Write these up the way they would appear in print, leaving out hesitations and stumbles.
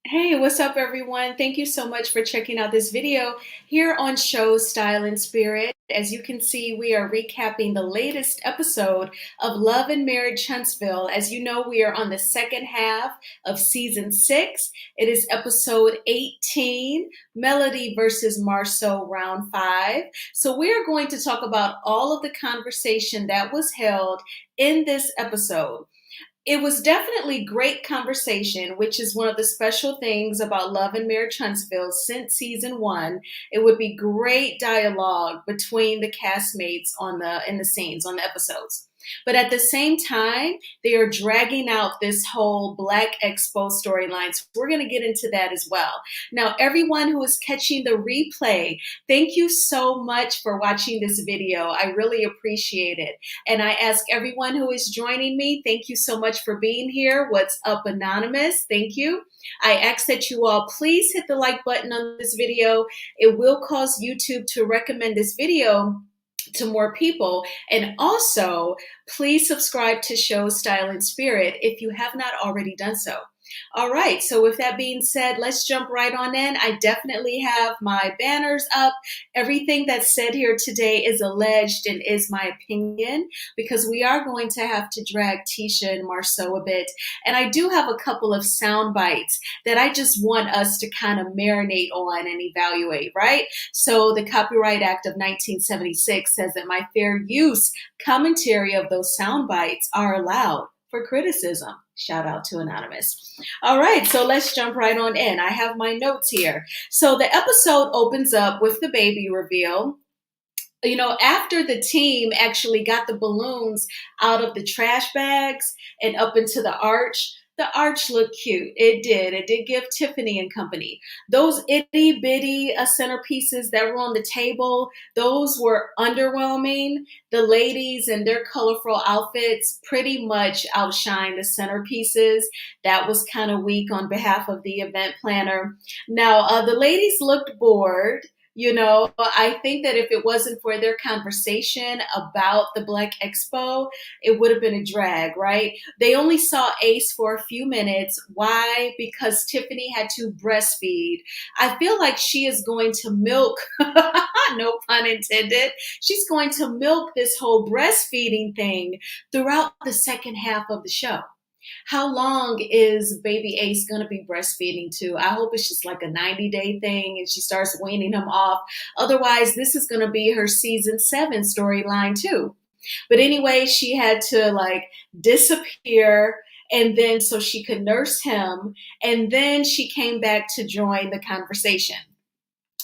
Hey, what's up, everyone? Thank you so much for checking out this video here on Show Style and Spirit. As you can see, we are recapping the latest episode of Love and Marriage Huntsville. As you know, we are on the second half of season 6. It is episode 18, Melody versus Marceau, round 5. So we are going to talk about all of the conversation that was held in this episode. It was definitely great conversation, which is one of the special things about Love and Marriage Huntsville since season 1. It would be great dialogue between the castmates in the scenes, on the episodes. But at the same time, they are dragging out this whole Black Expo storyline. So we're going to get into that as well. Now, everyone who is catching the replay, thank you so much for watching this video. I really appreciate it. And I ask everyone who is joining me, thank you so much for being here. What's up, Anonymous? Thank you. I ask that you all please hit the like button on this video. It will cause YouTube to recommend this video to more people. And also, please subscribe to Show Style and Spirit if you have not already done so. All right, so with that being said, let's jump right on in. I definitely have my banners up. Everything that's said here today is alleged and is my opinion, because we are going to have to drag Tisha and Marceau a bit. And I do have a couple of sound bites that I just want us to kind of marinate on and evaluate, right? So the Copyright Act of 1976 says that my fair use commentary of those sound bites are allowed for criticism. Shout out to Anonymous. All right, so let's jump right on in. I have my notes here. So the episode opens up with the baby reveal. You know, after the team actually got the balloons out of the trash bags and up into the arch looked cute. It did. It did give Tiffany and company. Those itty bitty centerpieces that were on the table, those were underwhelming. The ladies and their colorful outfits pretty much outshine the centerpieces. That was kind of weak on behalf of the event planner. Now, the ladies looked bored. You know, I think that if it wasn't for their conversation about the Black Expo, it would have been a drag, right? They only saw Ace for a few minutes. Why? Because Tiffany had to breastfeed. I feel like she is going to milk, no pun intended, she's going to milk this whole breastfeeding thing throughout the second half of the show. How long is baby Ace going to be breastfeeding to? I hope it's just like a 90-day thing and she starts weaning him off. Otherwise, this is going to be her season 7 storyline too. But anyway, she had to like disappear, and then so she could nurse him, and then she came back to join the conversation.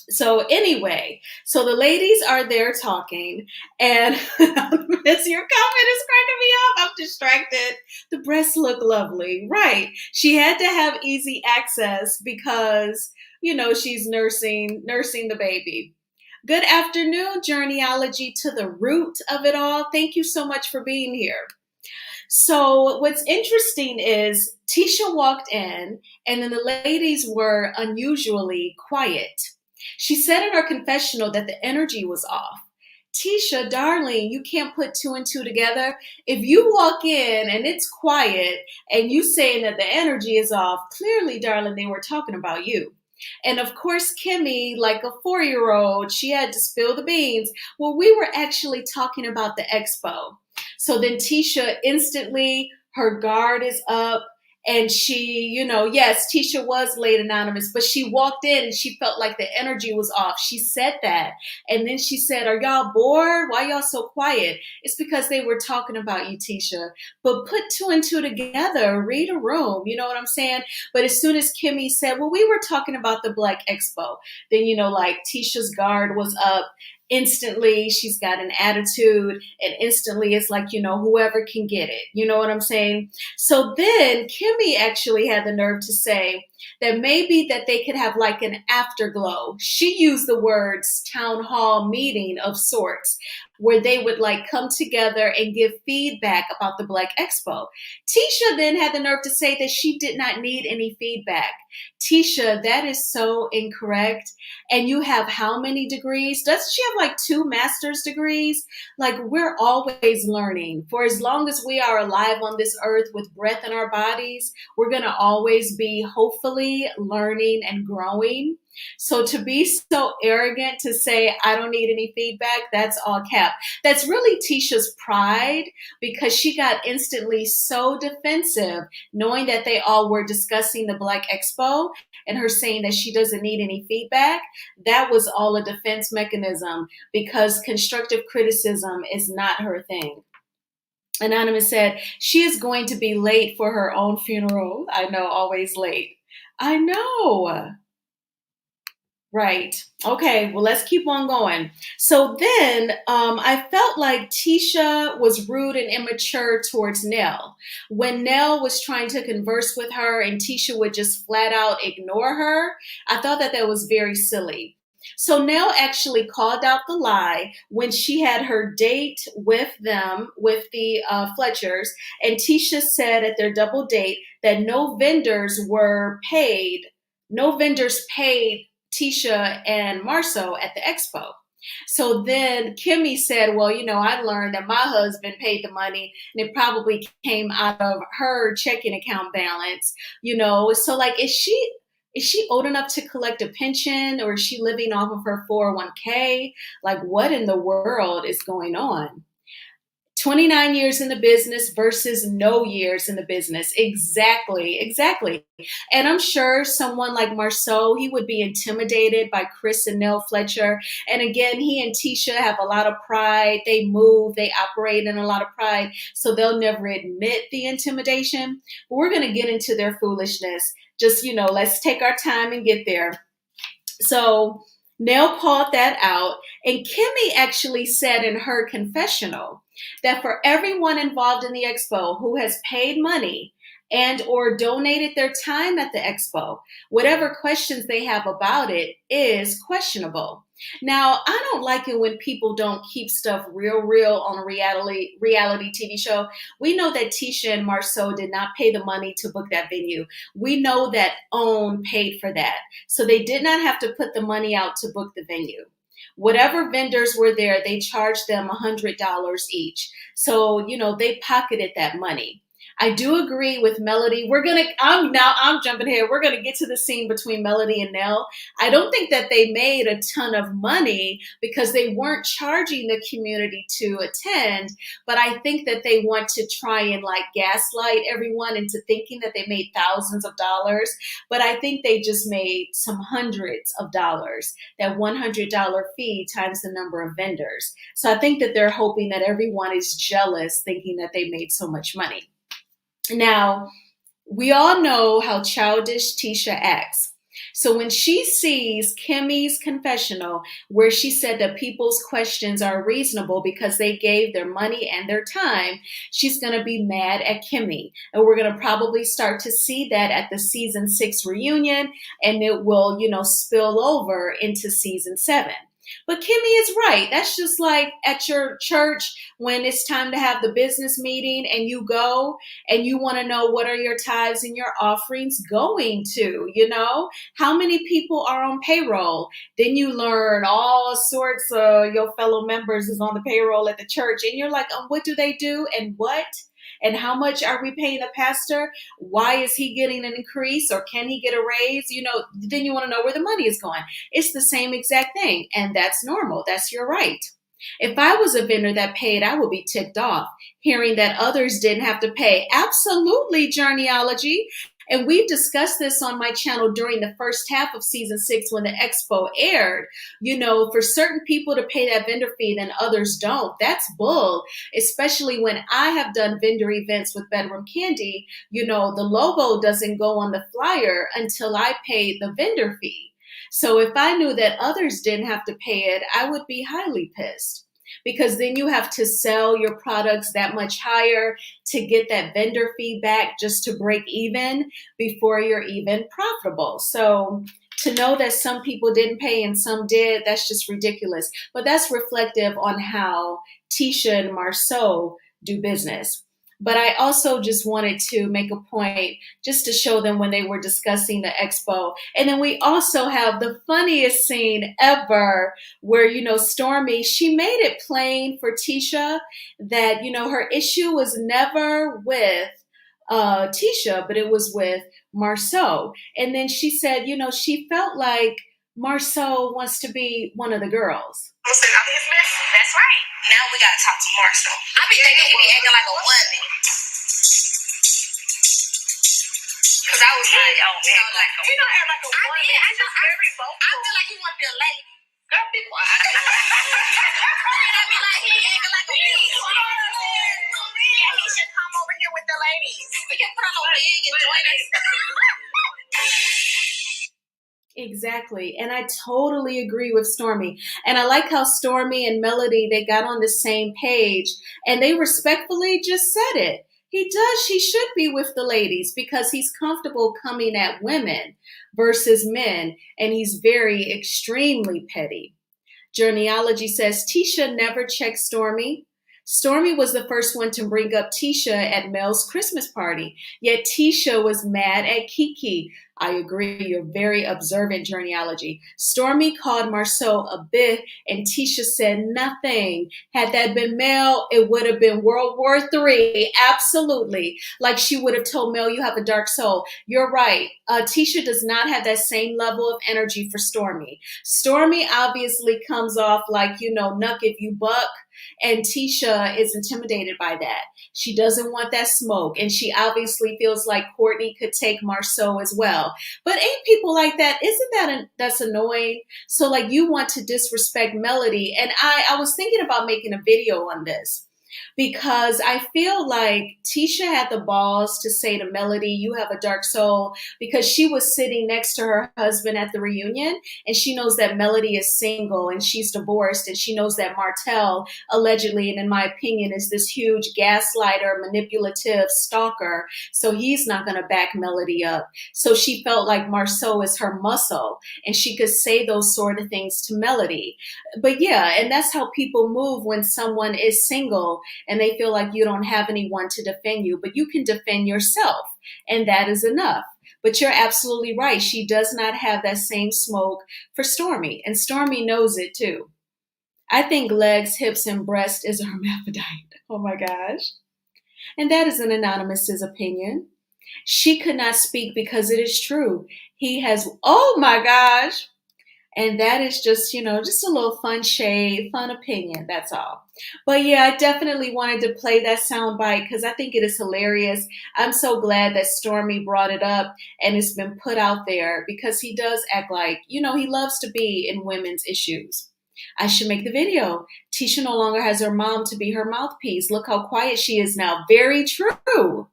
So anyway, so the ladies are there talking, and Miss, your comment is cracking me up. I'm distracted. The breasts look lovely, right? She had to have easy access because she's nursing the baby. Good afternoon, Journeyology to the root of it all. Thank you so much for being here. So what's interesting is Tisha walked in, and then the ladies were unusually quiet. She said in her confessional that the energy was off. Tisha, darling, you can't put 2 and 2 together. If you walk in and it's quiet and you saying that the energy is off, clearly, darling, they were talking about you. And of course, Kimmy, like a 4-year-old, she had to spill the beans. Well, we were actually talking about the expo. So then Tisha instantly, her guard is up. And she, yes, Tisha was late, Anonymous, but she walked in and she felt like the energy was off. She said that. And then she said, are y'all bored? Why y'all so quiet? It's because they were talking about you, Tisha. But put 2 and 2 together, read a room, you know what I'm saying? But as soon as Kimmy said, well, we were talking about the Black Expo, then, like Tisha's guard was up. Instantly, she's got an attitude, and instantly it's like, whoever can get it. You know what I'm saying? So then Kimmy actually had the nerve to say that maybe that they could have like an afterglow. She used the words town hall meeting of sorts, where they would like come together and give feedback about the Black Expo. Tisha then had the nerve to say that she did not need any feedback. Tisha, that is so incorrect. And you have how many degrees? Doesn't she have like 2 master's degrees? Like, we're always learning. For as long as we are alive on this earth with breath in our bodies, we're going to always be, hopefully, constantly learning and growing. So to be so arrogant to say, I don't need any feedback, that's all cap. That's really Tisha's pride, because she got instantly so defensive knowing that they all were discussing the Black Expo and her saying that she doesn't need any feedback. That was all a defense mechanism, because constructive criticism is not her thing. Anonymous said, she is going to be late for her own funeral. I know, always late. I know. Right. Okay. Well, let's keep on going. So then I felt like Tisha was rude and immature towards Nell. When Nell was trying to converse with her and Tisha would just flat out ignore her, I thought that that was very silly. So Nell actually called out the lie when she had her date with them, with the Fletchers, and Tisha said at their double date that no vendors paid Tisha and Marceau at the expo. So then Kimmy said, well, I learned that my husband paid the money and it probably came out of her checking account balance, So like, is she old enough to collect a pension, or is she living off of her 401k? Like, what in the world is going on? 29 years in the business versus no years in the business. Exactly. And I'm sure someone like Marceau, he would be intimidated by Chris and Nell Fletcher. And again, he and Tisha have a lot of pride. They move, they operate in a lot of pride. So they'll never admit the intimidation. But we're going to get into their foolishness. Just, let's take our time and get there. So Nell called that out. And Kimmy actually said in her confessional that for everyone involved in the expo who has paid money and or donated their time at the expo, whatever questions they have about it is questionable. Now, I don't like it when people don't keep stuff real on a reality TV show. We know that Tisha and Marceau did not pay the money to book that venue. We know that OWN paid for that. So they did not have to put the money out to book the venue. Whatever vendors were there, they charged them $100 each. So, they pocketed that money. I do agree with Melody. I'm jumping ahead. We're going to get to the scene between Melody and Nell. I don't think that they made a ton of money because they weren't charging the community to attend, but I think that they want to try and gaslight everyone into thinking that they made thousands of dollars, but I think they just made some hundreds of dollars, that $100 fee times the number of vendors. So I think that they're hoping that everyone is jealous, thinking that they made so much money. Now, we all know how childish Tisha acts. So when she sees Kimmy's confessional, where she said that people's questions are reasonable because they gave their money and their time, she's going to be mad at Kimmy. And we're going to probably start to see that at the season 6 reunion, and it will, spill over into season 7. But Kimmy is right. That's just like at your church when it's time to have the business meeting and you go and you want to know what are your tithes and your offerings going to, how many people are on payroll. Then you learn all sorts of your fellow members is on the payroll at the church. And you're like, what do they do and what? And how much are we paying a pastor? Why is he getting an increase, or can he get a raise? Then you want to know where the money is going. It's the same exact thing. And that's normal. That's your right. If I was a vendor that paid, I would be ticked off hearing that others didn't have to pay. Absolutely, Journeyology. And we've discussed this on my channel during the first half of season 6 when the expo aired. For certain people to pay that vendor fee, then others don't. That's bull, especially when I have done vendor events with Bedroom Candy. The logo doesn't go on the flyer until I paid the vendor fee. So if I knew that others didn't have to pay it, I would be highly pissed. Because then you have to sell your products that much higher to get that vendor feedback just to break even before you're even profitable. So to know that some people didn't pay and some did, that's just ridiculous. But that's reflective on how Tisha and Marceau do business. But I also just wanted to make a point just to show them when they were discussing the expo. And then we also have the funniest scene ever where, Stormy, she made it plain for Tisha that, her issue was never with Tisha, but it was with Marceau. And then she said, she felt like Marceau wants to be one of the girls. That's right. Now we gotta talk to Marceau. I be thinking he be acting like a woman. Cause I was like, oh man, he don't act like a woman. He's just very vocal. I feel like he want to be a lady. Girl, be quiet. I be like, he acting like a wig. You know what I'm saying? Yeah, he should come over here with the ladies. We can put on a wig and join us. Exactly. And I totally agree with Stormy. And I like how Stormy and Melody, they got on the same page and they respectfully just said it. He should be with the ladies because he's comfortable coming at women versus men. And he's very extremely petty. Journeyology says Tisha never checked Stormy. Stormy was the first one to bring up Tisha at Mel's Christmas party, yet Tisha was mad at Kiki. I agree, you're very observant, Journeyology. Stormy called Marceau a bit, and Tisha said nothing. Had that been Mel, it would have been World War III, absolutely. Like she would have told Mel, you have a dark soul. You're right. Tisha does not have that same level of energy for Stormy. Stormy obviously comes off like, knuck if you buck. And Tisha is intimidated by that. She doesn't want that smoke. And she obviously feels like Courtney could take Marceau as well. But ain't people like that? Isn't that's annoying? So like you want to disrespect Melody. And I was thinking about making a video on this because I feel like Tisha had the balls to say to Melody, you have a dark soul, because she was sitting next to her husband at the reunion and she knows that Melody is single and she's divorced, and she knows that Martell allegedly, and in my opinion, is this huge gaslighter, manipulative stalker. So he's not going to back Melody up. So she felt like Marceau is her muscle and she could say those sort of things to Melody. But yeah, and that's how people move when someone is single and they feel like you don't have anyone to defend you, but you can defend yourself, and that is enough. But you're absolutely right. She does not have that same smoke for Stormy, and Stormy knows it too. I think legs, hips, and breast is a hermaphrodite. Oh my gosh. And that is an anonymous's opinion. She could not speak because it is true. He has, oh my gosh. And that is just, just a little fun shade, fun opinion. That's all. But yeah, I definitely wanted to play that sound bite because I think it is hilarious. I'm so glad that Stormy brought it up and it's been put out there because he does act like, he loves to be in women's issues. I should make the video. Tisha no longer has her mom to be her mouthpiece. Look how quiet she is now. Very true.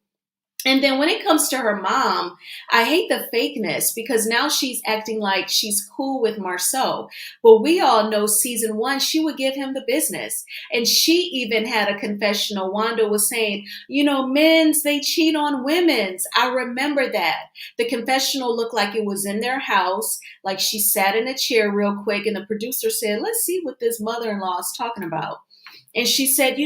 And then when it comes to her mom, I hate the fakeness because now she's acting like she's cool with Marceau. But we all know season 1, she would give him the business. And she even had a confessional. Wanda was saying, men's, they cheat on women's. I remember that. The confessional looked like it was in their house. Like she sat in a chair real quick and the producer said, let's see what this mother-in-law is talking about. And she said,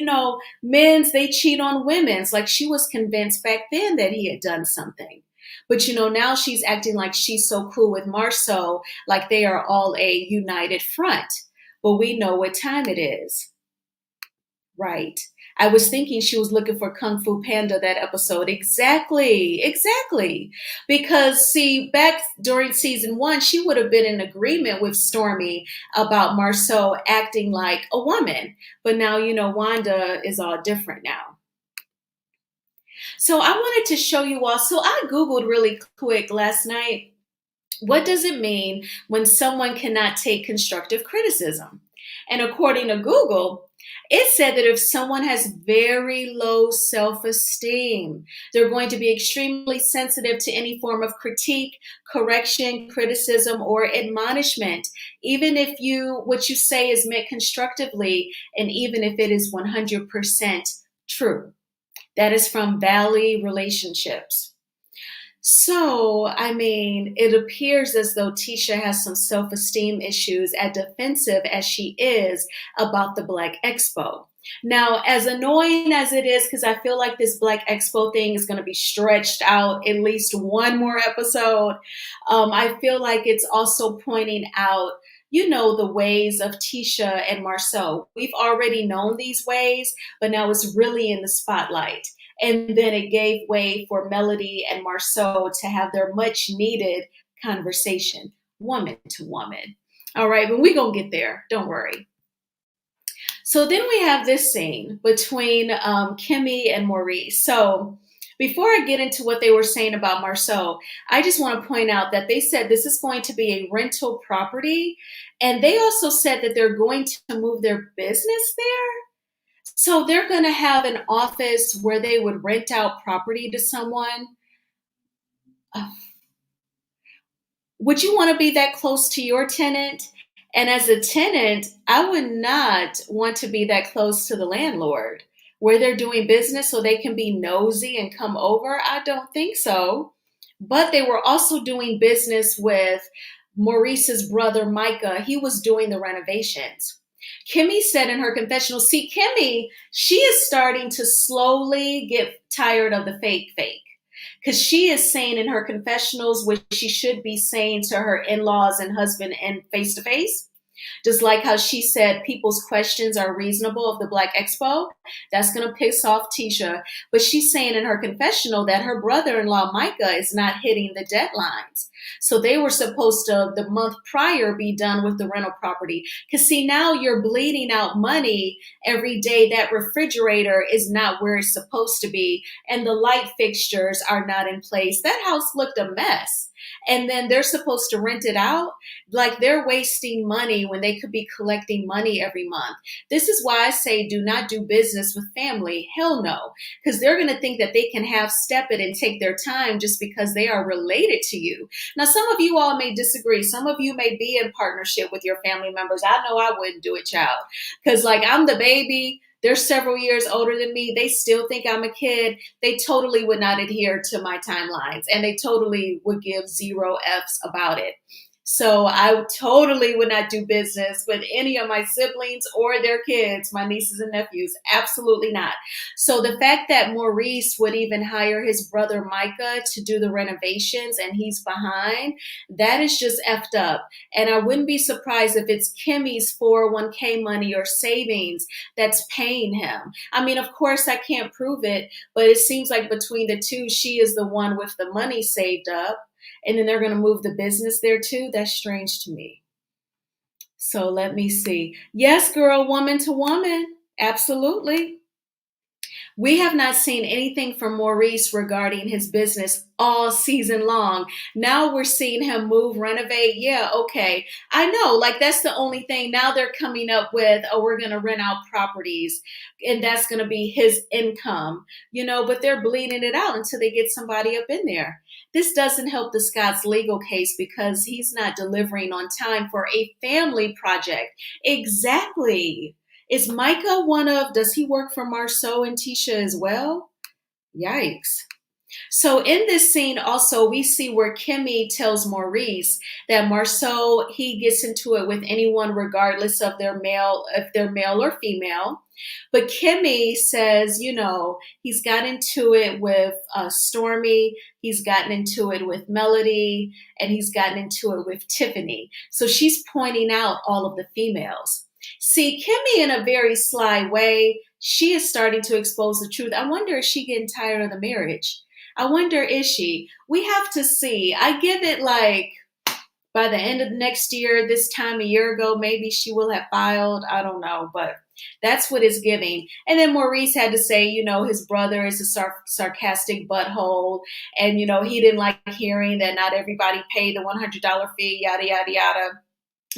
men's, they cheat on women's. Like she was convinced back then that he had done something. But, now she's acting like she's so cool with Marceau, like they are all a united front. But we know what time it is. Right. I was thinking she was looking for Kung Fu Panda that episode. Exactly. Because see, back during season 1, she would have been in agreement with Stormy about Marceau acting like a woman. But now, Wanda is all different now. So I wanted to show you all. So I Googled really quick last night. What does it mean when someone cannot take constructive criticism? And according to Google, it said that if someone has very low self-esteem, they're going to be extremely sensitive to any form of critique, correction, criticism, or admonishment, even if what you say is meant constructively, and even if it is 100% true. That is from Valley Relationships. So, it appears as though Tisha has some self-esteem issues, as defensive as she is about the Black Expo. Now, as annoying as it is, because I feel like this Black Expo thing is going to be stretched out at least one more episode, I feel like it's also pointing out the ways of Tisha and Marceau. We've already known these ways, but now it's really in the spotlight. And then it gave way for Melody and Marceau to have their much needed conversation, woman to woman. All right, but we're going to get there. Don't worry. So then we have this scene between Kimmy and Maurice. So before I get into what they were saying about Marceau, I just want to point out that they said this is going to be a rental property. And they also said that they're going to move their business there. So they're going to have an office where they would rent out property to someone. Uh, Would you want to be that close to your tenant? And as a tenant, I would not want to be that close to the landlord where they're doing business so they can be nosy and come over. I don't think so. But they were also doing business with Maurice's brother, Micah. He was doing the renovations. Kimmy said in her confessional, see, Kimmy, she is starting to slowly get tired of the fake. Because she is saying in her confessionals what she should be saying to her in-laws and husband and face to face. Just like how she said people's questions are reasonable of the Black Expo. That's going to piss off Tisha. But she's saying in her confessional that her brother-in-law, Micah, is not hitting the deadlines. So they were supposed to, the month prior, be done with the rental property. Because see, now you're bleeding out money every day. That refrigerator is not where it's supposed to be. And the light fixtures are not in place. That house looked a mess. And then they're supposed to rent it out. Like they're wasting money when they could be collecting money every month. This is why I say do not do business with family. Hell no. Because they're going to think that they can half step it and take their time just because they are related to you. Now, some of you all may disagree. Some of you may be in partnership with your family members. I know I wouldn't do it, child. Because like I'm the baby. They're several years older than me. They still think I'm a kid. They totally would not adhere to my timelines and they totally would give 0 F's about it. So I totally would not do business with any of my siblings or their kids, my nieces and nephews. Absolutely not. So the fact that Maurice would even hire his brother Micah to do the renovations and he's behind, that is just effed up. And I wouldn't be surprised if it's Kimmy's 401k money or savings that's paying him. I mean, of course, I can't prove it, but it seems like between the two, she is the one with the money saved up. And then they're going to move the business there too. That's strange to me. So let me see. Yes, girl, woman to woman. Absolutely. We have not seen anything from Maurice regarding his business all season long. Now we're seeing him move, renovate. Yeah, okay. I know, like that's the only thing. Now they're coming up with, oh, we're going to rent out properties and that's going to be his income, but they're bleeding it out until they get somebody up in there. This doesn't help the Scott's legal case because he's not delivering on time for a family project. Exactly. Is Micah does he work for Marceau and Tisha as well? Yikes. So in this scene also, we see where Kimmy tells Maurice that Marceau, he gets into it with anyone regardless of if they're male or female. But Kimmy says, he's got into it with Stormy, he's gotten into it with Melody, and he's gotten into it with Tiffany. So she's pointing out all of the females. See, Kimmy, in a very sly way, she is starting to expose the truth. I wonder, is she getting tired of the marriage? I wonder, is she? We have to see. I give it like by the end of next year, this time a year ago, maybe she will have filed. I don't know, but that's what it's giving. And then Maurice had to say, his brother is a sarcastic butthole. And, he didn't like hearing that not everybody paid the $100 fee, yada, yada, yada.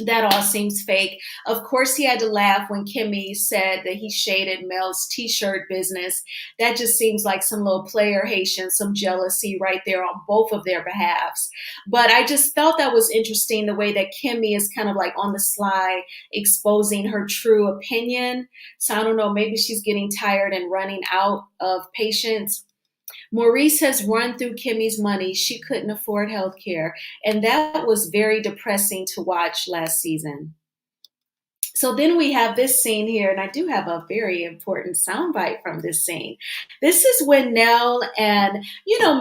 That all seems fake. Of course, he had to laugh when Kimmy said that he shaded Mel's t-shirt business. That just seems like some little player Haitian, some jealousy right there on both of their behalves. But I just felt that was interesting, the way that Kimmy is kind of like on the sly, exposing her true opinion. So I don't know, maybe she's getting tired and running out of patience. Maurice has run through Kimmy's money. She couldn't afford health care. And that was very depressing to watch last season. So then we have this scene here, and I do have a very important soundbite from this scene. This is when Nell and,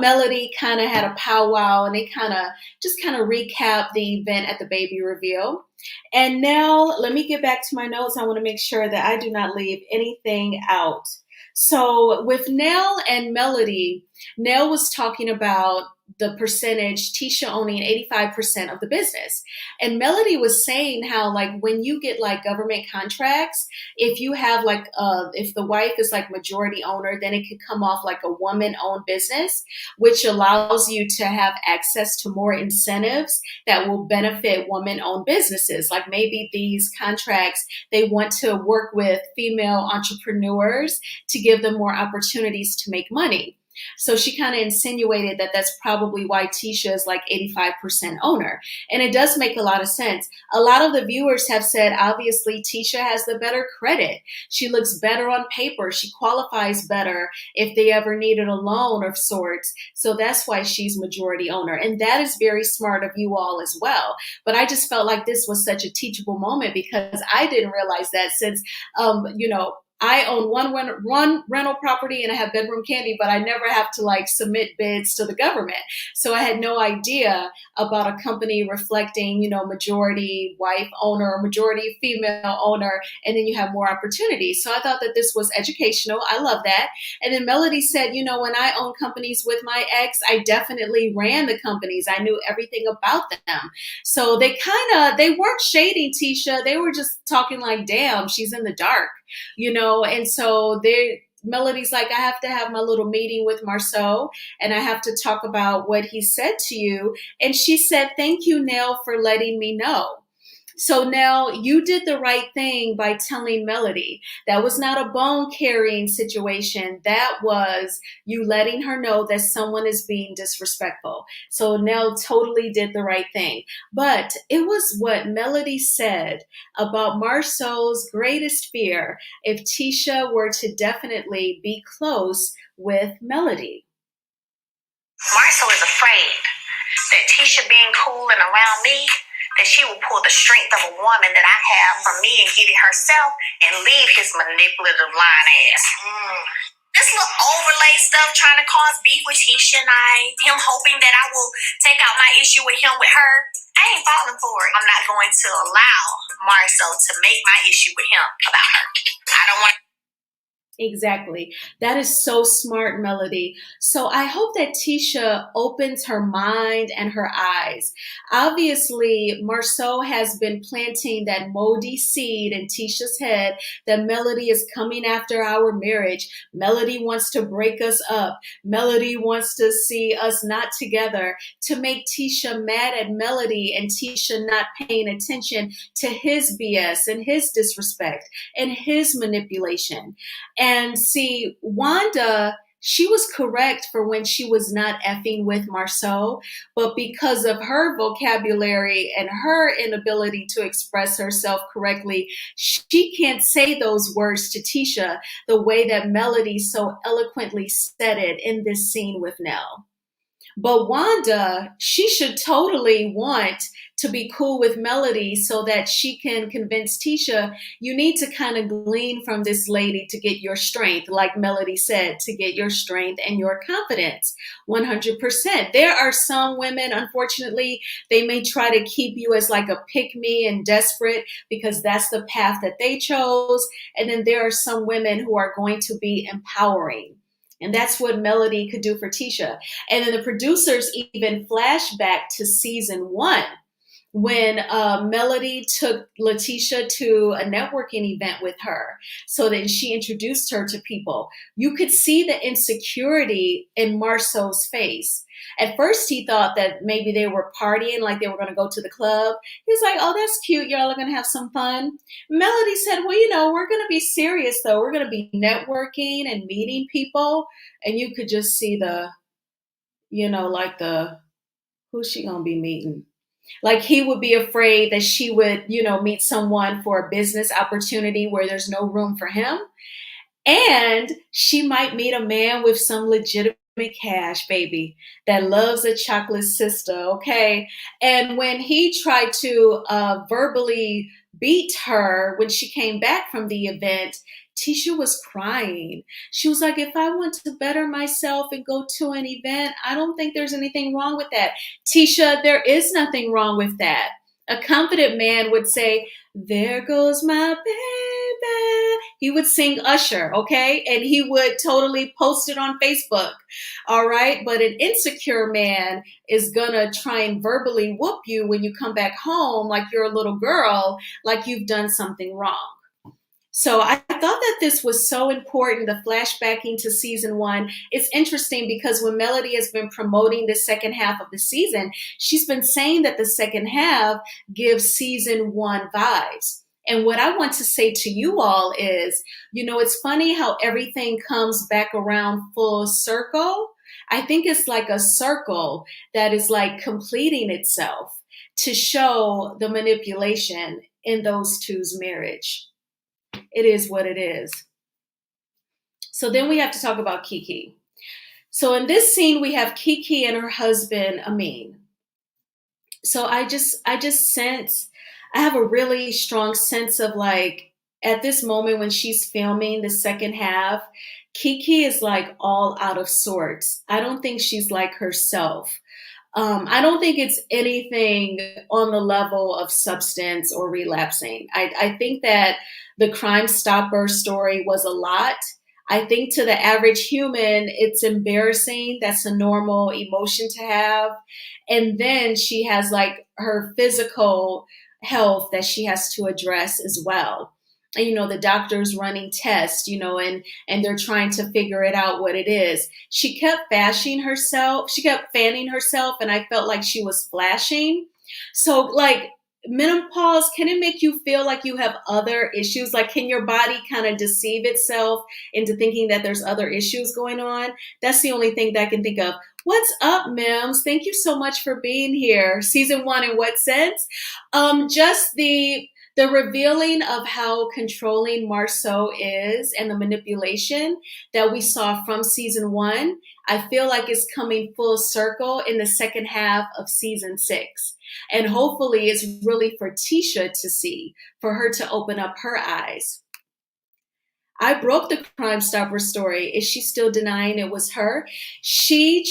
Melody kind of had a powwow, and they kind of recap the event at the baby reveal. And Nell, let me get back to my notes. I want to make sure that I do not leave anything out. So with Nell and Melody, Nell was talking about the percentage, Tisha owning 85% of the business. And Melody was saying how, like, when you get like government contracts, if you have like, if the wife is like majority owner, then it could come off like a woman owned business, which allows you to have access to more incentives that will benefit woman owned businesses. Like maybe these contracts, they want to work with female entrepreneurs to give them more opportunities to make money. So she kind of insinuated that that's probably why Tisha is like 85% owner. And it does make a lot of sense. A lot of the viewers have said, obviously, Tisha has the better credit. She looks better on paper. She qualifies better if they ever needed a loan of sorts. So that's why she's majority owner. And that is very smart of you all as well. But I just felt like this was such a teachable moment because I didn't realize that since, I own one rental property and I have Bedroom Candy, but I never have to like submit bids to the government. So I had no idea about a company reflecting, majority wife owner or majority female owner, and then you have more opportunities. So I thought that this was educational. I love that. And then Melody said, when I owned companies with my ex, I definitely ran the companies. I knew everything about them. So they weren't shading Tisha. They were just talking like, damn, she's in the dark. And so Melody's like, I have to have my little meeting with Marceau and I have to talk about what he said to you. And she said, thank you, Nell, for letting me know. So Nell, you did the right thing by telling Melody. That was not a bone carrying situation. That was you letting her know that someone is being disrespectful. So Nell totally did the right thing. But it was what Melody said about Marceau's greatest fear if Tisha were to definitely be close with Melody. Marceau is afraid that Tisha being cool and around me, that she will pull the strength of a woman that I have from me and get it herself and leave his manipulative lying ass. This little overlay stuff trying to cause beef with Tisha and him hoping that I will take out my issue with him with her, I ain't falling for it. I'm not going to allow Marceau to make my issue with him about her. I don't want to. Exactly. That is so smart, Melody. So I hope that Tisha opens her mind and her eyes. Obviously, Marceau has been planting that moldy seed in Tisha's head that Melody is coming after our marriage. Melody wants to break us up. Melody wants to see us not together, to make Tisha mad at Melody and Tisha not paying attention to his BS and his disrespect and his manipulation. And see, Wanda, she was correct for when she was not effing with Marceau, but because of her vocabulary and her inability to express herself correctly, she can't say those words to Tisha the way that Melody so eloquently said it in this scene with Nell. But Wanda, she should totally want to be cool with Melody so that she can convince Tisha, you need to kind of glean from this lady to get your strength, like Melody said, to get your strength and your confidence. 100%. There are some women, unfortunately, they may try to keep you as like a pick-me and desperate because that's the path that they chose. And then there are some women who are going to be empowering. And that's what Melody could do for Tisha. And then the producers even flash back to season 1 when Melody took Letitia to a networking event with her. So then she introduced her to people. You could see the insecurity in Marceau's face. At first, he thought that maybe they were partying, like they were going to go to the club. He was like, oh, that's cute. Y'all are going to have some fun. Melody said, well, we're going to be serious, though. We're going to be networking and meeting people. And you could just see who's she going to be meeting? Like he would be afraid that she would, meet someone for a business opportunity where there's no room for him. And she might meet a man with some legitimate cash, baby, that loves a chocolate sister, okay? And when he tried to verbally beat her when she came back from the event, Tisha was crying. She was like, if I want to better myself and go to an event, I don't think there's anything wrong with that. Tisha, there is nothing wrong with that. A confident man would say, there goes my baby. he would sing Usher, okay? And he would totally post it on Facebook, all right? But an insecure man is gonna try and verbally whoop you when you come back home like you're a little girl, like you've done something wrong. So I thought that this was so important, the flashbacking to season one. It's interesting because when Melody has been promoting the second half of the season, she's been saying that the second half gives season one vibes. And what I want to say to you all is, it's funny how everything comes back around full circle. I think it's like a circle that is like completing itself to show the manipulation in those two's marriage. It is what it is. So then we have to talk about Kiki. So in this scene, we have Kiki and her husband, Amin. So I just sense, I have a really strong sense of like, at this moment when she's filming the second half, Kiki is like all out of sorts. I don't think she's like herself. I don't think it's anything on the level of substance or relapsing. I think that the Crime Stopper story was a lot. I think to the average human, it's embarrassing. That's a normal emotion to have. And then she has like her physical health that she has to address as well. And, the doctor's running tests, and they're trying to figure it out what it is. She kept fanning herself, and I felt like she was flashing. So like menopause, can it make you feel like you have other issues? Like, can your body kind of deceive itself into thinking that there's other issues going on? That's the only thing that I can think of. What's up, Mims? Thank you so much for being here. Season one, in what sense? Just the revealing of how controlling Marceau is and the manipulation that we saw from season one, I feel like it's coming full circle in the second half of season 6. And hopefully it's really for Tisha to see, for her to open up her eyes. I broke the Crime Stopper story. Is she still denying it was her? She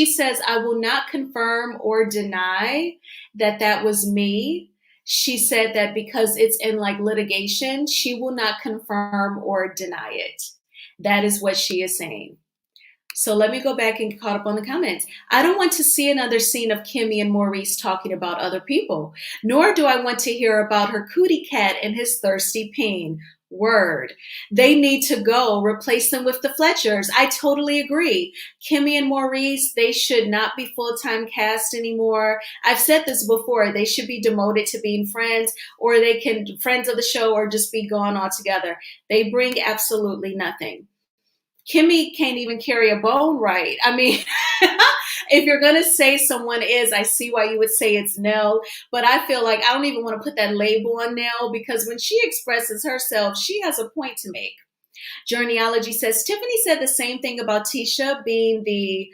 says, I will not confirm or deny that was me. She said that because it's in like litigation, she will not confirm or deny it. That is what she is saying. So let me go back and get caught up on the comments. I don't want to see another scene of Kimmy and Maurice talking about other people, nor do I want to hear about her cootie cat and his thirsty peen. Word. They need to go. Replace them with the Fletchers. I totally agree. Kimmy and Maurice, they should not be full-time cast anymore. I've said this before. They should be demoted to being friends, or they can friends of the show, or just be gone altogether. They bring absolutely nothing. Kimmy can't even carry a bone right. I mean, if you're going to say someone is, I see why you would say it's Nell, but I feel like I don't even want to put that label on Nell, because when she expresses herself, she has a point to make. Journeyology says, Tiffany said the same thing about Tisha being there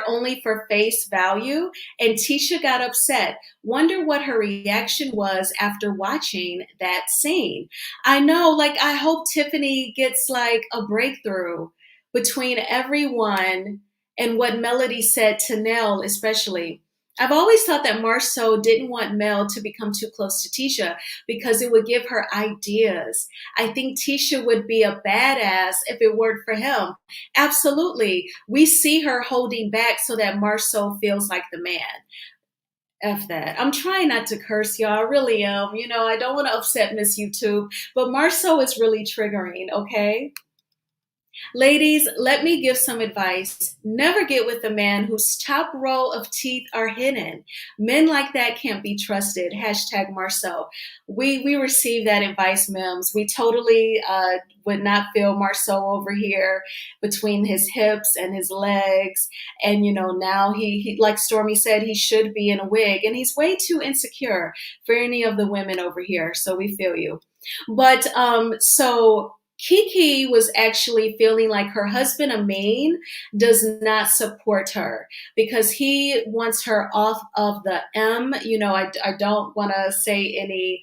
only for face value, and Tisha got upset. Wonder what her reaction was after watching that scene. I know, like, I hope Tiffany gets like a breakthrough between everyone and what Melody said to Nell, especially. I've always thought that Marceau didn't want Mel to become too close to Tisha because it would give her ideas. I think Tisha would be a badass if it weren't for him. Absolutely. We see her holding back so that Marceau feels like the man. F that. I'm trying not to curse, y'all. I really am. I don't want to upset Miss YouTube, but Marceau is really triggering, okay? Ladies, let me give some advice. Never get with a man whose top row of teeth are hidden. Men like that can't be trusted. Hashtag Marceau. We received that advice, Mims. We totally would not feel Marceau over here between his hips and his legs. And, now he, like Stormy said, he should be in a wig. And he's way too insecure for any of the women over here. So we feel you. But so Kiki was actually feeling like her husband, Amin, does not support her because he wants her off of the M. I don't want to say any,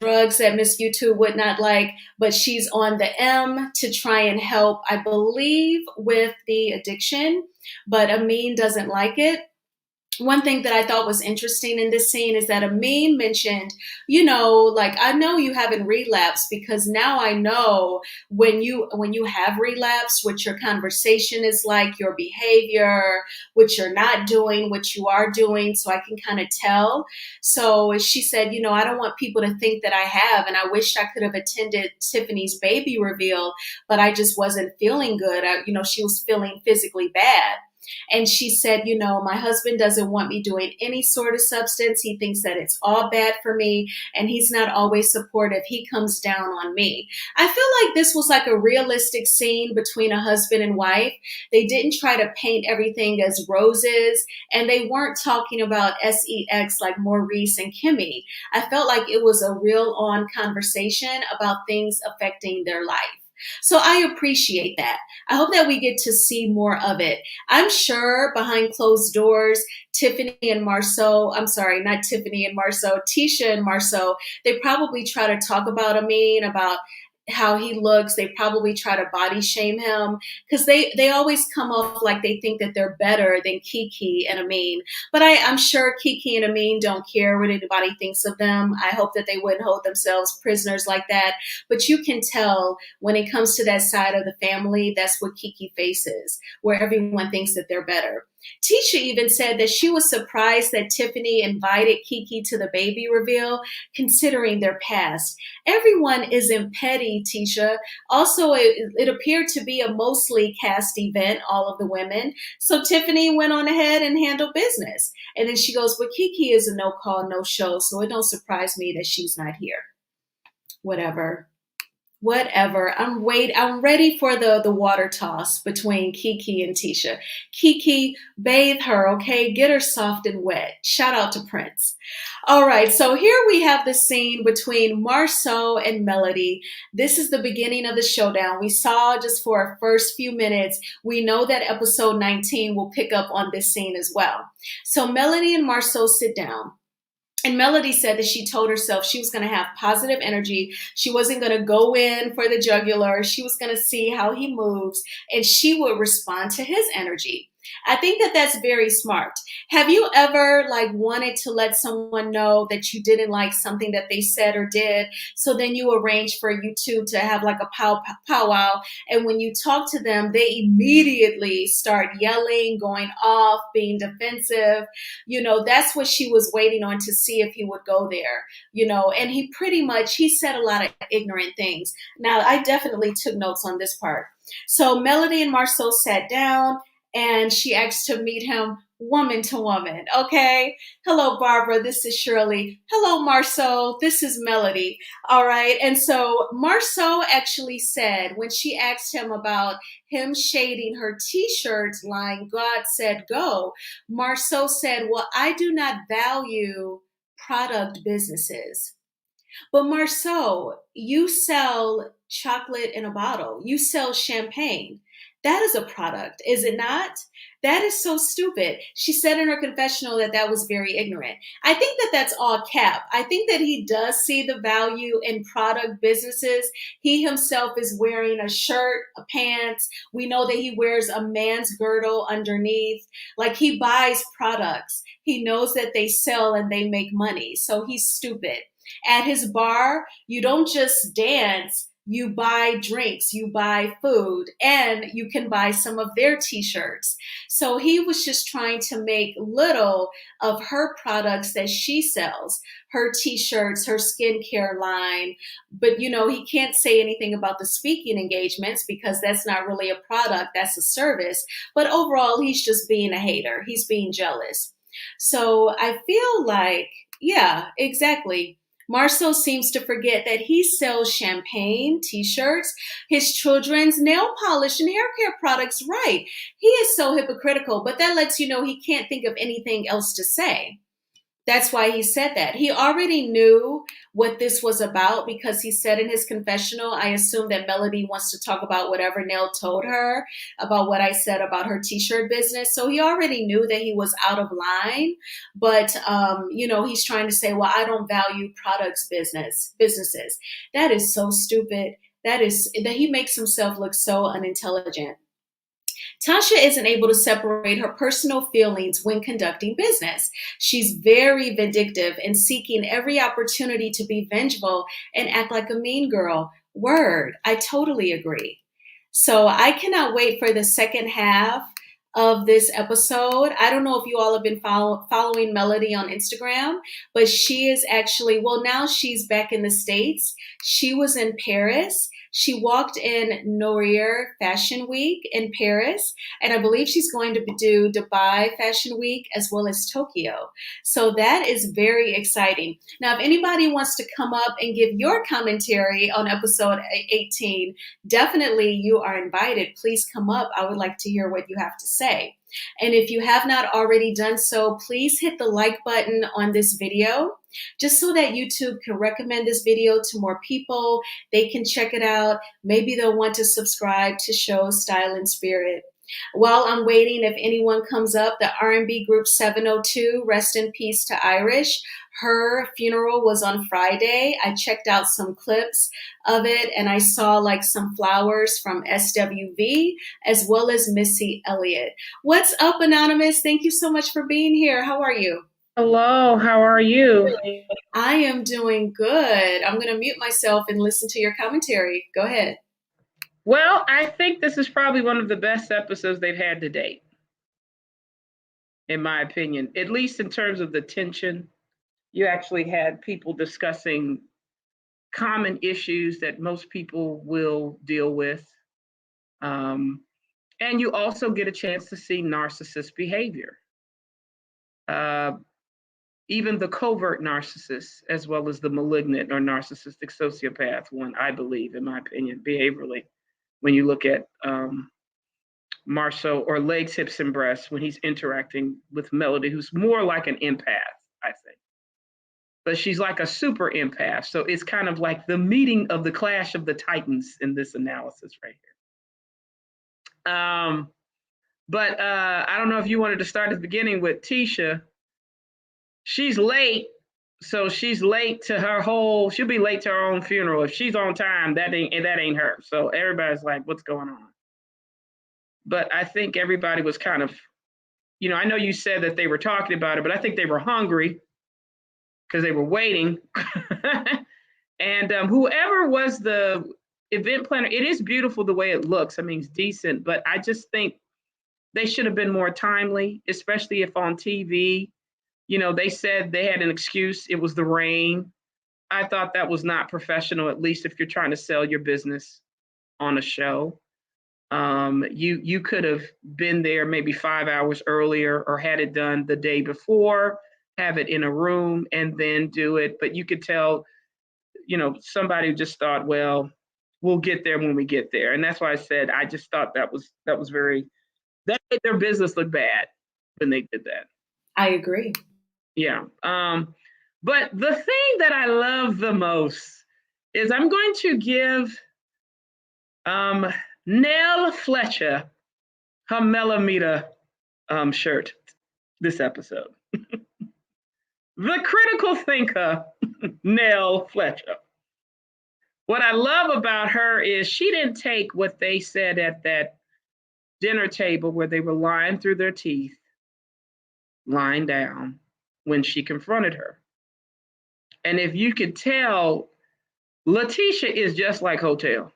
drugs that Miss YouTube would not like, but she's on the M to try and help, I believe, with the addiction, but Amin doesn't like it. one thing that I thought was interesting in this scene is that Amin mentioned, like, I know you haven't relapsed because now I know when you have relapsed, what your conversation is like, your behavior, what you're not doing, what you are doing, so I can kind of tell. So she said, I don't want people to think that I have, and I wish I could have attended Tiffany's baby reveal, but I just wasn't feeling good. She was feeling physically bad. And she said, my husband doesn't want me doing any sort of substance. He thinks that it's all bad for me, and he's not always supportive. He comes down on me. I feel like this was like a realistic scene between a husband and wife. They didn't try to paint everything as roses, and they weren't talking about sex like Maurice and Kimmy. I felt like it was a real on conversation about things affecting their life. So I appreciate that. I hope that we get to see more of it. I'm sure behind closed doors, Tiffany and Marceau, I'm sorry, not Tiffany and Marceau, Tisha and Marceau, they probably try to talk about Amin, about how he looks. They probably try to body shame him because they always come off like they think that they're better than Kiki and Amin. But I'm sure Kiki and Amin don't care what anybody thinks of them. I hope that they wouldn't hold themselves prisoners like that. But you can tell when it comes to that side of the family, that's what Kiki faces, where everyone thinks that they're better. Tisha even said that she was surprised that Tiffany invited Kiki to the baby reveal, considering their past. Everyone isn't petty, Tisha. Also, it appeared to be a mostly cast event, all of the women. So Tiffany went on ahead and handled business. And then she goes, but Kiki is a no call, no show, so it don't surprise me that she's not here. Whatever. I'm ready for the water toss between Kiki and Tisha. Kiki, bathe her, okay? Get her soft and wet. Shout out to Prince. All right, so here we have the scene between Marceau and Melody. This is the beginning of the showdown. We saw just for our first few minutes. We know that episode 19 will pick up on this scene as well. So Melody and Marceau sit down. And Melody said that she told herself she was going to have positive energy. She wasn't going to go in for the jugular. She was going to see how he moves, and she would respond to his energy. I think that that's very smart. Have you ever wanted to let someone know that you didn't like something that they said or did? So then you arrange for you two to have like a powwow. And when you talk to them, they immediately start yelling, going off, being defensive. That's what she was waiting on to see if he would go there, and he said a lot of ignorant things. Now, I definitely took notes on this part. So Melody and Marceau sat down, and she asked to meet him woman to woman. Okay. Hello, Barbara. This is Shirley. Hello, Marceau. This is Melody. All right. And so Marceau actually said, when she asked him about him shading her t-shirts line, God said go, Marceau said, well, I do not value product businesses. But Marceau, you sell chocolate in a bottle. You sell champagne. That is a product, is it not? That is so stupid. She said in her confessional that that was very ignorant. I think that that's all cap. I think that he does see the value in product businesses. He himself is wearing a shirt, a pants. We know that he wears a man's girdle underneath. Like, he buys products. He knows that they sell and they make money. So he's stupid. At his bar, you don't just dance. You buy drinks, you buy food, and you can buy some of their t-shirts. So he was just trying to make little of her products that she sells, her t-shirts, her skincare line. But, he can't say anything about the speaking engagements because that's not really a product, that's a service. But overall, he's just being a hater. He's being jealous. So I feel like, yeah, exactly. Marceau seems to forget that he sells champagne, t-shirts, his children's nail polish and hair care products. Right. He is so hypocritical, but that lets you know he can't think of anything else to say. That's why he said that. He already knew what this was about because he said in his confessional, I assume that Melody wants to talk about whatever Nell told her about what I said about her t-shirt business. So he already knew that he was out of line. But, he's trying to say, well, I don't value businesses. That is so stupid. That he makes himself look so unintelligent. Tasha isn't able to separate her personal feelings when conducting business. She's very vindictive and seeking every opportunity to be vengeful and act like a mean girl. Word, I totally agree. So I cannot wait for the second half of this episode. I don't know if you all have been following Melody on Instagram, but she is actually, well, now she's back in the States. She was in Paris. She walked in Noir Fashion Week in Paris, and I believe she's going to do Dubai Fashion Week as well as Tokyo. So that is very exciting. Now, if anybody wants to come up and give your commentary on episode 18, definitely you are invited. Please come up. I would like to hear what you have to say. And if you have not already done so, please hit the like button on this video, just so that YouTube can recommend this video to more people. They can check it out. Maybe they'll want to subscribe to Show Style and Spirit. While I'm waiting, if anyone comes up, the R&B group 702, rest in peace to Irish. Her funeral was on Friday. I checked out some clips of it and I saw like some flowers from SWV as well as Missy Elliott. What's up, Anonymous? Thank you so much for being here. How are you? Hello, how are you? I am doing good. I'm going to mute myself and listen to your commentary. Go ahead. Well, I think this is probably one of the best episodes they've had to date, in my opinion, at least in terms of the tension. You actually had people discussing common issues that most people will deal with. And you also get a chance to see narcissist behavior. Even the covert narcissist, as well as the malignant or narcissistic sociopath one, I believe, in my opinion, behaviorally, when you look at Marceau or legs, hips, and breasts, when he's interacting with Melody, who's more like an empath, I think. But she's like a super empath. So it's kind of like the meeting of the clash of the titans in this analysis right here. But I don't know if you wanted to start at the beginning with Tisha. She's late. So she's late to her she'll be late to her own funeral. If she's on time, that ain't her. So everybody's like, what's going on? But I think everybody was kind of, I know you said that they were talking about it, but I think they were hungry because they were waiting. And whoever was the event planner, it is beautiful the way it looks. I mean, it's decent, but I just think they should have been more timely, especially if on TV, they said they had an excuse. It was the rain. I thought that was not professional, at least if you're trying to sell your business on a show. You could have been there maybe 5 hours earlier or had it done the day before, have it in a room and then do it. But you could tell, somebody just thought, well, we'll get there when we get there. And that's why I said, I just thought that was that made their business look bad when they did that. I agree. Yeah. But the thing that I love the most is I'm going to give Nell Fletcher her Melamita shirt this episode. The critical thinker, Nell Fletcher. What I love about her is she didn't take what they said at that dinner table where they were lying through their teeth, lying down when she confronted her. And if you could tell, Letitia is just like Hotel.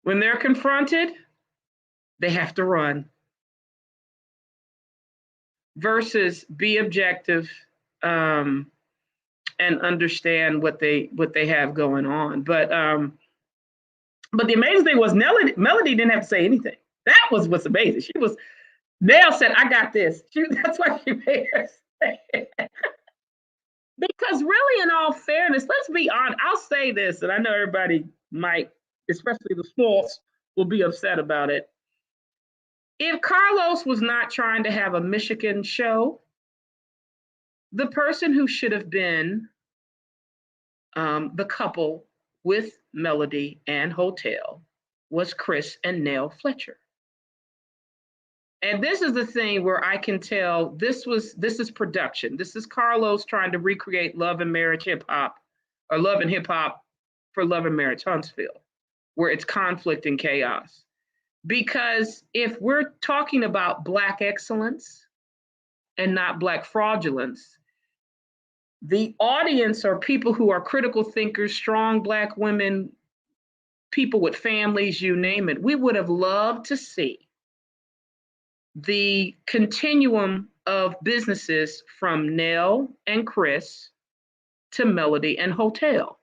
When they're confronted, they have to run. Versus be objective and understand what they have going on. But the amazing thing was Melody didn't have to say anything. That was what's amazing. Nell said, I got this. That's why she made her say it. Because really, in all fairness, let's be honest. I'll say this, and I know everybody might, especially the smalls, will be upset about it. If Carlos was not trying to have a Michigan show, the person who should have been the couple with Melody and Hotel was Chris and Nell Fletcher. And this is the thing where I can tell this is production. This is Carlos trying to recreate Love and Marriage Hip Hop, or Love and Hip Hop for Love and Marriage Huntsville, where it's conflict and chaos. Because if we're talking about Black excellence and not Black fraudulence, the audience are people who are critical thinkers, strong Black women, people with families, you name it. We would have loved to see the continuum of businesses from Nell and Chris to Melody and Hotel.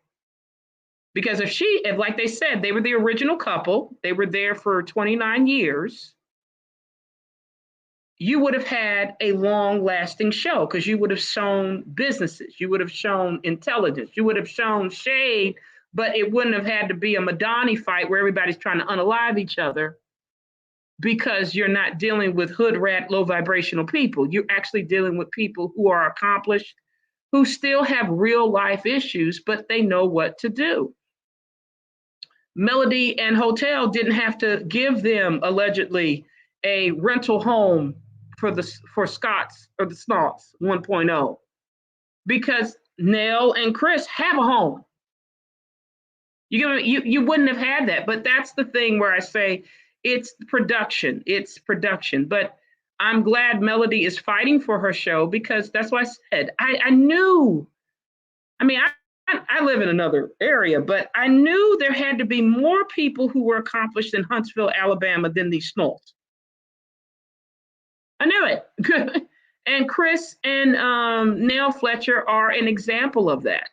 Because if like they said, they were the original couple, they were there for 29 years, you would have had a long lasting show because you would have shown businesses, you would have shown intelligence, you would have shown shade, but it wouldn't have had to be a Madani fight where everybody's trying to unalive each other, because you're not dealing with hood rat, low vibrational people. You're actually dealing with people who are accomplished, who still have real life issues, but they know what to do. Melody and Hotel didn't have to give them allegedly a rental home for Scott's or the Snauts 1.0, because Nell and Chris have a home. You wouldn't have had that. But that's the thing where I say it's production. But I'm glad Melody is fighting for her show, because that's what I said. I knew. I mean, I live in another area, but I knew there had to be more people who were accomplished in Huntsville, Alabama than these Snauts. I knew it. And Chris and Nell Fletcher are an example of that.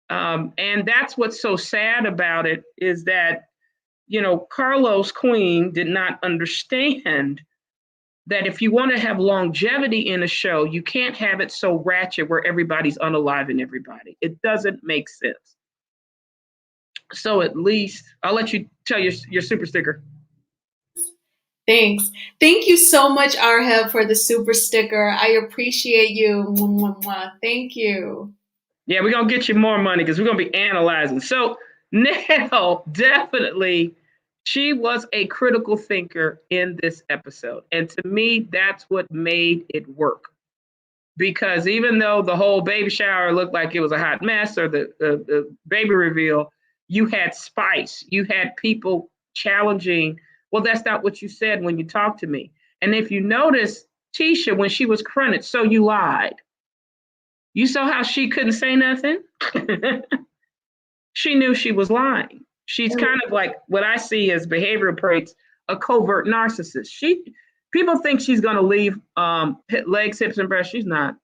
And that's what's so sad about it, is that, Carlos Queen did not understand that if you want to have longevity in a show, you can't have it so ratchet where everybody's unaliving everybody. It doesn't make sense. So at least I'll let you tell your super sticker. Thanks. Thank you so much, Arheb, for the super sticker. I appreciate you. Mwah, mwah, mwah. Thank you. Yeah, we're going to get you more money because we're going to be analyzing. So Nell, definitely, she was a critical thinker in this episode. And to me, that's what made it work. Because even though the whole baby shower looked like it was a hot mess, or the baby reveal, you had spice. You had people challenging, well, that's not what you said when you talked to me. And if you notice, Tisha, when she was confronted, so you lied. You saw how she couldn't say nothing? She knew she was lying. She's kind of like what I see as behavioral traits, a covert narcissist. People think she's going to leave legs, hips, and breasts. She's not.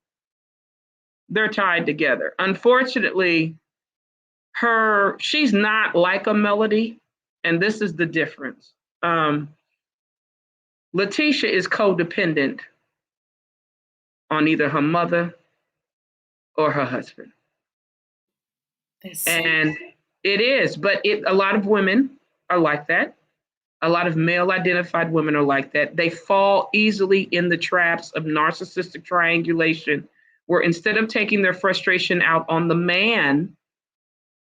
They're tied together. Unfortunately, she's not like a Melody, and this is the difference. Letitia is codependent on either her mother or her husband. And it is, but a lot of women are like that. A lot of male identified women are like that. They fall easily in the traps of narcissistic triangulation, where instead of taking their frustration out on the man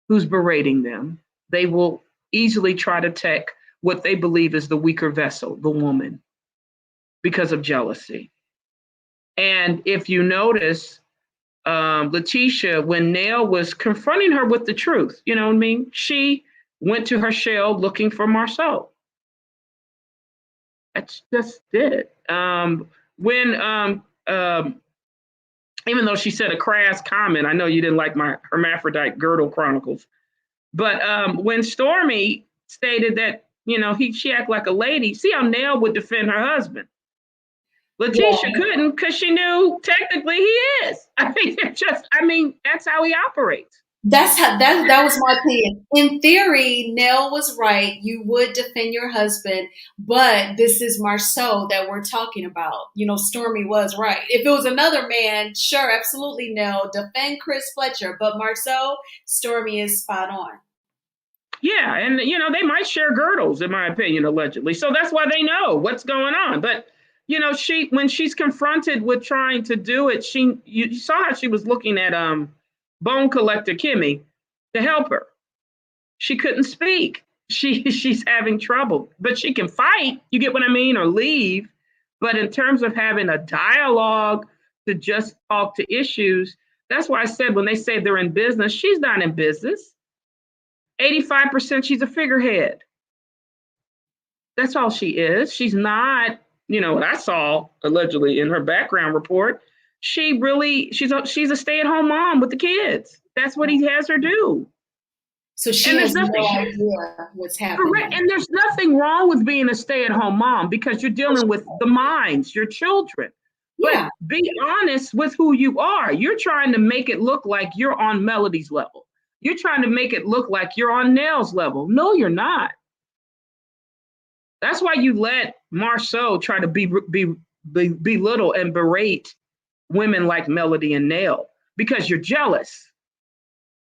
who's berating them, they will easily try to take what they believe is the weaker vessel, the woman, because of jealousy. And if you notice, Letitia, when Nell was confronting her with the truth, you know what I mean? She went to her shell looking for Marceau. That's just it. Even though she said a crass comment, I know you didn't like my hermaphrodite girdle chronicles, but when Stormy stated that, she acted like a lady, see how Nell would defend her husband. Letitia couldn't, because she knew technically he is. That's how he operates. That was my opinion. In theory, Nell was right. You would defend your husband, but this is Marceau that we're talking about. Stormy was right. If it was another man, sure, absolutely, Nell, defend Chris Fletcher. But Marceau, Stormy is spot on. Yeah, and they might share girdles, in my opinion, allegedly. So that's why they know what's going on. But when she's confronted with trying to do it, you saw how she was looking at Bone Collector Kimmy to help her. She couldn't speak. She's having trouble, but she can fight. You get what I mean, or leave. But in terms of having a dialogue to just talk to issues, that's why I said when they say they're in business, she's not in business. 85% she's a figurehead. That's all she is. She's not, what I saw allegedly in her background report. She's a stay-at-home mom with the kids. That's what he has her do. So she And has there's nothing no idea what's happening. correct. And there's nothing wrong with being a stay-at-home mom because you're dealing with the minds, your children. Yeah. But be honest with who you are. You're trying to make it look like you're on Melody's level. You're trying to make it look like you're on Nell's level. No, you're not. That's why you let Marceau try to belittle and berate women like Melody and Nell, because you're jealous.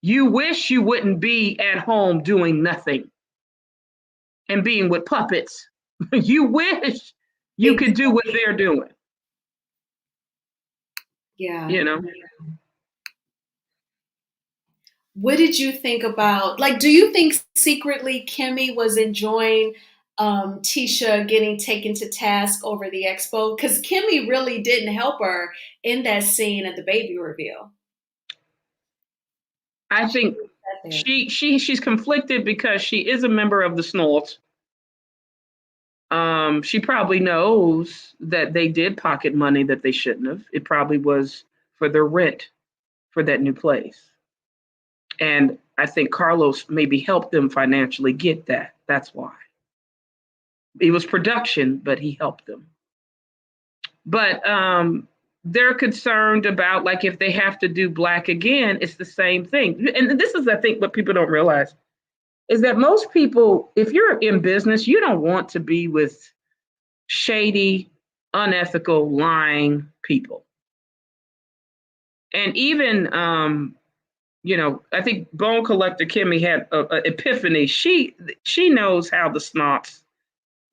You wish you wouldn't be at home doing nothing and being with puppets. You wish you could do what they're doing. Yeah. What did you think about, do you think secretly Kimmy was enjoying Tisha getting taken to task over the expo? Because Kimmy really didn't help her in that scene at the baby reveal. I think she's conflicted because she is a member of the Snorts. She probably knows that they did pocket money that they shouldn't have. It probably was for their rent for that new place. And I think Carlos maybe helped them financially get that. That's why. It was production, but he helped them. But they're concerned about, if they have to do black again, it's the same thing. And this is, I think, what people don't realize is that most people, if you're in business, you don't want to be with shady, unethical, lying people. And even, I think Bone Collector Kimmy had an epiphany. She knows how the Snots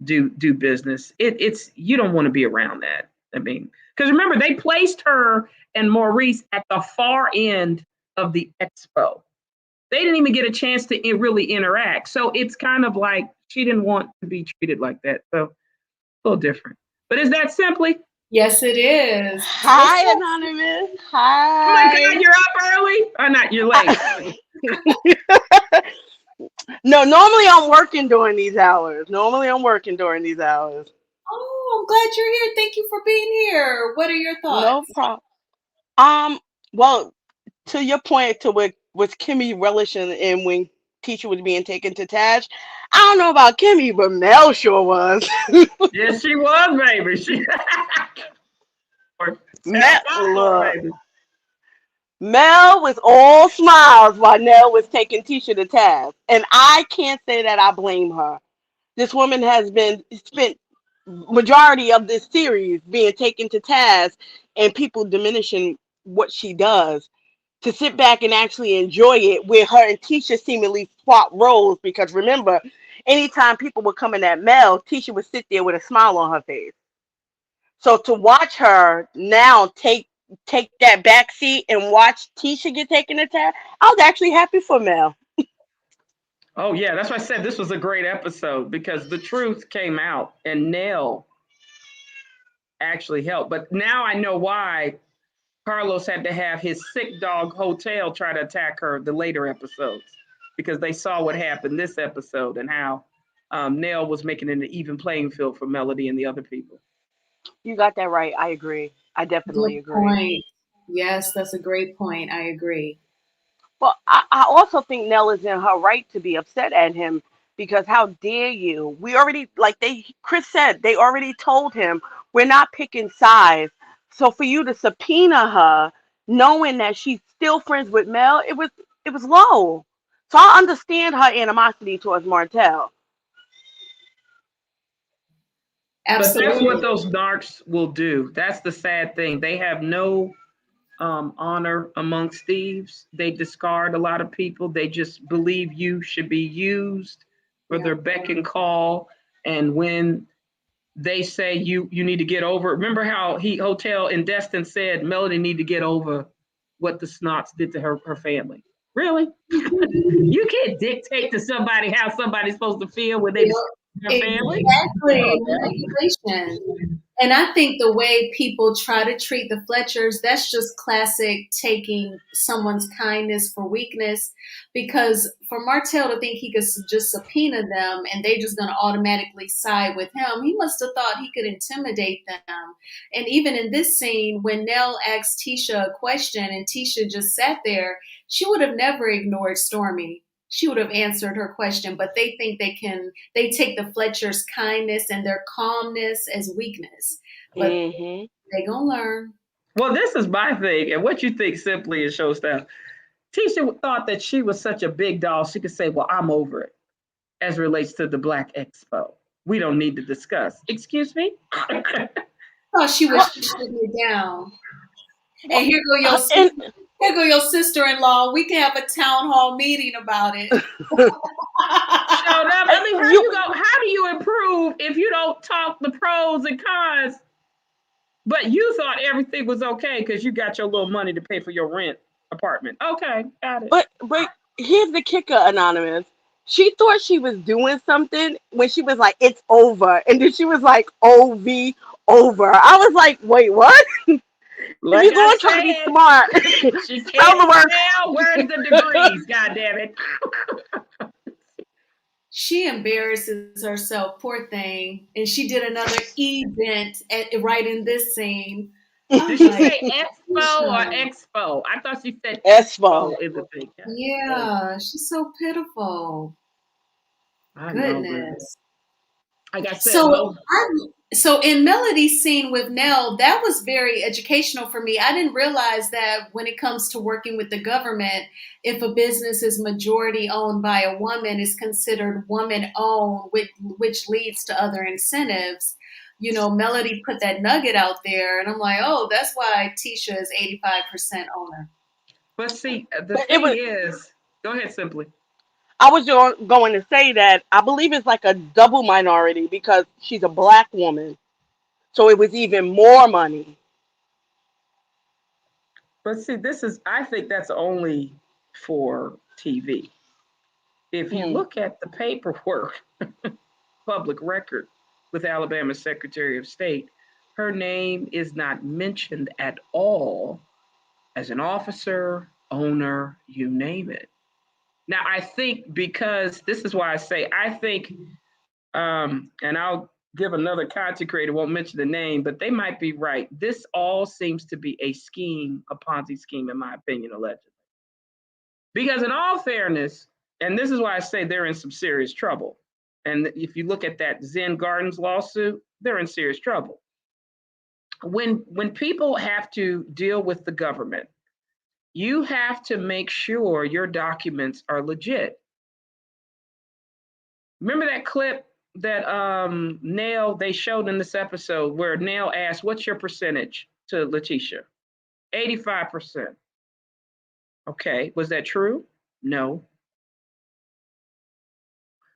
do business. It's you don't want to be around that. I mean, because remember, they placed her and Maurice at the far end of the expo. They didn't even get a chance to really interact. So it's kind of like she didn't want to be treated like that. So a little different. But is that simply? Yes, it is. Hi, Anonymous. Hi. Oh my God, you're up early? Or not, you're late. No, normally I'm working during these hours. Oh, I'm glad you're here. Thank you for being here. What are your thoughts? No problem. Well, to your point, with Kimmy relishing in when Tisha was being taken to task, I don't know about Kimmy, but Mel sure was. Yes, she was, baby. Mel was all smiles while Nell was taking Tisha to task. And I can't say that I blame her. This woman has been spent majority of this series being taken to task and people diminishing what she does, to sit back and actually enjoy it, where her and Tisha seemingly swap roles. Because remember, anytime people were coming at Mel, Tisha would sit there with a smile on her face. So to watch her now take that back seat and watch Tisha get taken to task, I was actually happy for Mel. Oh yeah, that's why I said this was a great episode, because the truth came out and Nell actually helped. But now I know why Carlos had to have his sick dog hotel try to attack her the later episodes, because they saw what happened this episode and how Nell was making an even playing field for Melody and the other people. You got that right. I agree. I definitely Good agree. point. Yes, that's a great point. I agree. Well, I also think Nell is in her right to be upset at him, because how dare you? We already, Chris said, they already told him we're not picking sides. So for you to subpoena her, knowing that she's still friends with Mel, it was low. So I understand her animosity towards Martell. Absolutely. But that's what those narcs will do. That's the sad thing. They have no honor amongst thieves. They discard a lot of people. They just believe you should be used for their beck and call. And when they say you need to get over, remember how Hotel in Destin said Melody need to get over what the Snots did to her family. Really? You can't dictate to somebody how somebody's supposed to feel when they their family. Exactly. Manipulation. And I think the way people try to treat the Fletchers, that's just classic taking someone's kindness for weakness. Because for Martell to think he could just subpoena them and they just going to automatically side with him, he must have thought he could intimidate them. And even in this scene, when Nell asked Tisha a question and Tisha just sat there, she would have never ignored Stormy. She would have answered her question, but they think they take the Fletcher's kindness and their calmness as weakness. But they gonna learn. Well, this is my thing, and what you think simply is show stuff. Tisha thought that she was such a big doll, she could say, well, I'm over it, as it relates to the Black Expo. We don't need to discuss. Excuse me? Oh, she was shutting it down. And here go your sister-in-law. We can have a town hall meeting about it. I mean, how do you improve if you don't talk the pros and cons? But you thought everything was okay because you got your little money to pay for your rent apartment. Okay, got it. But here's the kicker, Anonymous. She thought she was doing something when she was like, it's over. And then she was like, OV, over. I was like, wait, what? Like you're going to try to be smart. She can't tell where's the degrees, goddammit. She embarrasses herself, poor thing. And she did another event right in this scene. Did she say Expo or Expo? I thought she said Expo. Yeah, she's so pitiful. Goodness. Like I said, so in Melody's scene with Nell, that was very educational for me. I didn't realize that when it comes to working with the government, if a business is majority owned by a woman, it's considered woman owned, which leads to other incentives. You know, Melody put that nugget out there, and I'm like, oh, that's why Tisha is 85% owner. But see, the thing is, go ahead, Simply. I was going to say that I believe it's like a double minority because she's a Black woman. So it was even more money. But see, I think that's only for TV. If you look at the paperwork, public record with Alabama's Secretary of State, her name is not mentioned at all as an officer, owner, you name it. Now, I think because this is why I think, and I'll give another content creator, won't mention the name, but they might be right. This all seems to be a scheme, a Ponzi scheme, in my opinion, allegedly. Because in all fairness, and this is why I say they're in some serious trouble. And if you look at that Zen Gardens lawsuit, they're in serious trouble. When people have to deal with the government, you have to make sure your documents are legit. Remember that clip that Nell, they showed in this episode where Nell asked, what's your percentage to Letitia? 85%. Okay, was that true? No.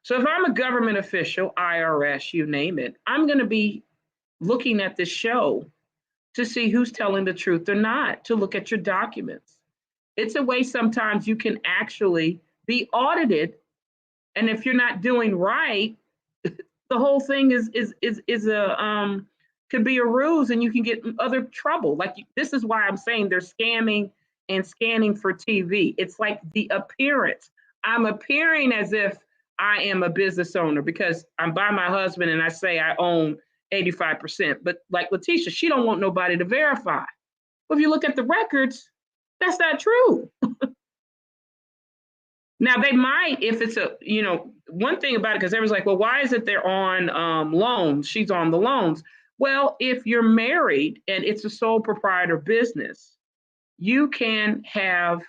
So if I'm a government official, IRS, you name it, I'm going to be looking at this show to see who's telling the truth or not, to look at your documents. It's a way sometimes you can actually be audited, and if you're not doing right, the whole thing could be a ruse, and you can get in other trouble. Like, this is why I'm saying they're scamming and scanning for TV. It's like the appearance. I'm appearing as if I am a business owner because I'm by my husband and I say I own 85%. But like Letitia, she don't want nobody to verify. But if you look at the records, that's not true. Now they might, if it's one thing about it, because everyone's like, well, why is it they're on loans? She's on the loans. Well, if you're married and it's a sole proprietor business, you can have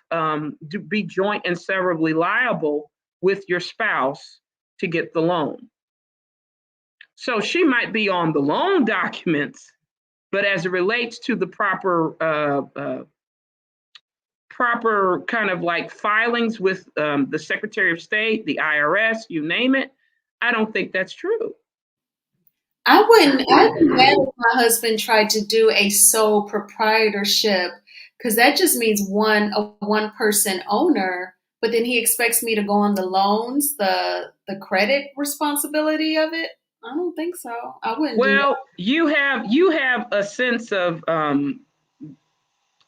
be joint and severally liable with your spouse to get the loan. So she might be on the loan documents, but as it relates to the proper kind of like filings with the Secretary of State, the IRS, you name it, I don't think that's true. I'd be mad if my husband tried to do a sole proprietorship, because that just means a one-person owner, but then he expects me to go on the loans, the credit responsibility of it. I don't think so. I wouldn't do that. Well, you have a sense of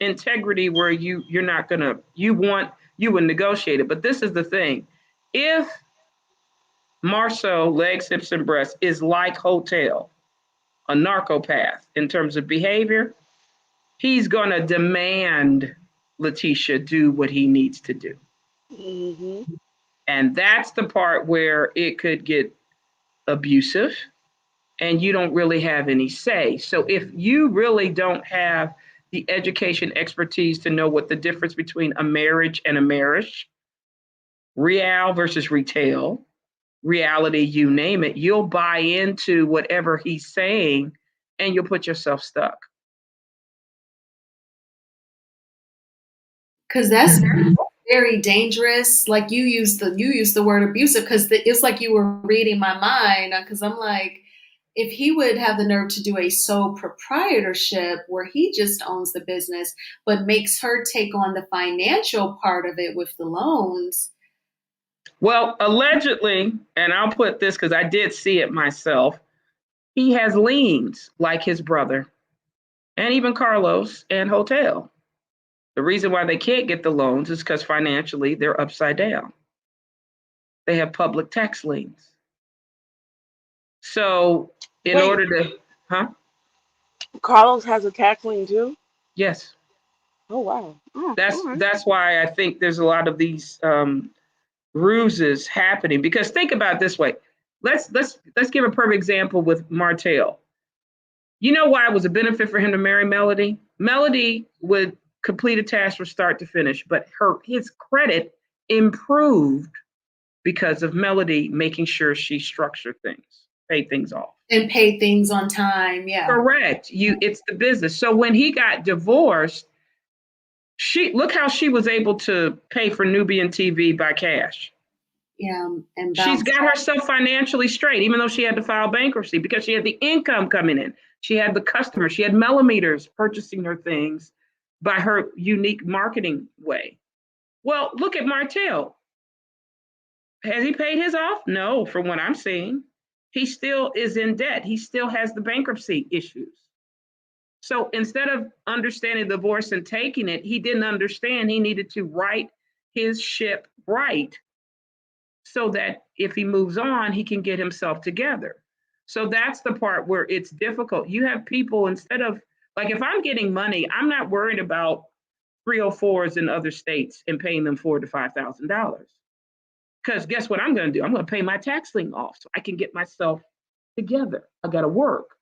integrity where you're not gonna you would negotiate it. But this is the thing: if Marceau legs, hips, and breasts is like Hotel, a narcopath in terms of behavior, he's gonna demand Letitia do what he needs to do. Mm-hmm. And that's the part where it could get abusive and you don't really have any say. So if you really don't have the education expertise to know what the difference between a marriage and a marriage, real versus retail, reality, you name it, you'll buy into whatever he's saying and you'll put yourself stuck. Because that's very dangerous. Like you use the word abusive because it's like you were reading my mind. Because I'm like, if he would have the nerve to do a sole proprietorship where he just owns the business, but makes her take on the financial part of it with the loans. Well, allegedly, and I'll put this because I did see it myself, he has liens like his brother and even Carlos and Hotel. The reason why they can't get the loans is because financially they're upside down. They have public tax liens. So in Wait, order to, huh? Carlos has a tax lien too? Yes. Oh wow. Oh, That's all right. that's why I think there's a lot of these ruses happening. Because think about it this way. Let's give a perfect example with Martell. You know why it was a benefit for him to marry Melody? Melody would complete a task from start to finish, but his credit improved because of Melody making sure she structured things, paid things off. And pay things on time. Yeah. Correct. It's the business. So when he got divorced, look how she was able to pay for Nubian TV by cash. Yeah. And She's bounce. got herself financially straight, even though she had to file bankruptcy because she had the income coming in. She had the customers. She had millimeters purchasing her things by her unique marketing way. Well, look at Martell. Has he paid his off? No, from what I'm seeing. He still is in debt. He still has the bankruptcy issues. So instead of understanding the divorce and taking it, he didn't understand he needed to right his ship right so that if he moves on, he can get himself together. So that's the part where it's difficult. You have people, instead of, like, if I'm getting money, I'm not worried about 304s in other states and paying them $4,000 to $5,000. Because guess what I'm going to do? I'm going to pay my tax lien off so I can get myself together. I got to work.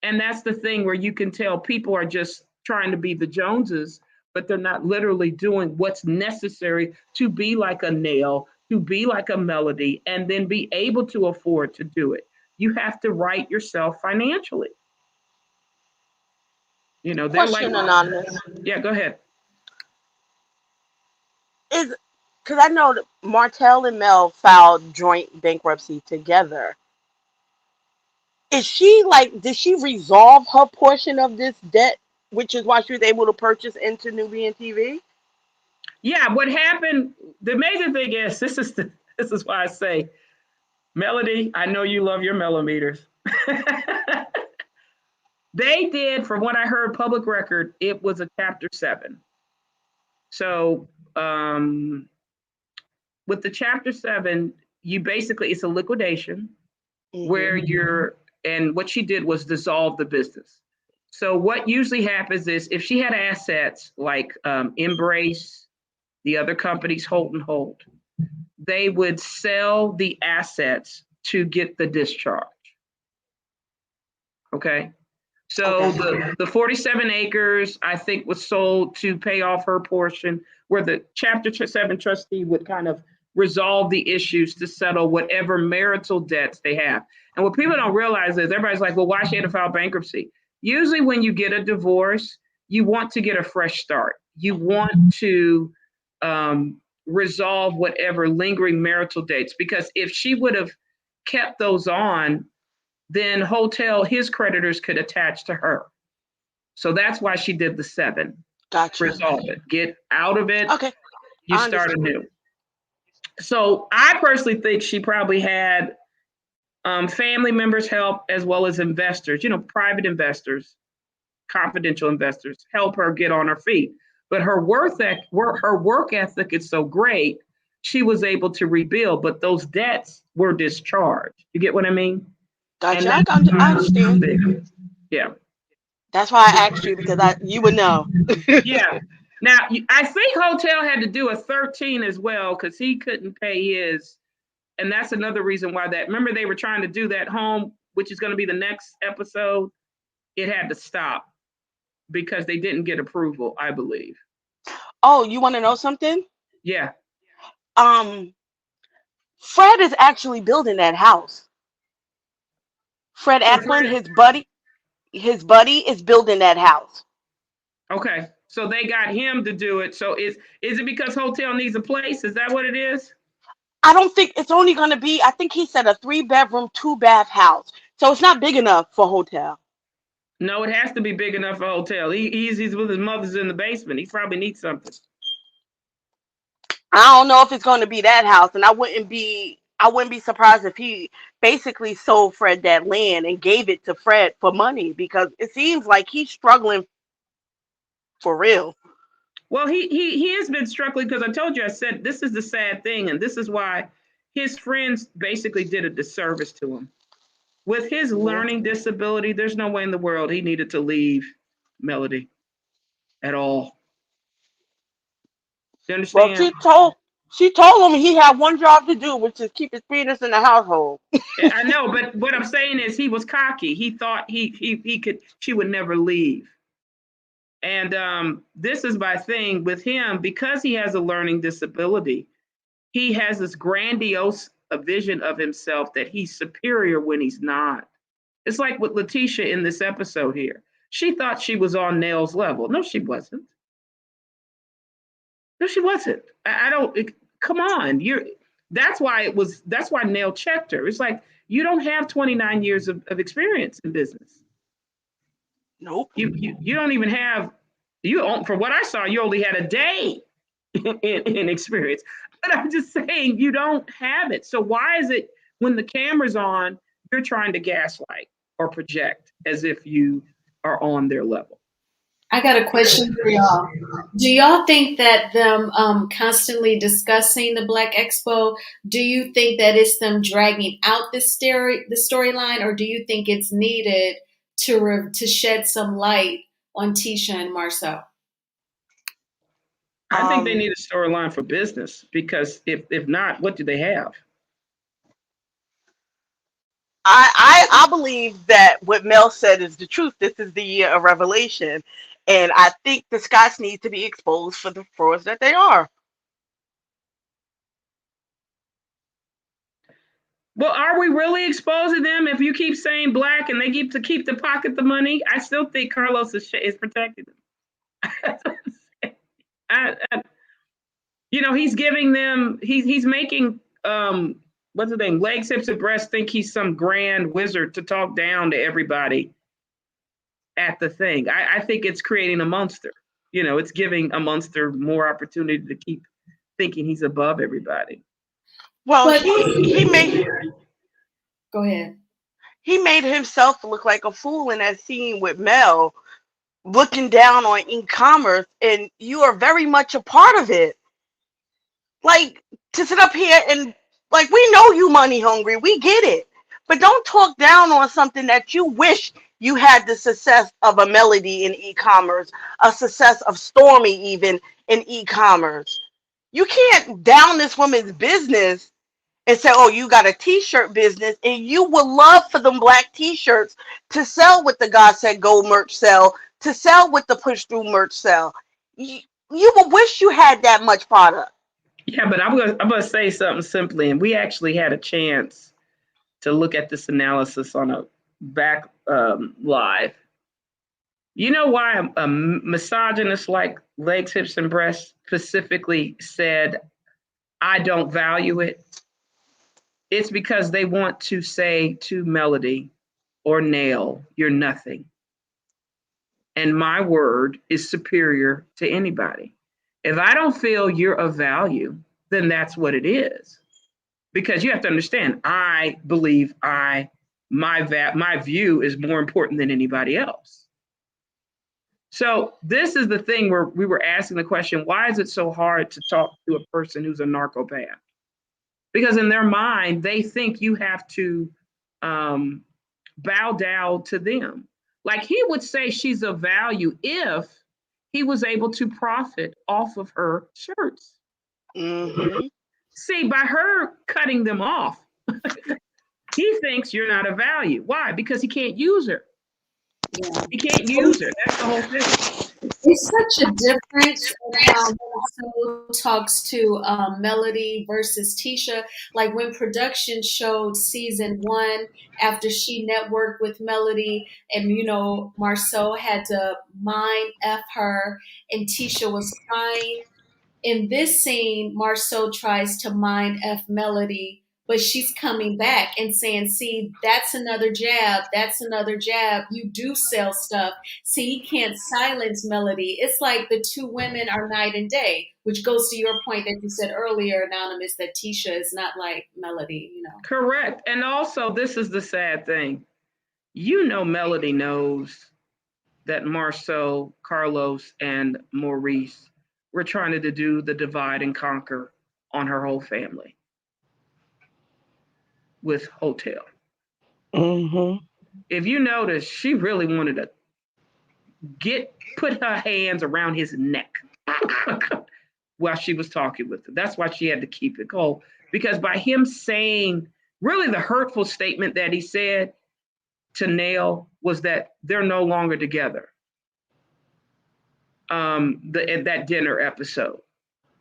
And that's the thing where you can tell people are just trying to be the Joneses, but they're not literally doing what's necessary to be like a Nail, to be like a Melody, and then be able to afford to do it. You have to right yourself financially. You know, they're like, Question, Anonymous. yeah, go ahead. Is because I know that Martell and Mel filed joint bankruptcy together. Is she like, did she resolve her portion of this debt, which is why she was able to purchase into Nubian TV? Yeah, what happened, the amazing thing is, this is why I say, Melody, I know you love your millimeters. They did, from what I heard, public record, it was a Chapter 7. So with the Chapter 7, you basically, it's a liquidation where and what she did was dissolve the business. So what usually happens is if she had assets like Embrace, the other companies, Holt and Holt, they would sell the assets to get the discharge. Okay. So Okay. the 47 acres, I think, was sold to pay off her portion, where the Chapter 7 trustee would kind of resolve the issues to settle whatever marital debts they have. And what people don't realize is everybody's like, well, why she had to file bankruptcy? Usually when you get a divorce, you want to get a fresh start. You want to resolve whatever lingering marital debts, because if she would have kept those on, then Hotel, his creditors could attach to her. So that's why she did the 7. Gotcha. Resolve it. Get out of it. Okay. You start anew. So I personally think she probably had Family members help, as well as investors, private investors, confidential investors, help her get on her feet. But her work ethic is so great, she was able to rebuild, but those debts were discharged. You get what I mean? And Gotcha. that's I understand. big. Yeah. That's why I asked you, because you would know. Yeah. Now, I think Hotel had to do a 13 as well because he couldn't pay his. And that's another reason why remember they were trying to do that home, which is going to be the next episode. It had to stop because they didn't get approval, I believe. Oh, you want to know something? Yeah. Um, Fred is actually building that house. Fred For Acklin, Fred. his buddy is building that house. Okay. So they got him to do it. So is it because Hotel needs a place? Is that what it is? I don't think it's only going to be, I think he said a 3-bedroom, 2-bath house. So it's not big enough for Hotel. No, it has to be big enough for Hotel. He's with his mother's in the basement. He probably needs something. I don't know if it's going to be that house, and I wouldn't be surprised if he basically sold Fred that land and gave it to Fred for money, because it seems like he's struggling for real. Well, he has been struggling because I said this is the sad thing, and this is why his friends basically did a disservice to him. With his Yeah. learning disability, there's no way in the world he needed to leave Melody at all. You Well, understand? she told him he had one job to do, which is keep his penis in the household. I know, but what I'm saying is he was cocky. He thought he could. She would never leave. And this is my thing with him because he has a learning disability. He has this grandiose vision of himself that he's superior when he's not. It's like with Letitia in this episode here. She thought she was on Nell's level. No, she wasn't. No, she wasn't. I don't. Come on, That's why Nell checked her. It's like you don't have 29 years of experience in business. Nope. You don't even have. From what I saw, you only had a day in experience. But I'm just saying you don't have it. So why is it when the camera's on, you're trying to gaslight or project as if you are on their level? I got a question for y'all. Do y'all think that them constantly discussing the Black Expo, do you think that it's them dragging out the storyline, or do you think it's needed to shed some light on Tisha and Marcel? I think they Um, need a storyline for business because if not, what do they have? I believe that what Mel said is the truth. This is the year of revelation, and I think the Scots need to be exposed for the frauds that they are. Well, are we really exposing them if you keep saying black and they keep to pocket the money? I still think Carlos is protecting them. He's giving them. He's making what's the name? Legs, hips, and breasts think he's some grand wizard to talk down to everybody at the thing. I think it's creating a monster. It's giving a monster more opportunity to keep thinking he's above everybody. Well, But go ahead. he made himself look like a fool in that scene with Mel, looking down on e-commerce, and you are very much a part of it. Like, to sit up here and, like, we know you money hungry, we get it, but don't talk down on something that you wish you had the success of a Melody in e-commerce, a success of Stormy even in e-commerce. You can't down this woman's business and say, oh, you got a t-shirt business, and you would love for them black t-shirts to sell with the God Said Go merch sell, to sell with the push through merch sell. You would wish you had that much product. Yeah, but I'm gonna say something simply, and we actually had a chance to look at this analysis on a back live. You know why a misogynist like Legs, Hips, and Breasts specifically said, I don't value it? It's because they want to say to Melody or Nail, you're nothing. And my word is superior to anybody. If I don't feel you're of value, then that's what it is. because you have to understand, I believe my view is more important than anybody else. So this is the thing where we were asking the question, why is it so hard to talk to a person who's a narcopath? Because in their mind, they think you have to bow down to them. Like he would say she's of value if he was able to profit off of her shirts. Mm-hmm. See, by her cutting them off, he thinks you're not of value. Why? Because he can't use her. Yeah. He can't use her. That's the whole thing. It's such a difference in how Marcel talks to Melody versus Tisha. Like when production showed season 1, after she networked with Melody, and Marcel had to mind F her, and Tisha was crying. In this scene, Marceau tries to mind F Melody, but she's coming back and saying, see, that's another jab. That's another jab. You do sell stuff. See, he can't silence Melody. It's like the two women are night and day, which goes to your point that you said earlier, Anonymous, that Tisha is not like Melody. Correct. And also, this is the sad thing. Melody knows that Marceau, Carlos, and Maurice were trying to do the divide and conquer on her whole family with Hotel. Mm-hmm. If you notice, she really wanted to put her hands around his neck while she was talking with him. That's why she had to keep it cold. Because by him saying really the hurtful statement that he said to Nell was that they're no longer together. That dinner episode.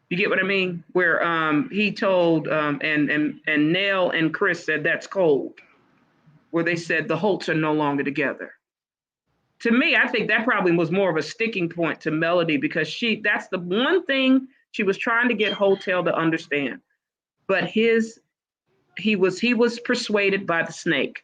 You get what I mean? Where he told and Nell and Chris said that's cold. Where they said the Holts are no longer together. To me, I think that probably was more of a sticking point to Melody because that's the one thing she was trying to get Hotel to understand. But he was persuaded by the snake.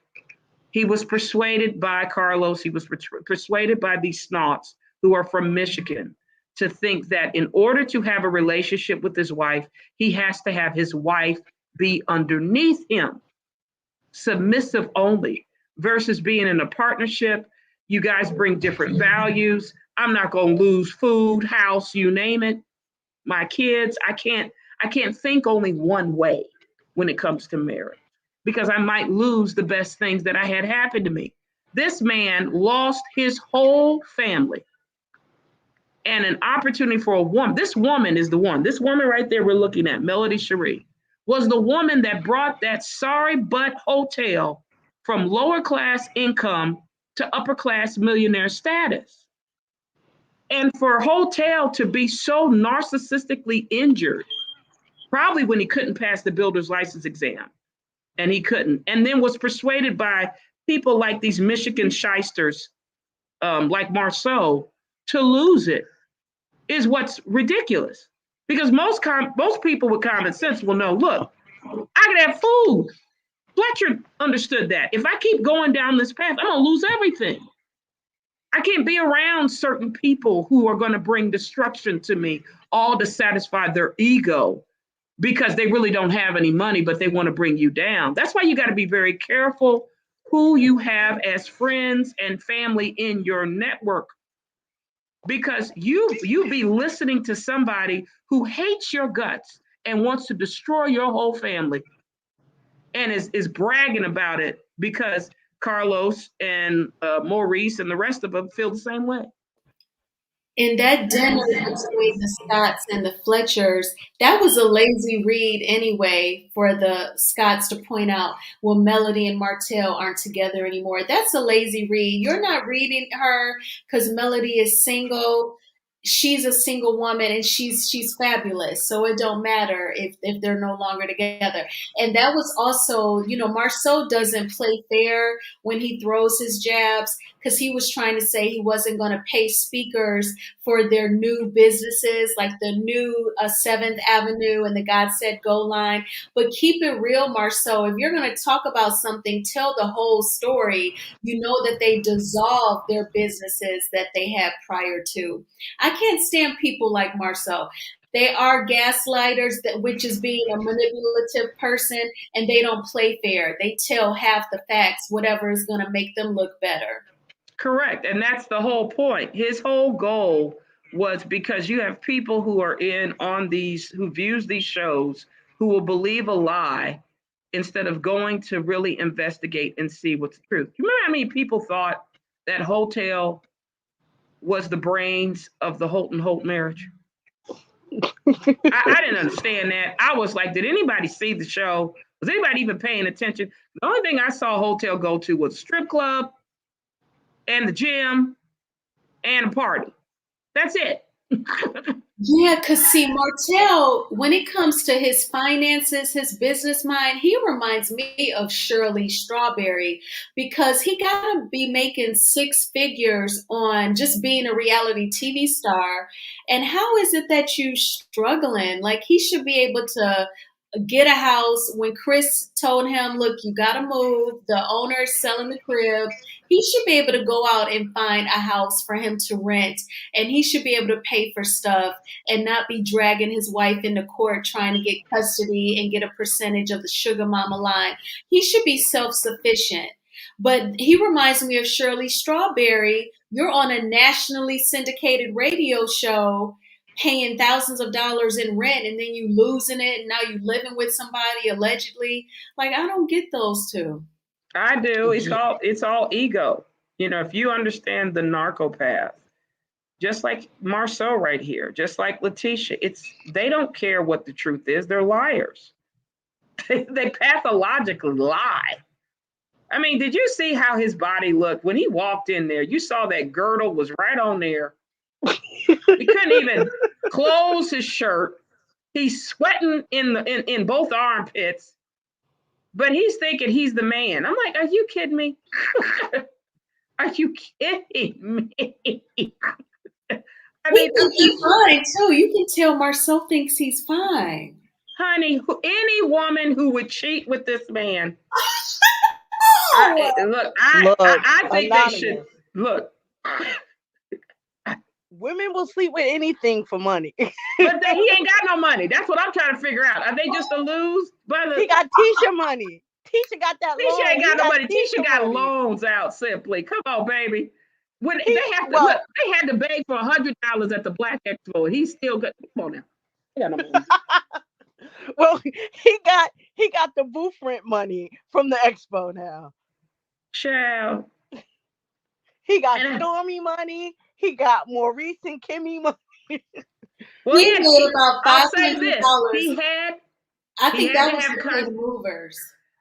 He was persuaded by Carlos. He was persuaded by these snots who are from Michigan to think that in order to have a relationship with his wife, he has to have his wife be underneath him, submissive only, versus being in a partnership. You guys bring different values. I'm not going to lose food, house, you name it. My kids, I can't think only one way when it comes to marriage because I might lose the best things that I had happen to me. This man lost his whole family and an opportunity for a woman. This woman is the one. This woman right there we're looking at, Melody Cherie, was the woman that brought that sorry butt Hotel from lower class income to upper class millionaire status. And for Hotel to be so narcissistically injured, probably when he couldn't pass the builder's license exam, and he couldn't, and then was persuaded by people like these Michigan shysters, like Marceau, to lose it, is what's ridiculous. Because most people with common sense will know, look, I can have food. Fletcher understood that. If I keep going down this path, I'm going to lose everything. I can't be around certain people who are going to bring destruction to me, all to satisfy their ego because they really don't have any money, but they want to bring you down. That's why you got to be very careful who you have as friends and family in your network, because you be listening to somebody who hates your guts and wants to destroy your whole family and is bragging about it because Carlos and Maurice and the rest of them feel the same way. In that dinner between the Scotts and the Fletchers, that was a lazy read anyway for the Scotts to point out, well, Melody and Martell aren't together anymore. That's a lazy read. You're not reading her because Melody is single. She's a single woman and she's fabulous. So it don't matter if they're no longer together. And that was also, Marceau doesn't play fair when he throws his jabs because he was trying to say he wasn't going to pay speakers for their new businesses, like the new 7th Avenue and the God Said Go line. But keep it real, Marceau. If you're going to talk about something, tell the whole story. You know that they dissolved their businesses that they had prior to. I can't stand people like Marceau. They are gaslighters, which is being a manipulative person, and they don't play fair. They tell half the facts, whatever is going to make them look better. Correct. And that's the whole point. His whole goal was because you have people who are in on these, who views these shows, who will believe a lie instead of going to really investigate and see what's the truth. You remember how many people thought that Hotel was the brains of the Holton Holt marriage? I didn't understand that. I was like, did anybody see the show? Was anybody even paying attention? The only thing I saw Hotel go to was a strip club and the gym and a party. That's it. Yeah, because see, Martell, when it comes to his finances, his business mind, he reminds me of Shirley Strawberry because he got to be making six figures on just being a reality TV star. And how is it that you struggling? Like he should be able to get a house. When Chris told him, look, you got to move, the owner is selling the crib, he should be able to go out and find a house for him to rent, and he should be able to pay for stuff and not be dragging his wife into court trying to get custody and get a percentage of the sugar mama line. He should be self-sufficient. But he reminds me of Shirley Strawberry. You're on a nationally syndicated radio show paying thousands of dollars in rent, and then you losing it, and now you living with somebody allegedly. Like, I don't get those two. I do. It's all ego. You know, if you understand the narco path, just like Marceau right here, just like Letitia, they don't care what the truth is. They're liars. They pathologically lie. I mean, did you see how his body looked when he walked in there? You saw that girdle was right on there. He couldn't even close his shirt. He's sweating in both armpits, but he's thinking he's the man. I'm like, are you kidding me? Are you kidding me? I mean, he's fine too. You can tell Marceau thinks he's fine. Honey, any woman who would cheat with this man. I think anonymous. they should look. Women will sleep with anything for money. But he ain't got no money. That's what I'm trying to figure out. Are they just a lose? He got Tisha money. Tisha got that loan. Tisha ain't got no money. Tisha got loans out simply. Come on, baby. When they had to beg for $100 at the Black Expo. He still got. Come on now. He got no money. Well, he got the booth rent money from the expo now. Child. He got Stormy money. He got Maurice and Kimmy money. Well, he made about $500. He had. I think that was for the movers.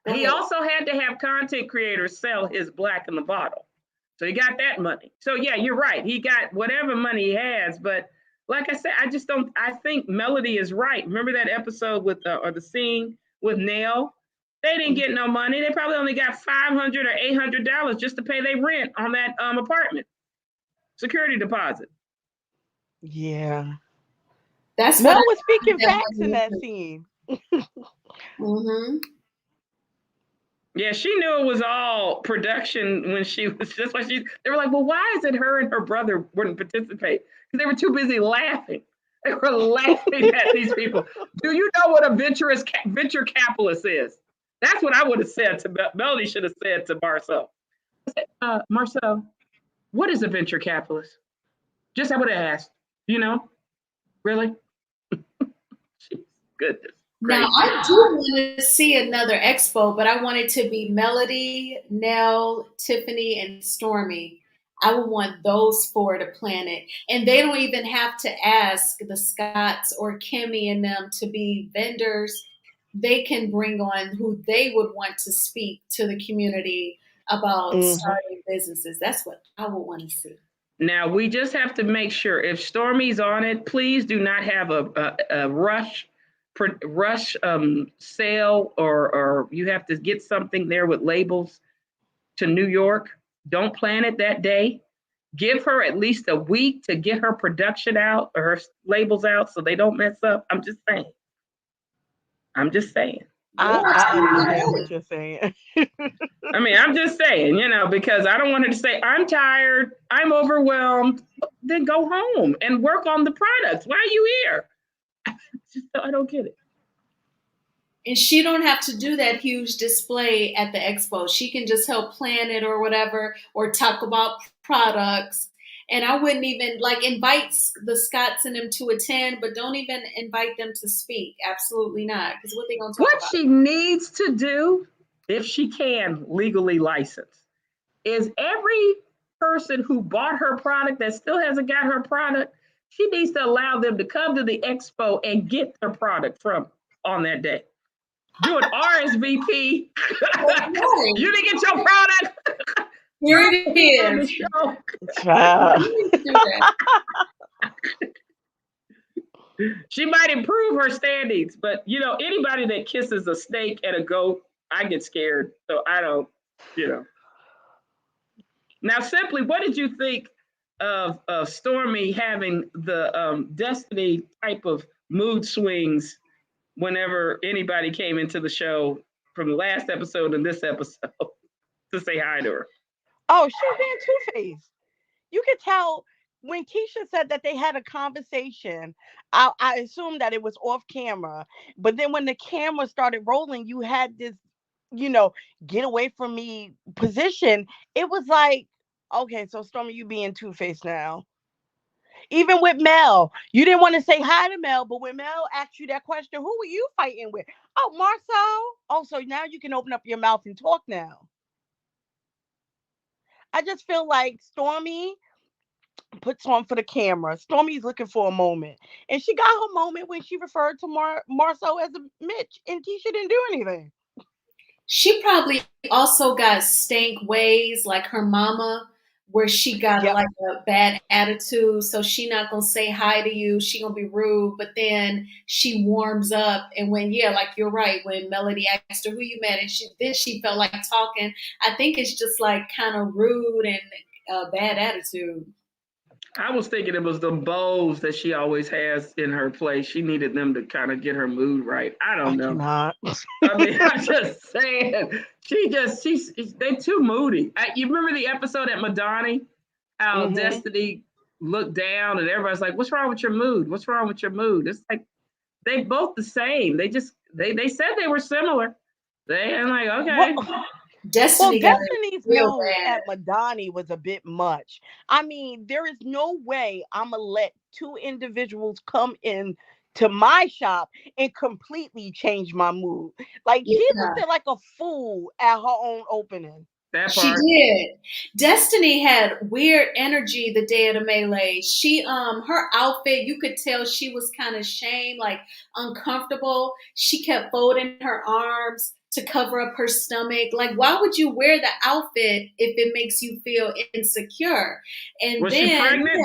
He also had to have content creators sell his Black in the Bottle. So he got that money. So yeah, you're right. He got whatever money he has. But like I said, I think Melody is right. Remember that episode with or the scene with Nell? They didn't get no money. They probably only got $500 or $800 just to pay their rent on that apartment. Security deposit. Yeah. That's Mel was speaking facts in that scene. Mm-hmm. Yeah, she knew it was all production when she was just like they were like, well, why is it her and her brother wouldn't participate? Because they were too busy laughing. They were laughing at these people. Do you know what a venture capitalist is? That's what I would have said to Melody. Should have said to Marceau. Marceau, what is a venture capitalist? Just I would have asked. You know, really? Goodness. Now, I do want to see another expo, but I want it to be Melody, Nell, Tiffany, and Stormy. I would want those four to plan it. And they don't even have to ask the Scotts or Kimmy and them to be vendors. They can bring on who they would want to speak to the community about starting businesses. That's what I would want to see. Now, we just have to make sure if Stormy's on it, please do not have a rush sale or you have to get something there with labels to New York. Don't plan it that day. Give her at least a week to get her production out or her labels out so they don't mess up. I'm just saying. I understand what you're saying. I mean, I'm just saying, because I don't want her to say, I'm tired, I'm overwhelmed. Then go home and work on the products. Why are you here? I don't get it. And she don't have to do that huge display at the expo. She can just help plan it or whatever, or talk about products. And I wouldn't even like invite the Scotts and them to attend, but don't even invite them to speak. Absolutely not. Because what they gonna talk What about? she needs to do, if she can legally license, is every person who bought her product that still hasn't got her product, she needs to allow them to come to the expo and get their product from on that day. Do an RSVP. Okay. You didn't get your product. Here it On the is. show. You need to do that. She might improve her standings, but you know, anybody that kisses a snake and a goat, I get scared. So I don't, you know. Now, Simply, what did you think of Stormy having the Destiny type of mood swings whenever anybody came into the show from the last episode and this episode to say hi to her? Oh, she's being two-faced. You could tell when Keisha said that they had a conversation. I assumed that it was off camera, but then when the camera started rolling, you had this, get away from me position. It was like, okay, so Stormy, you being two-faced now. Even with Mel, you didn't want to say hi to Mel, but when Mel asked you that question, who were you fighting with? Oh, Marcel. Oh, so now you can open up your mouth and talk now. I just feel like Stormy puts on for the camera. Stormy's looking for a moment. And she got her moment when she referred to Marcel as a Mitch, and Keisha didn't do anything. She probably also got stank ways like her mama, where she got like a bad attitude. So she not gonna say hi to you. She gonna be rude, but then she warms up. And when, like you're right, when Melody asked her who you met, and she felt like talking. I think it's just like kind of rude and bad attitude. I was thinking it was the bows that she always has in her place. She needed them to kind of get her mood right. I don't know. Cannot. I mean, I'm just saying. They're too moody. You remember the episode at Madani? How Destiny looked down and everybody's like, "What's wrong with your mood? What's wrong with your mood?" It's like they both the same. They said they were similar. They're like, okay. Well, Destiny's mood at Madani was a bit much. I mean, there is no way I'm gonna let two individuals come in to my shop and completely change my mood. Like she looked like a fool at her own opening. She did. Destiny had weird energy the day of the melee. Her outfit, you could tell she was kind of ashamed, like uncomfortable. She kept folding her arms to cover up her stomach. Like, why would you wear the outfit if it makes you feel insecure? And was she pregnant?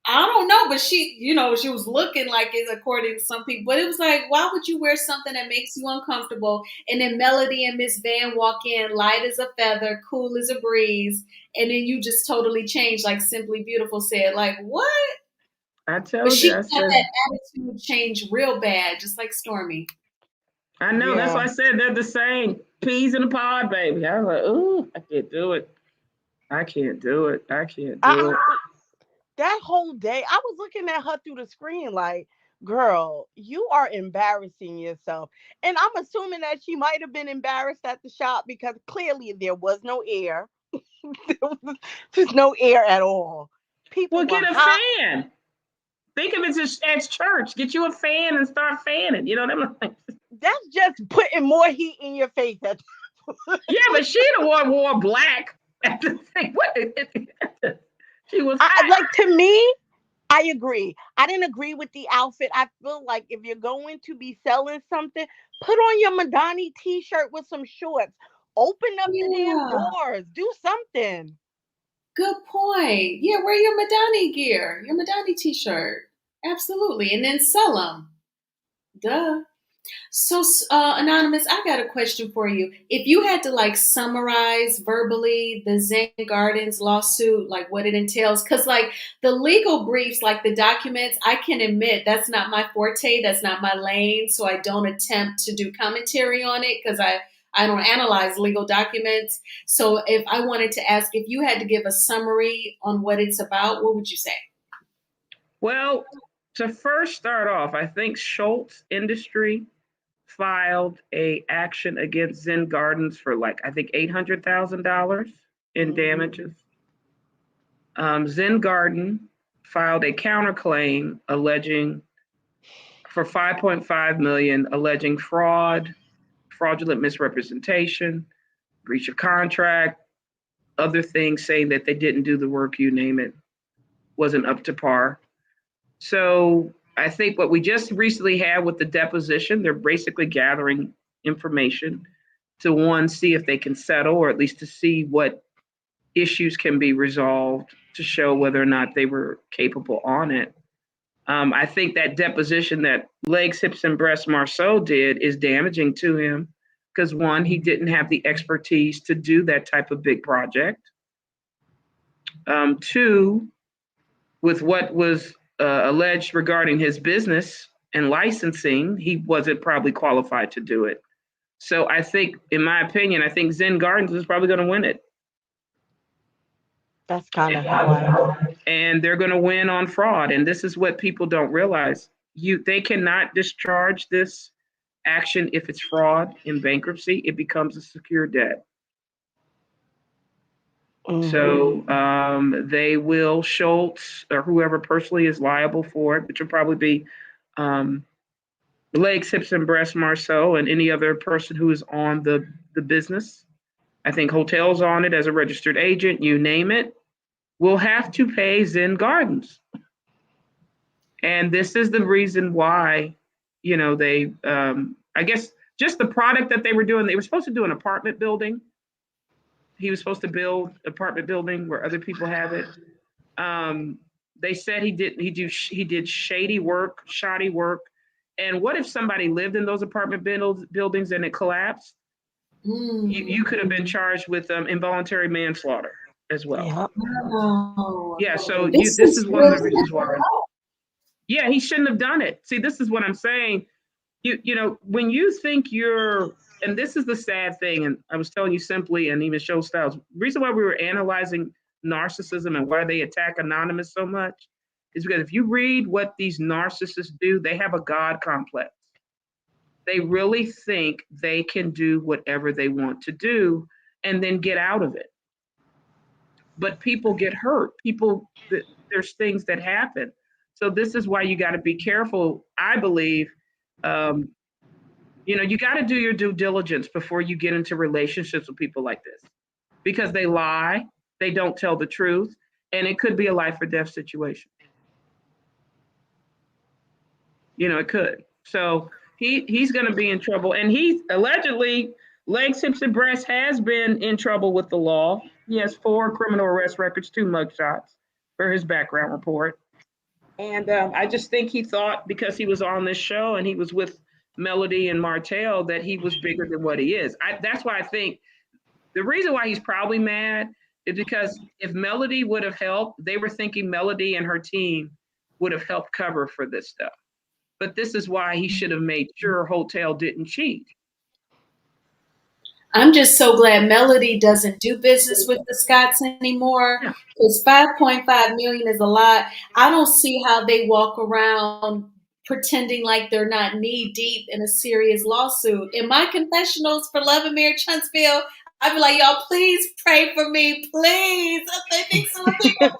I don't know, but she was looking like it according to some people. But it was like, why would you wear something that makes you uncomfortable? And then Melody and Miss Van walk in, light as a feather, cool as a breeze, and then you just totally change, like Simply Beautiful said. Like, what? I told but she you. got that attitude change real bad, just like Stormy. I know. That's why I said they're the same. Peas in a pod, baby. I was like, ooh, I can't do it. I can't do it. That whole day, I was looking at her through the screen like, girl, you are embarrassing yourself. And I'm assuming that she might have been embarrassed at the shop because clearly there was no air. There's no air at all. People get a fan. Think of it as church. Get you a fan and start fanning. You know what I mean? That's just putting more heat in your face. Yeah, but she the one wore black at the thing. What? She was like, to me, I agree. I didn't agree with the outfit. I feel like if you're going to be selling something, put on your Madani t-shirt with some shorts. Open up the damn doors. Do something. Good point. Yeah, wear your Madani gear, your Madani t-shirt. Absolutely. And then sell them. Duh. So, Anonymous, I got a question for you. If you had to like summarize verbally the Zen Gardens lawsuit, like what it entails, because like the legal briefs, like the documents, I can admit that's not my forte, that's not my lane, so I don't attempt to do commentary on it because I don't analyze legal documents. So if I wanted to ask if you had to give a summary on what it's about, what would you say? Well, To first start off, I think Schultz Industry filed a action against Zen Gardens for like I think $800,000 in damages. Zen Garden filed a counterclaim alleging for 5.5 million, alleging fraud, fraudulent misrepresentation, breach of contract, other things saying that they didn't do the work, you name it, wasn't up to par. So I think what we just recently had with the deposition, they're basically gathering information to one, see if they can settle, or at least to see what issues can be resolved to show whether or not they were capable on it. I think that deposition that Legs, Hips, and Breast Marceau did is damaging to him because one, he didn't have the expertise to do that type of big project. Two, with what was alleged regarding his business and licensing, he wasn't probably qualified to do it. So I think, in my opinion, I think Zen Gardens is probably going to win it. That's kind of how and they're going to win on fraud. And this is what people don't realize. They cannot discharge this action if it's fraud in bankruptcy. It becomes a secure debt. Mm-hmm. So they will, Schultz or whoever personally is liable for it, which will probably be Legs, Hips, and Breast Marceau and any other person who is on the business. I think hotels on it as a registered agent, you name it, will have to pay Zen Gardens. And this is the reason why, they, I guess, just the product that they were doing, they were supposed to do an apartment building. He was supposed to build an apartment building where other people have it. They said he did shady work, shoddy work. And what if somebody lived in those apartment buildings and it collapsed? You could have been charged with involuntary manslaughter as well. Yep. Yeah, so this is one of the reasons why. Yeah, he shouldn't have done it. See, this is what I'm saying. When you think and this is the sad thing, and I was telling you simply, and even Show Styles, the reason why we were analyzing narcissism and why they attack Anonymous so much is because if you read what these narcissists do, they have a God complex. They really think they can do whatever they want to do and then get out of it. But people get hurt. There's things that happen. So this is why you got to be careful, I believe. You got to do your due diligence before you get into relationships with people like this, because they lie, they don't tell the truth, and it could be a life or death situation. It could. So he's going to be in trouble, and he allegedly, Legs, Hips, and Breast has been in trouble with the law. He has 4 criminal arrest records, 2 mugshots for his background report. And I just think he thought because he was on this show and he was with Melody and Martell that he was bigger than what he is. That's why I think the reason why he's probably mad is because if Melody would have helped, they were thinking Melody and her team would have helped cover for this stuff. But this is why he should have made sure Hotel didn't cheat. I'm just so glad Melody doesn't do business with the Scotts anymore, because 5.5 million is a lot. I don't see how they walk around pretending like they're not knee deep in a serious lawsuit. In my confessionals for Love and Marriage Huntsville, I'd be like, y'all, please pray for me, please. If they fix $5.5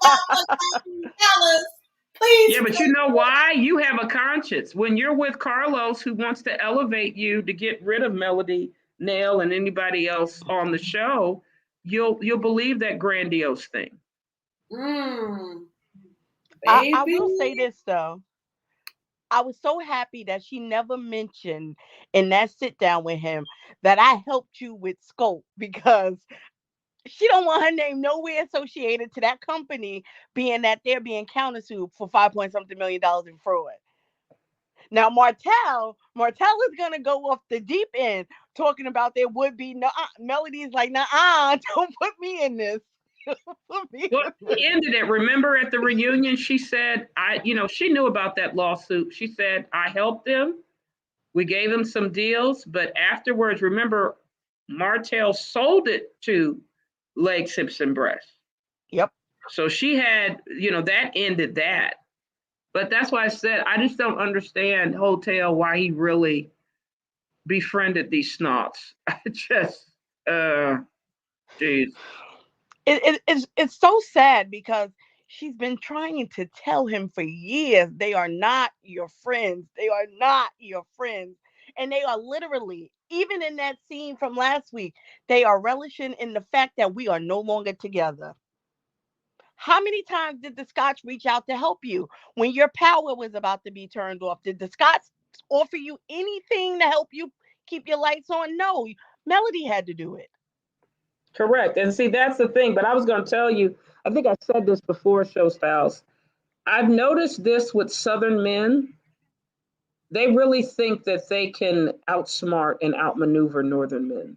please. Yeah, but you know why? You have a conscience. When you're with Carlos, who wants to elevate you to get rid of Melody, Nell, and anybody else on the show, you'll believe that grandiose thing. I will say this though. I was so happy that she never mentioned in that sit down with him that I helped you with Scope, because she don't want her name nowhere associated to that company, being that they're being countersued for $5.something million in fraud. Now, Martell is going to go off the deep end talking about there would be no, Melody's like, nah, don't put me in this. Well, he ended it. Remember at the reunion, she said, she knew about that lawsuit. She said, I helped them. We gave them some deals. But afterwards, remember, Martell sold it to Legs, Hips, and Breast. Yep. So she had, that ended that. But that's why I said I just don't understand Hotel why he really befriended these snots. I just, geez. It's so sad because she's been trying to tell him for years they are not your friends. They are not your friends. And they are literally, even in that scene from last week, they are relishing in the fact that we are no longer together. How many times did the Scotch reach out to help you when your power was about to be turned off? Did the Scotch offer you anything to help you keep your lights on? No, Melody had to do it. Correct. And see, that's the thing. But I was going to tell you, I think I said this before, Show Styles. I've noticed this with Southern men. They really think that they can outsmart and outmaneuver Northern men.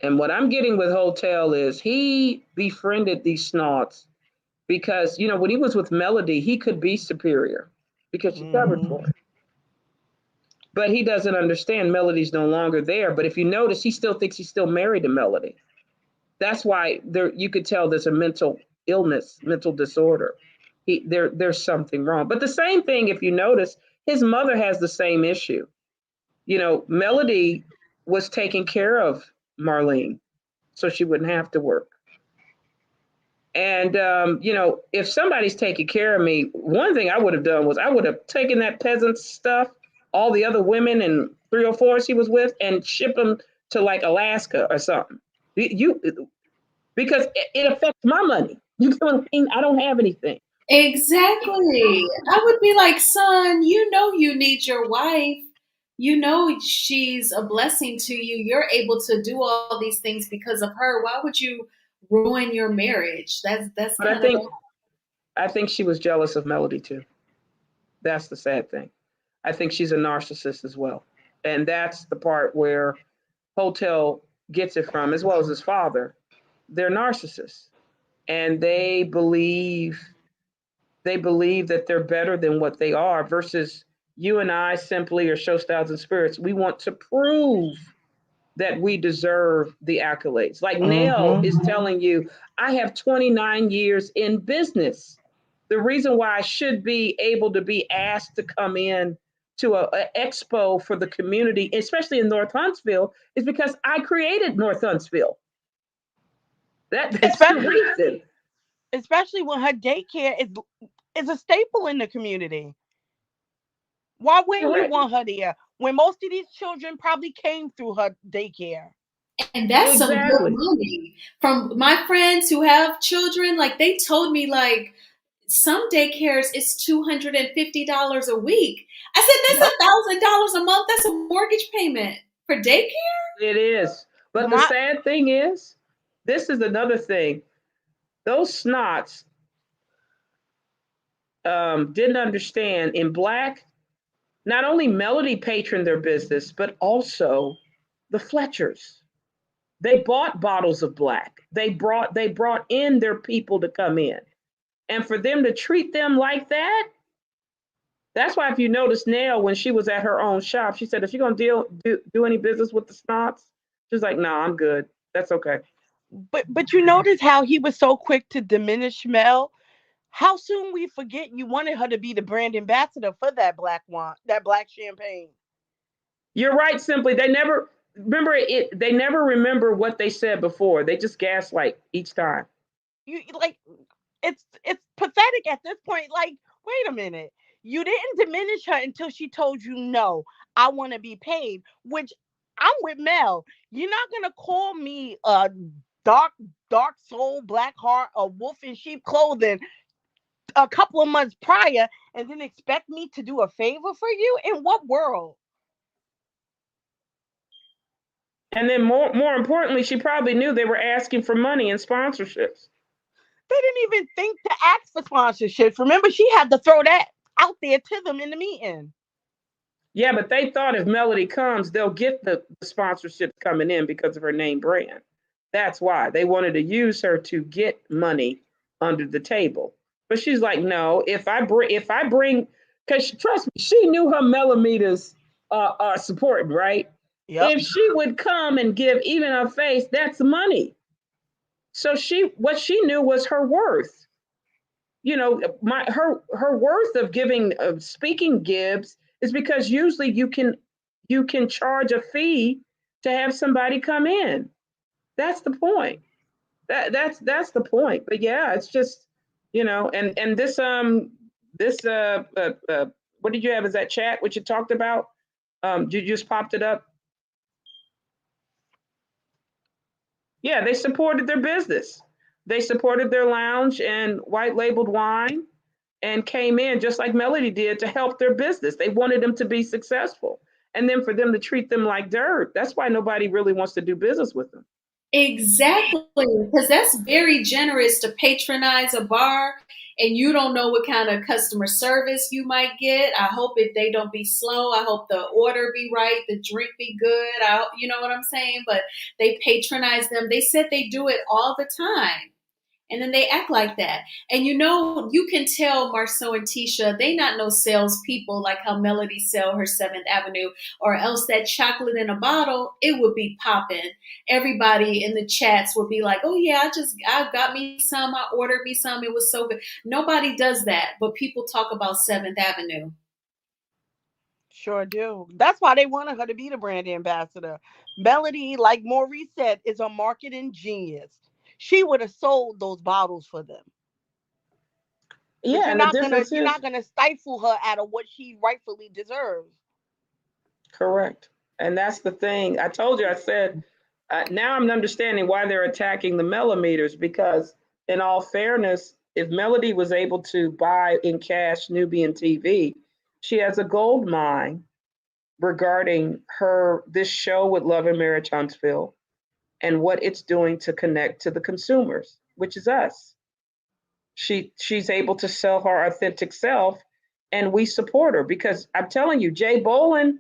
And what I'm getting with Hotel is he befriended these snots because, when he was with Melody, he could be superior because she covered for him. But he doesn't understand Melody's no longer there. But if you notice, he still thinks he's still married to Melody. That's why you could tell there's a mental illness, mental disorder. There's something wrong. But the same thing, if you notice, his mother has the same issue. Melody was taking care of Marlene so she wouldn't have to work. And, if somebody's taking care of me, one thing I would have done was I would have taken that peasant stuff, all the other women and 3 or 4 she was with, and shipped them to like Alaska or something. Because it affects my money. You know what I mean? I don't have anything. Exactly. I would be like, son, you need your wife. She's a blessing to you. You're able to do all these things because of her. Why would you ruin your marriage? That's But kind of I think she was jealous of Melody too. That's the sad thing. I think she's a narcissist as well. And that's the part where Hotel gets it from, as well as his father. They're narcissists. And they believe that they're better than what they are, versus you and I simply, or Show Styles and Spirits, we want to prove that we deserve the accolades. Like Nell is telling you, I have 29 years in business. The reason why I should be able to be asked to come in to a expo for the community, especially in North Huntsville, is because I created North Huntsville. That's the reason. Especially when her daycare is a staple in the community. Why wouldn't you want her there when most of these children probably came through her daycare? And that's some good money. From my friends who have children, like they told me, like some daycares is $250 a week. I said that's $1,000 a month. That's a mortgage payment for daycare. It is. But the sad thing is, this is another thing. Those snots didn't understand. In Black, not only Melody patroned their business, but also the Fletchers. They bought bottles of Black. They brought in their people to come in. And for them to treat them like that, that's why if you notice Nell, when she was at her own shop, she said, if you're going to do any business with the snots, she's like, no, I'm good. That's okay. But you notice how he was so quick to diminish Mel? How soon we forget you wanted her to be the brand ambassador for that black wine, that black champagne. You're right, Simply. They never remember it. They never remember what they said before. They just gaslight each time. You like it's pathetic at this point. Like, wait a minute. You didn't diminish her until she told you, no, I want to be paid, which I'm with Mel. You're not going to call me a dark soul, black heart, a wolf in sheep clothing a couple of months prior and then expect me to do a favor for you? In what world? And then more importantly, she probably knew they were asking for money and sponsorships. They didn't even think to ask for sponsorships. Remember, she had to throw that out there to them in the meeting. Yeah, but they thought if Melody comes, they'll get the sponsorships coming in because of her name brand. That's why they wanted to use her to get money under the table. But she's like, no, if I bring, because trust me, she knew her millimeters are supporting, right? Yep. If she would come and give even her face, that's money. So what she knew was her worth. her worth of giving speaking gives is because usually you can charge a fee to have somebody come in. That's the point. That's the point. But yeah, it's just and this what did you have? Is that chat what you talked about? You just popped it up. Yeah, they supported their business. They supported their lounge and white labeled wine and came in just like Melody did to help their business. They wanted them to be successful. And then for them to treat them like dirt, that's why nobody really wants to do business with them. Exactly, because that's very generous to patronize a bar and you don't know what kind of customer service you might get. I hope they don't be slow. I hope the order be right, the drink be good. You know what I'm saying? But they patronize them. They said they do it all the time. And then they act like that. And you can tell Marceau and Tisha, they not no salespeople like how Melody sell her 7th Avenue, or else that chocolate in a bottle, it would be popping. Everybody in the chats would be like, oh yeah, I got me some, I ordered me some, it was so good. Nobody does that, but people talk about 7th Avenue. Sure do. That's why they wanted her to be the brand ambassador. Melody, like Maurice said, is a marketing genius. She would have sold those bottles for them. Yeah, but and the difference you're is not gonna stifle her out of what she rightfully deserves. correct. And that's the thing. I told you, I said, now I'm understanding why they're attacking the millimeters because, in all fairness, if Melody was able to buy in cash Nubian TV, she has a gold mine regarding this show with Love and Marriage Huntsville and what it's doing to connect to the consumers, which is us. She's able to sell her authentic self, and we support her because I'm telling you, Jay Bolin,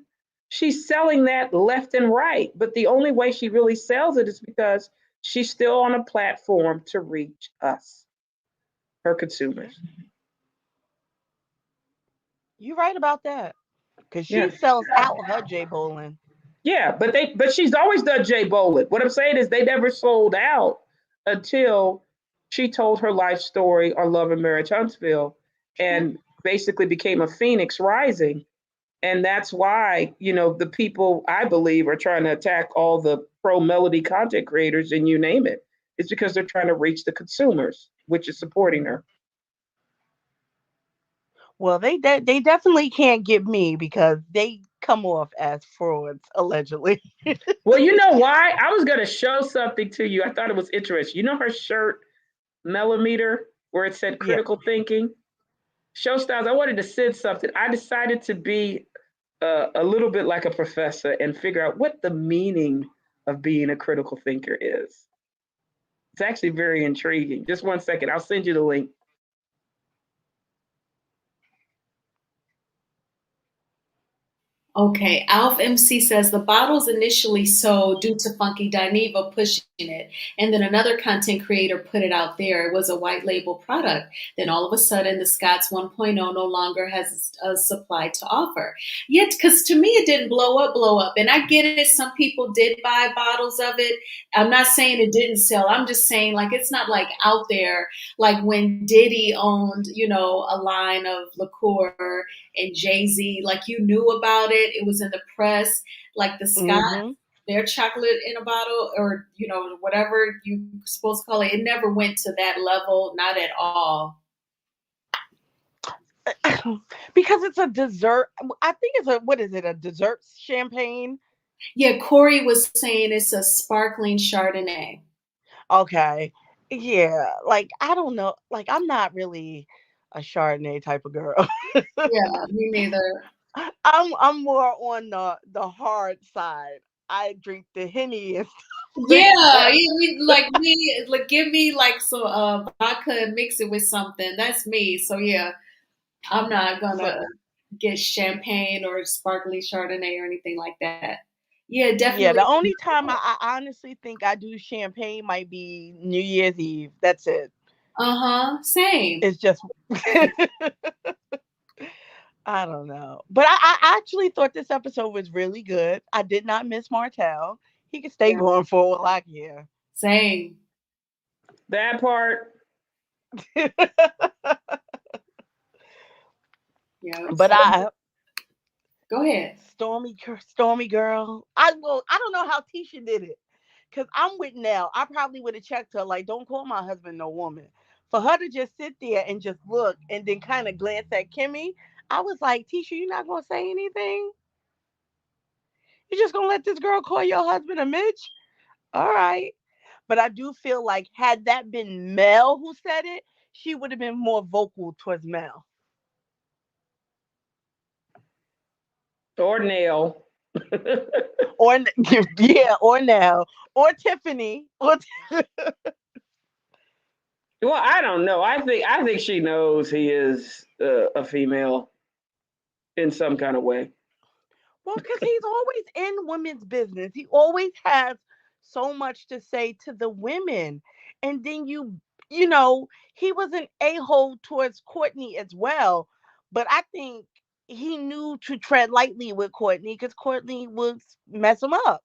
she's selling that left and right. But the only way she really sells it is because she's still on a platform to reach us, her consumers. You're right about that. Because she Yeah. sells out her Jay Bolin. Yeah, but she's always done Jay Bolin. What I'm saying is they never sold out until she told her life story on Love and Marriage Huntsville and basically became a phoenix rising. And that's why, the people I believe are trying to attack all the pro Melody content creators and you name it. It's because they're trying to reach the consumers, which is supporting her. Well, they definitely can't get me because they come off as frauds, allegedly. Well, you know why? I was going to show something to you. I thought it was interesting. You know her shirt, millimeter, where it said Yeah. critical thinking? Show styles, I wanted to send something. I decided to be a little bit like a professor and figure out what the meaning of being a critical thinker is. It's actually very intriguing. Just one second. I'll send you the link. Okay, Alf MC says the bottles initially sold due to Funky Dineva pushing it, and then another content creator put it out there. It was a white label product. Then all of a sudden, the Scott's 1.0 no longer has a supply to offer. Yet, because to me, it didn't blow up. And I get it, some people did buy bottles of it. I'm not saying it didn't sell. I'm just saying, like, it's not like out there, like when Diddy owned, a line of liqueur and Jay-Z, like you knew about it. It was in the press, like the Scott, their chocolate in a bottle, or whatever you supposed to call it. It never went to that level, not at all. Because it's a dessert. I think it's a dessert champagne? Yeah, Corey was saying it's a sparkling Chardonnay. Okay. Yeah, like I don't know. Like I'm not really a Chardonnay type of girl. Yeah, me neither. I'm more on the hard side. I drink the Henny and stuff like Yeah, that. give me like some vodka and mix it with something. That's me. So yeah, I'm not So gonna get champagne or sparkly Chardonnay or anything like that. Yeah, yeah, definitely. the only time I honestly think I do champagne might be New Year's Eve. That's it. Same. It's just I don't know. But I actually thought this episode was really good. I did not miss Martell. He could stay Yeah, going for a like year. same. That part. But Go ahead. Stormy girl. I don't know how Tisha did it. Cause I'm with Nell. I probably would have checked her like, don't call my husband no woman. For her to just sit there and just look and then kind of glance at Kimmy, I was like, Tisha, you're not gonna say anything? You just gonna let this girl call your husband a Mitch? All right. But I do feel like had that been Mel who said it, she would have been more vocal towards Mel. Or Nail. Or yeah, or Nell. Or Tiffany. Or Well, I don't know. I think she knows he is a female in some kind of way. well, because he's always in women's business. He always has so much to say to the women. And then you know, he was an a-hole towards Courtney as well. But I think he knew to tread lightly with Courtney because Courtney would mess him up.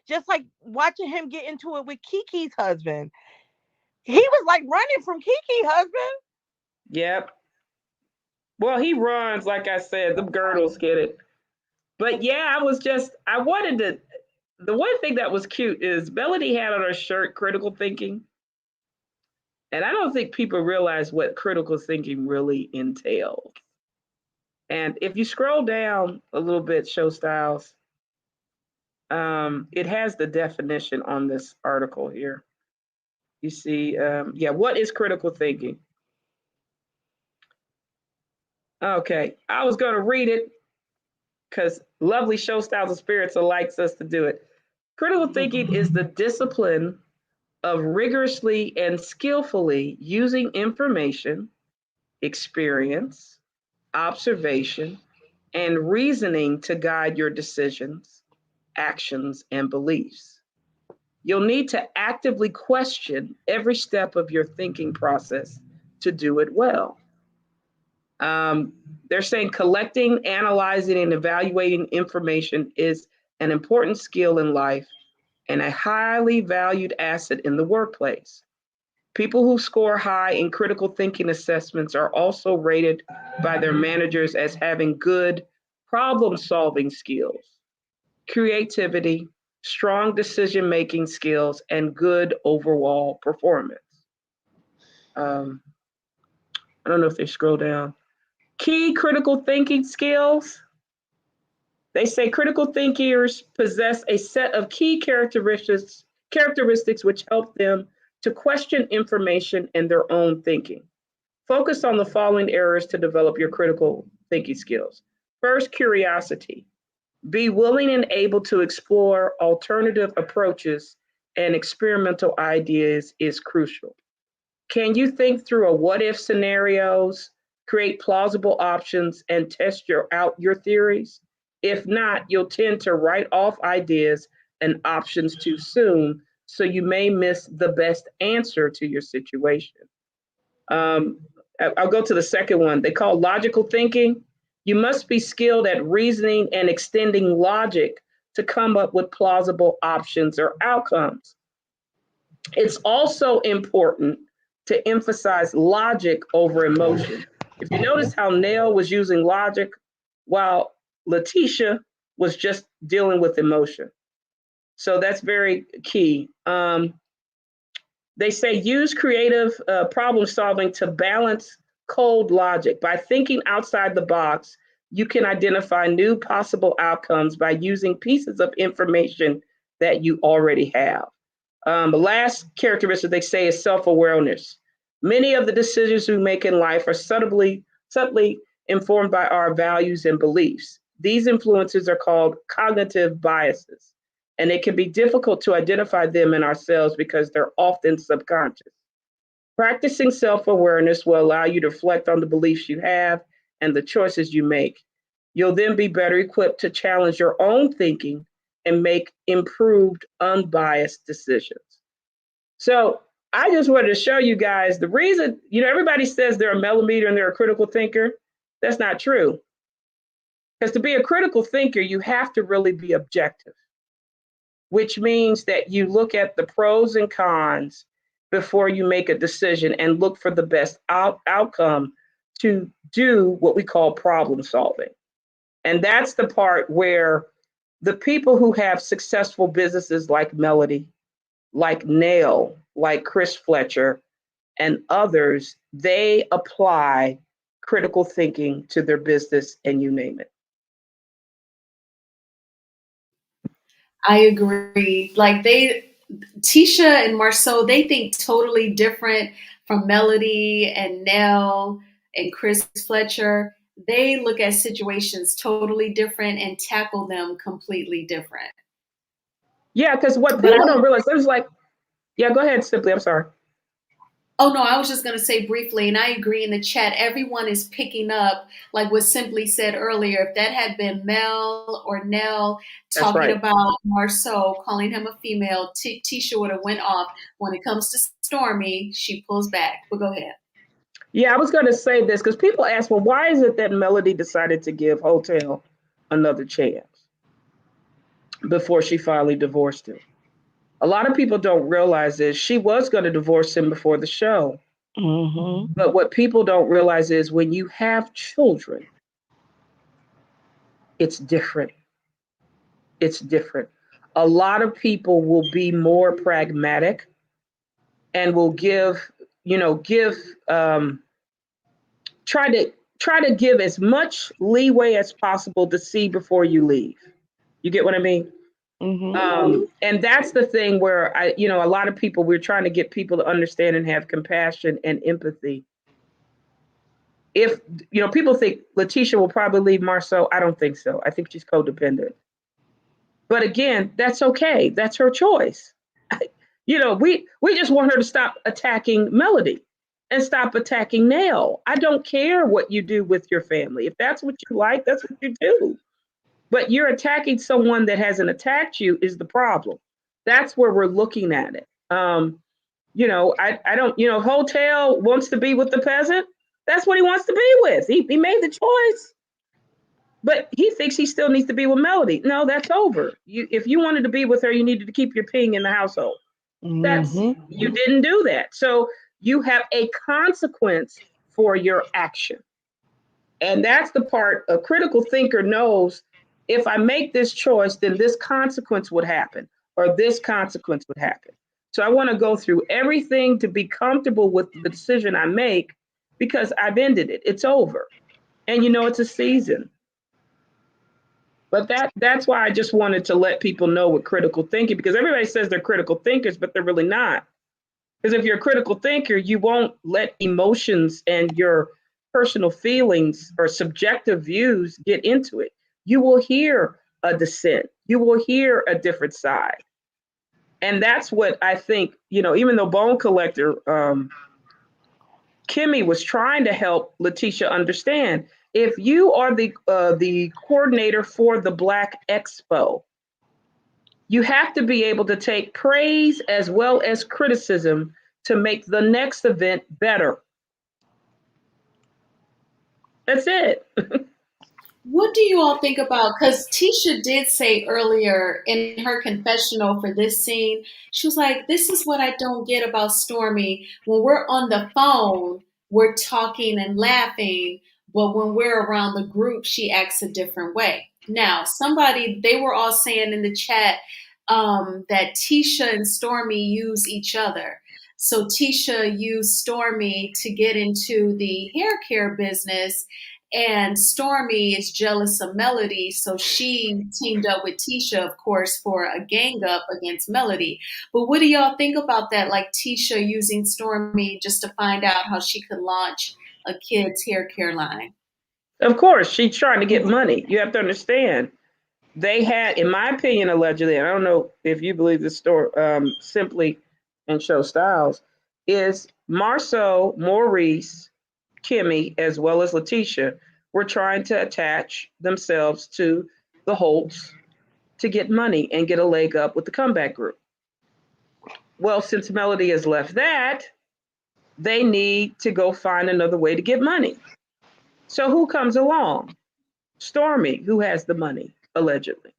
Just like watching him get into it with Kiki's husband. He was like running from Kiki's husband. Yep. Well, he runs, like I said, the girdles get it. But yeah, I wanted to, the one thing that was cute is Melody had on her shirt critical thinking. And I don't think people realize what critical thinking really entails. And if you scroll down a little bit, Show Styles, it has the definition on this article here. You see, what is critical thinking? Okay, I was going to read it because lovely Show Styles of Spirits likes us to do it. Critical thinking is the discipline of rigorously and skillfully using information, experience, observation, and reasoning to guide your decisions, actions, and beliefs. You'll need to actively question every step of your thinking process to do it well. They're saying collecting, analyzing, and evaluating information is an important skill in life and a highly valued asset in the workplace. People who score high in critical thinking assessments are also rated by their managers as having good problem solving skills, creativity, strong decision making skills, and good overall performance. I don't know if they scroll down. Key critical thinking skills. They say critical thinkers possess a set of key characteristics which help them to question information and their own thinking. Focus on the following areas to develop your critical thinking skills. First, curiosity. Be willing and able to explore alternative approaches and experimental ideas is crucial. Can you think through a what if scenarios, create plausible options, and test out your theories? If not, you'll tend to write off ideas and options too soon, so you may miss the best answer to your situation. I'll go to the second one. They call logical thinking. You must be skilled at reasoning and extending logic to come up with plausible options or outcomes. It's also important to emphasize logic over emotion. If you notice how Nell was using logic while Letitia was just dealing with emotion. So that's very key. They say use creative problem solving to balance cold logic. By thinking outside the box, you can identify new possible outcomes by using pieces of information that you already have. The last characteristic they say is self-awareness. Many of the decisions we make in life are subtly informed by our values and beliefs. These influences are called cognitive biases, and it can be difficult to identify them in ourselves because they're often subconscious. Practicing self-awareness will allow you to reflect on the beliefs you have and the choices you make. You'll then be better equipped to challenge your own thinking and make improved, unbiased decisions. So I just wanted to show you guys the reason, everybody says they're a millimeter and they're a critical thinker. That's not true. Because to be a critical thinker, you have to really be objective, which means that you look at the pros and cons before you make a decision and look for the best outcome to do what we call problem solving. And that's the part where the people who have successful businesses like Melody, like Nail, like Chris Fletcher, and others, they apply critical thinking to their business and you name it. I agree. Like Tisha and Marceau, they think totally different from Melody and Nell and Chris Fletcher. They look at situations totally different and tackle them completely different. Yeah, because what But people don't realize, there's like, yeah, go ahead, Simply. I'm sorry. oh no, I was just going to say briefly, and I agree in the chat, everyone is picking up, like what Simply said earlier. If that had been Mel or Nell That's talking right. about Marceau, calling him a female, Tisha would have went off. When it comes to Stormy, she pulls back. But go ahead. Yeah, I was going to say this because people ask, well, why is it that Melody decided to give Hotel another chance before she finally divorced him? A lot of people don't realize is she was going to divorce him before the show. Mm-hmm. But what people don't realize is when you have children, it's different. It's different. A lot of people will be more pragmatic and will give, give try to give as much leeway as possible to see before you leave. You get what I mean? Mm-hmm. And that's the thing where a lot of people, we're trying to get people to understand and have compassion and empathy. If people think Letitia will probably leave Marceau, I don't think so. I think she's codependent. But again, that's okay. That's her choice. We just want her to stop attacking Melody and stop attacking Nail. I don't care what you do with your family. If that's what you like, that's what you do. But you're attacking someone that hasn't attacked you is the problem. That's where we're looking at it. I don't, Hotel wants to be with the peasant. That's what he wants to be with. He made the choice. But he thinks he still needs to be with Melody. No, that's over. If you wanted to be with her, you needed to keep your ping in the household. Mm-hmm. You didn't do that. So you have a consequence for your action. And that's the part a critical thinker knows. If I make this choice, then this consequence would happen, or this consequence would happen. So I want to go through everything to be comfortable with the decision I make because I've ended it. It's over. And it's a season. But that's why I just wanted to let people know what critical thinking, because everybody says they're critical thinkers, but they're really not. Because if you're a critical thinker, you won't let emotions and your personal feelings or subjective views get into it. You will hear a dissent. You will hear a different side. And that's what I think, even though Bone Collector, Kimmy was trying to help Letitia understand. If you are the coordinator for the Black Expo, you have to be able to take praise as well as criticism to make the next event better. That's it. What do you all think about? Because Tisha did say earlier in her confessional for this scene, she was like, "This is what I don't get about Stormy. When we're on the phone, we're talking and laughing, but when we're around the group, she acts a different way." Now, they were all saying in the chat that Tisha and Stormy use each other. So Tisha used Stormy to get into the hair care business, and Stormy is jealous of Melody, so she teamed up with Tisha, of course, for a gang up against Melody. But what do y'all think about that? Like Tisha using Stormy just to find out how she could launch a kid's hair care line. Of course, she's trying to get money. You have to understand. They had, in my opinion, allegedly, and I don't know if you believe this story, Simply and Show Styles, is Marceau, Maurice, Kimmy, as well as Letitia, were trying to attach themselves to the Holts to get money and get a leg up with the comeback group. Well, since Melody has left that, they need to go find another way to get money. So who comes along? Stormy, who has the money, allegedly.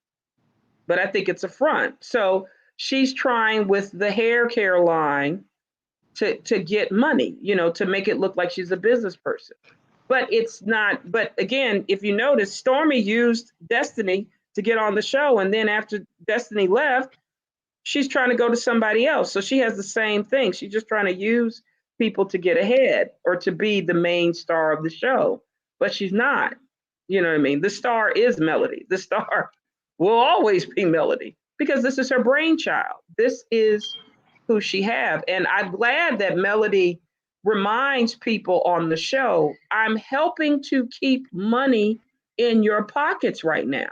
But I think it's a front. So she's trying with the hair care line to get money, to make it look like she's a business person. But it's not. But again, if you notice, Stormy used Destiny to get on the show, and then after Destiny left, she's trying to go to somebody else. So she has the same thing. She's just trying to use people to get ahead or to be the main star of the show, but she's not. You know what I mean? The star is Melody. The star will always be Melody because this is her brainchild. This is who she have. And I'm glad that Melody reminds people on the show, I'm helping to keep money in your pockets right now.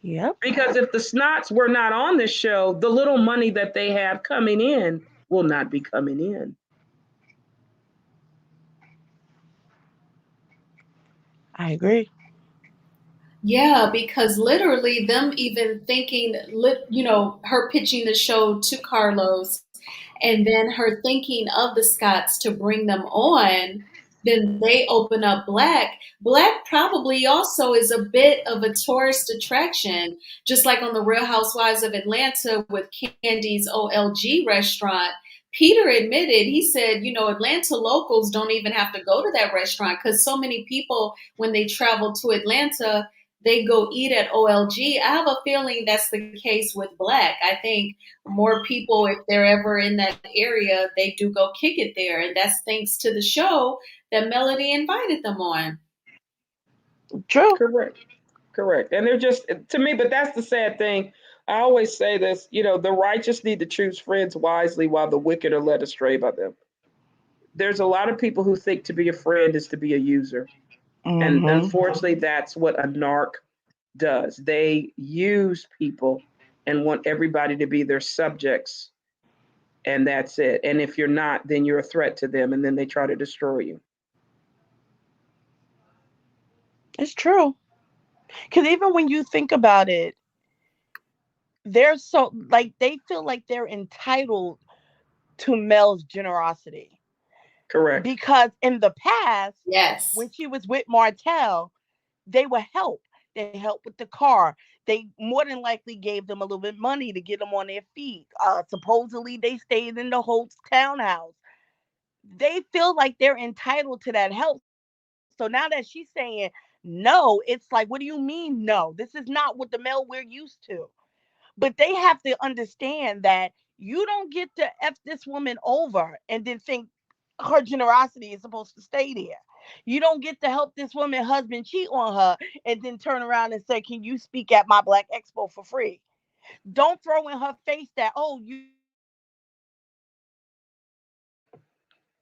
Yep. Because if the snots were not on this show, the little money that they have coming in will not be coming in. I agree. Yeah, because literally them even thinking, her pitching the show to Carlos and then her thinking of the Scots to bring them on, then they open up Black. Black probably also is a bit of a tourist attraction, just like on the Real Housewives of Atlanta with Candy's OLG restaurant. Peter admitted, he said, Atlanta locals don't even have to go to that restaurant because so many people, when they travel to Atlanta, they go eat at OLG. I have a feeling that's the case with Black. I think more people, if they're ever in that area, they do go kick it there. And that's thanks to the show that Melody invited them on. True. Correct. Correct. And they're just, to me, but that's the sad thing. I always say this, the righteous need to choose friends wisely while the wicked are led astray by them. There's a lot of people who think to be a friend is to be a user. And Mm-hmm. unfortunately, that's what a narc does. They use people and want everybody to be their subjects, and that's it. And if you're not, then you're a threat to them, and then they try to destroy you. It's true. Because even when you think about it, they're so like they feel like they're entitled to Mel's generosity. Correct. Because in the past, Yes. when she was with Martell, they would help. They helped with the car. They more than likely gave them a little bit of money to get them on their feet. Supposedly, they stayed in the Holt's townhouse. They feel like they're entitled to that help. So now that she's saying no, it's like, what do you mean no? This is not what the Mel we're used to. But they have to understand that you don't get to F this woman over and then think her generosity is supposed to stay there. You don't get to help this woman husband cheat on her and then turn around and say, can you speak at my Black Expo for free? Don't throw in her face that, oh, you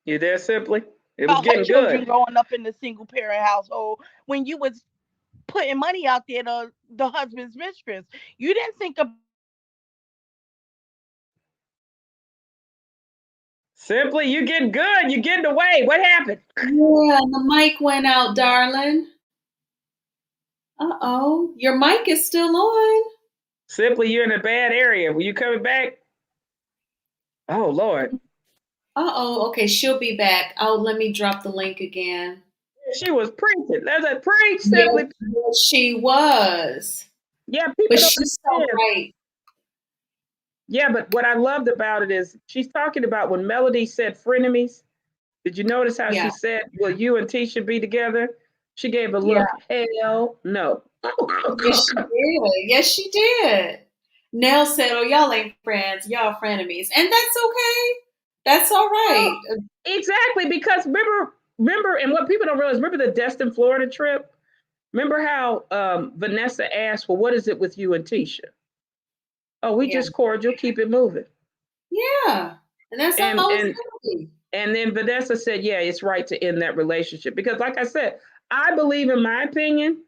You there, Simply? It was about her getting children good. growing up in the single parent household when you was putting money out there to the husband's mistress. You didn't think about the children and the husband. Simply, you getting good. You getting away. What happened? Yeah, the mic went out, darling. Uh-oh. Your mic is still on. Simply, you're in a bad area. Were you coming back? Oh, Lord. Uh-oh. Okay, she'll be back. Oh, let me drop the link again. She was preaching. That's a preach, Yes, Simply. yes, she was. Yeah, But people don't she's so understand. right. Yeah, but what I loved about it is she's talking about when Melody said frenemies. Did you notice how Yeah. she said, will you and Tisha be together? She gave a Yeah. look. Hell no. Yes, she did. Yes, she did. Nell said, "Oh, y'all ain't friends. Y'all frenemies." And that's okay. That's all Well, right. exactly, because remember, and what people don't realize, remember the Destin, Florida trip? Remember how Vanessa asked, well, what is it with you and Tisha? Oh, we Yeah. just cordial, keep it moving. Yeah. And that's And all it's and gonna be. and then Vanessa said, yeah, it's right to end that relationship. Because like I said, I believe in my opinion,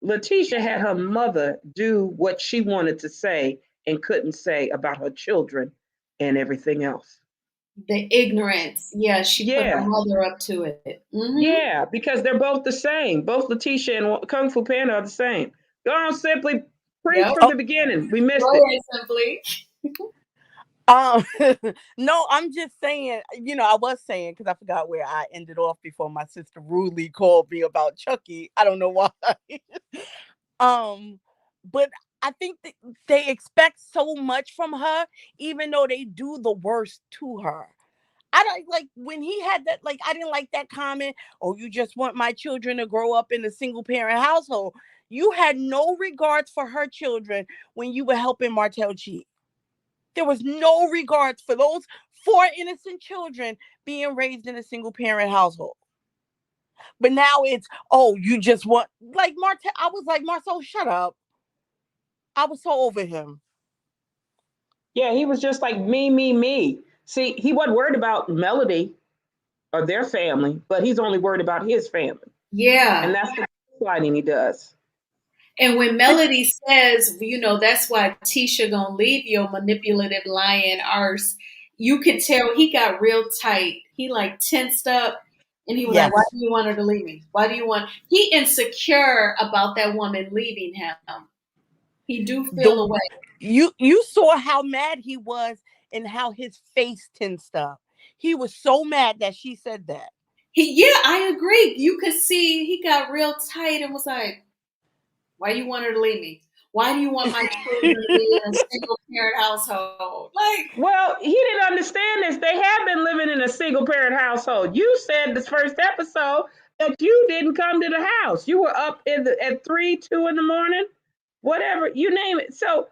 Letitia had her mother do what she wanted to say and couldn't say about her children and everything else. The ignorance. Yeah, she put her Yeah, mother up to it. Mm-hmm. yeah, because they're both the same. Both Letitia and Kung Fu Panda are the same. Go on, Simply preach Yep. from the beginning. We Go missed it. ahead, Simply. Um, no, I'm just saying, I was saying because I forgot where I ended off before my sister rudely called me about Chucky. I don't know why. um, but I think that they expect so much from her, even though they do the worst to her. I don't like when he had that, like, I didn't like that comment. Oh, you just want my children to grow up in a single parent household. You had no regards for her children when you were helping Martell cheat. There was no regards for those 4 innocent children being raised in a single parent household. But now it's, oh, you just want, like, Martell. I was like, Marcel, shut up. I was so over him. Yeah, he was just like me, me, me. See, he wasn't worried about Melody or their family, but he's only worried about his family. Yeah. And that's the sliding he does. And when Melody says, you know, that's why Tisha gonna leave your manipulative lying arse, you could tell he got real tight. He like tensed up and he was like, Yes. why do you want her to leave me? Why do you want he insecure about that woman leaving him. He do feel a way. You saw how mad he was and how his face tensed up. He was so mad that she said that. Yeah, I agree. You could see he got real tight and was like, why do you want her to leave me? Why do you want my children to be in a single parent household? Like, well, he didn't understand this. They have been living in a single parent household. You said this first episode that you didn't come to the house. You were up at 3, 2 in the morning, whatever, you name it. So,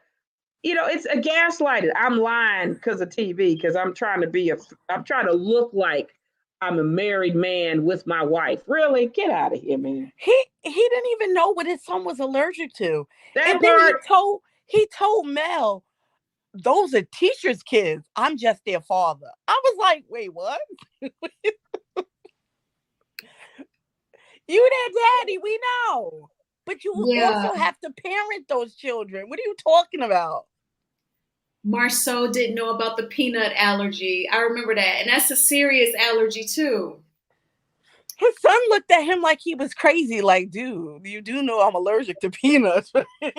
you know, it's a gaslighted. I'm lying because of TV, because I'm trying to look like I'm a married man with my wife. Really? Get out of here, man. He didn't even know what his son was allergic to. That And then part. he told Mel, those are teachers' kids. I'm just their father. I was like, wait, what? You their daddy, we know. But you yeah. also have to parent those children. What are you talking about? Marceau didn't know about the peanut allergy. I remember that. And that's a serious allergy too. His son looked at him like he was crazy. Like, dude, you do know I'm allergic to peanuts. Yeah,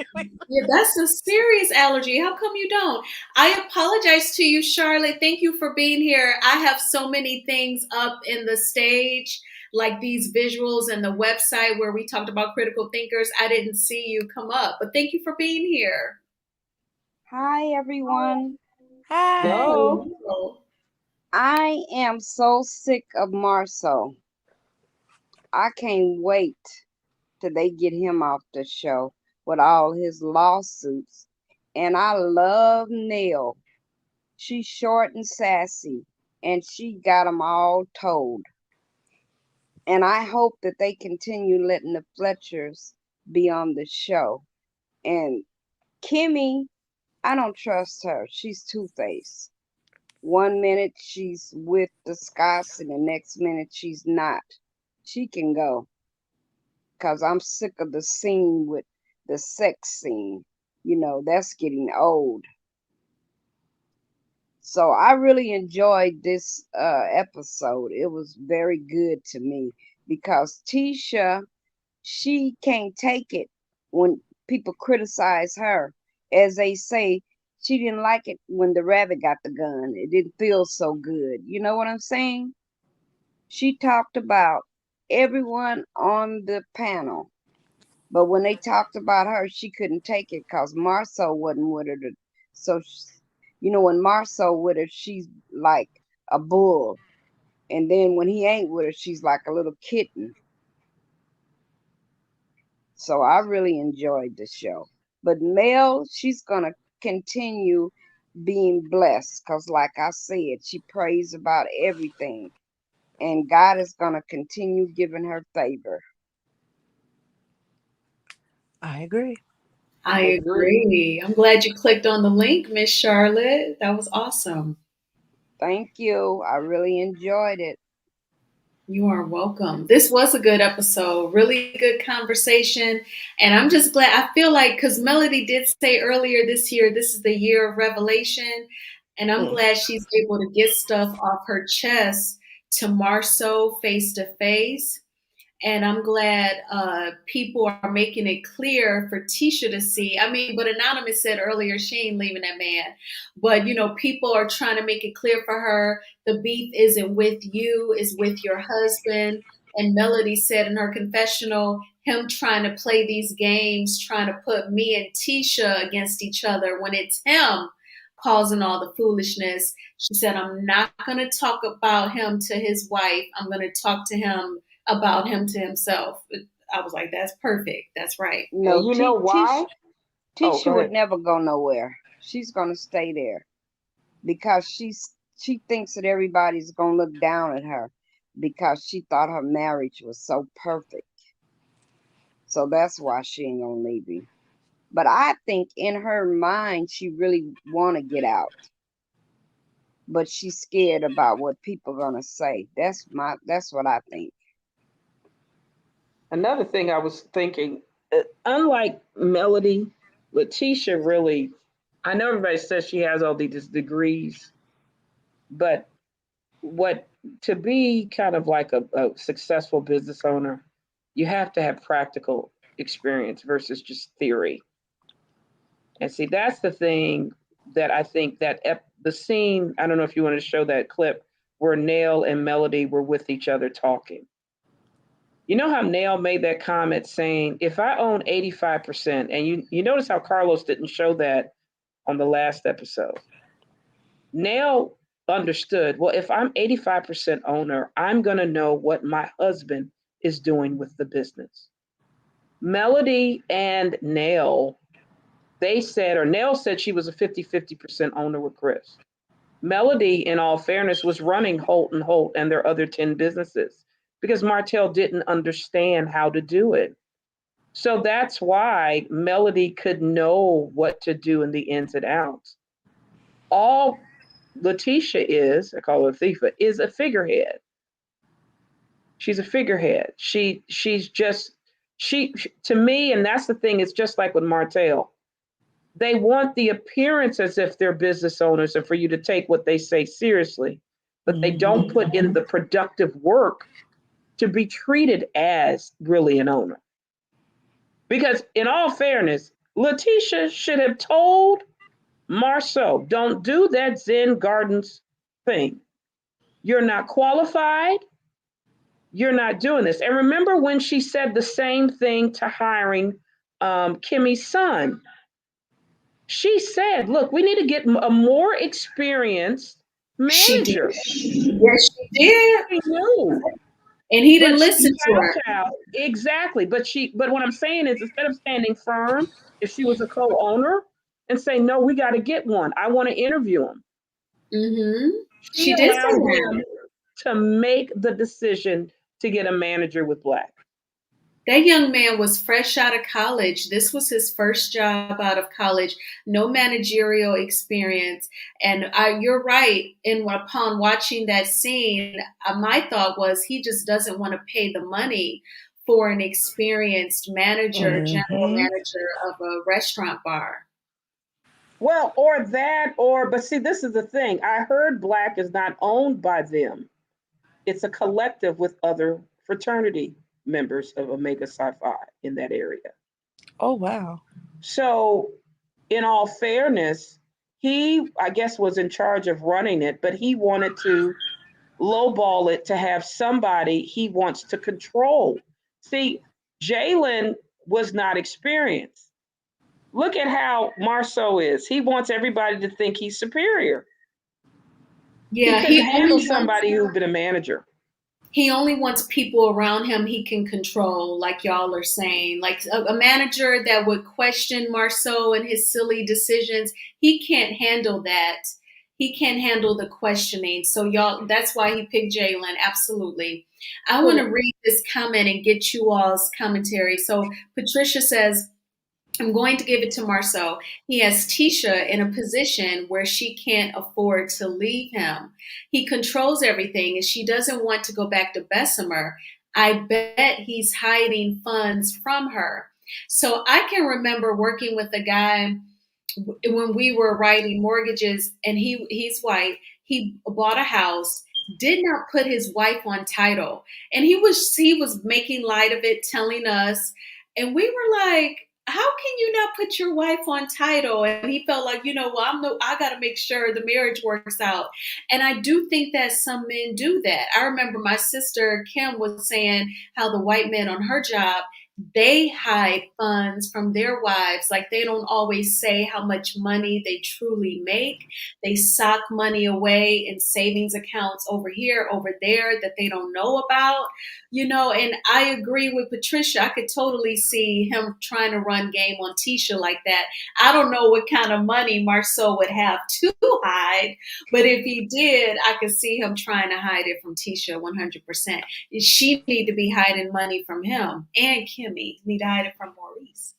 that's a serious allergy. How come you don't? I apologize to you, Charlotte. Thank you for being here. I have so many things up in the stage, like these visuals and the website where we talked about critical thinkers. I didn't see you come up, but thank you for being here. Hi, everyone. Hi. No. I am so sick of Marceau. I can't wait till they get him off the show with all his lawsuits. And I love Nell. She's short and sassy, and she got them all told. And I hope that they continue letting the Fletchers be on the show. And Kimmy, I don't trust her. She's two-faced. One minute she's with the Scots, and the next minute she's not. She can go. Because I'm sick of the scene with the sex scene. You know, that's getting old. So I really enjoyed this episode. It was very good to me because Tisha, she can't take it when people criticize her. As they say, she didn't like it when the rabbit got the gun. It didn't feel so good. You know what I'm saying? She talked about everyone on the panel. But when they talked about her, she couldn't take it because Marceau wasn't with her. So, you know, when Marceau with her, she's like a bull. And then when he ain't with her, she's like a little kitten. So I really enjoyed the show. But Mel, she's going to continue being blessed because, like I said, she prays about everything. And God is going to continue giving her favor. I agree. I agree. I'm glad you clicked on the link, Miss Charlotte. That was awesome. Thank you. I really enjoyed it. You are welcome. This was a good episode, really good conversation. And I'm just glad. I feel like, because Melody did say earlier this year, this is the year of revelation. And I'm glad she's able to get stuff off her chest to Marceau face to face. And I'm glad people are making it clear for Tisha to see. I mean, but Anonymous said earlier she ain't leaving that man. But, you know, people are trying to make it clear for her the beef isn't with you, it's with your husband. And Melody said in her confessional, him trying to play these games, trying to put me and Tisha against each other when it's him causing all the foolishness. She said, I'm not going to talk about him to his wife. I'm going to talk to him about him to himself. I was like, that's perfect. That's right. And No, you know why? Oh, Tisha go would ahead. never go nowhere. She's gonna stay there because she thinks that everybody's gonna look down at her because she thought her marriage was so perfect. So that's why she ain't gonna leave him. But I think in her mind she really wanna get out. But she's scared about what people gonna say. That's what I think. Another thing I was thinking, unlike Melody, Letitia really, I know everybody says she has all these degrees, but what to be kind of like a successful business owner, you have to have practical experience versus just theory. And see, that's the thing that I think that the scene, I don't know if you want to show that clip where Nail and Melody were with each other talking. You know how Nail made that comment saying, if I own 85%, and you notice how Carlos didn't show that on the last episode. Nail understood, well, if I'm 85% owner, I'm going to know what my husband is doing with the business. Melody and Nail, they said, or Nail said she was a 50% owner with Chris. Melody, in all fairness, was running Holt and Holt and their other 10 businesses because Martell didn't understand how to do it. So that's why Melody could know what to do in the ins and outs. All Letitia is, I call her Thifa, is a figurehead. She's a figurehead. She's just she to me, and that's the thing, it's just like with Martell. They want the appearance as if they're business owners and for you to take what they say seriously, but they don't put in the productive work to be treated as really an owner. Because in all fairness, Letitia should have told Marceau, don't do that Zen Gardens thing. You're not qualified. You're not doing this. And remember when she said the same thing to hiring Kimmy's son? She said, look, we need to get a more experienced She did. manager. Yes, she did. She knew. And he didn't But she listen to her. exactly. But what I'm saying is instead of standing firm, if she was a co-owner and say, no, we got to get one. I want to interview him. Mm-hmm. She She did say allowed that. him to make the decision to get a manager with Black. That young man was fresh out of college. This was his first job out of college, no managerial experience. And you're right. And upon watching that scene, my thought was he just doesn't want to pay the money for an experienced manager, general manager of a restaurant bar. Well, but see, this is the thing. I heard Black is not owned by them. It's a collective with other fraternity members of Omega Psi Phi in that area. Oh, wow. So, in all fairness, he, I guess, was in charge of running it, but he wanted to lowball it to have somebody he wants to control. See, Jalen was not experienced. Look at how Marceau is. He wants everybody to think he's superior. Yeah, he couldn't handle somebody who'd been a manager. He only wants people around him he can control, like y'all are saying. Like a manager that would question Marceau and his silly decisions. He can't handle that. He can't handle the questioning. So y'all, that's why he picked Jalen. Absolutely. I want to read this comment and get you all's commentary. So Patricia says, I'm going to give it to Marceau. He has Tisha in a position where she can't afford to leave him. He controls everything and she doesn't want to go back to Bessemer. I bet he's hiding funds from her. So I can remember working with a guy when we were writing mortgages, and he's white. He bought a house, did not put his wife on title. And he was making light of it, telling us, and we were like, how can you not put your wife on title? And he felt like, I got to make sure the marriage works out. And I do think that some men do that. I remember my sister Kim was saying how the white men on her job, they hide funds from their wives. Like they don't always say how much money they truly make. They sock money away in savings accounts over here, over there that they don't know about, and I agree with Patricia. I could totally see him trying to run game on Tisha like that. I don't know what kind of money Marceau would have to hide, but if he did, I could see him trying to hide it from Tisha 100%. She need to be hiding money from him, and Kimmy need to hide it from Maurice.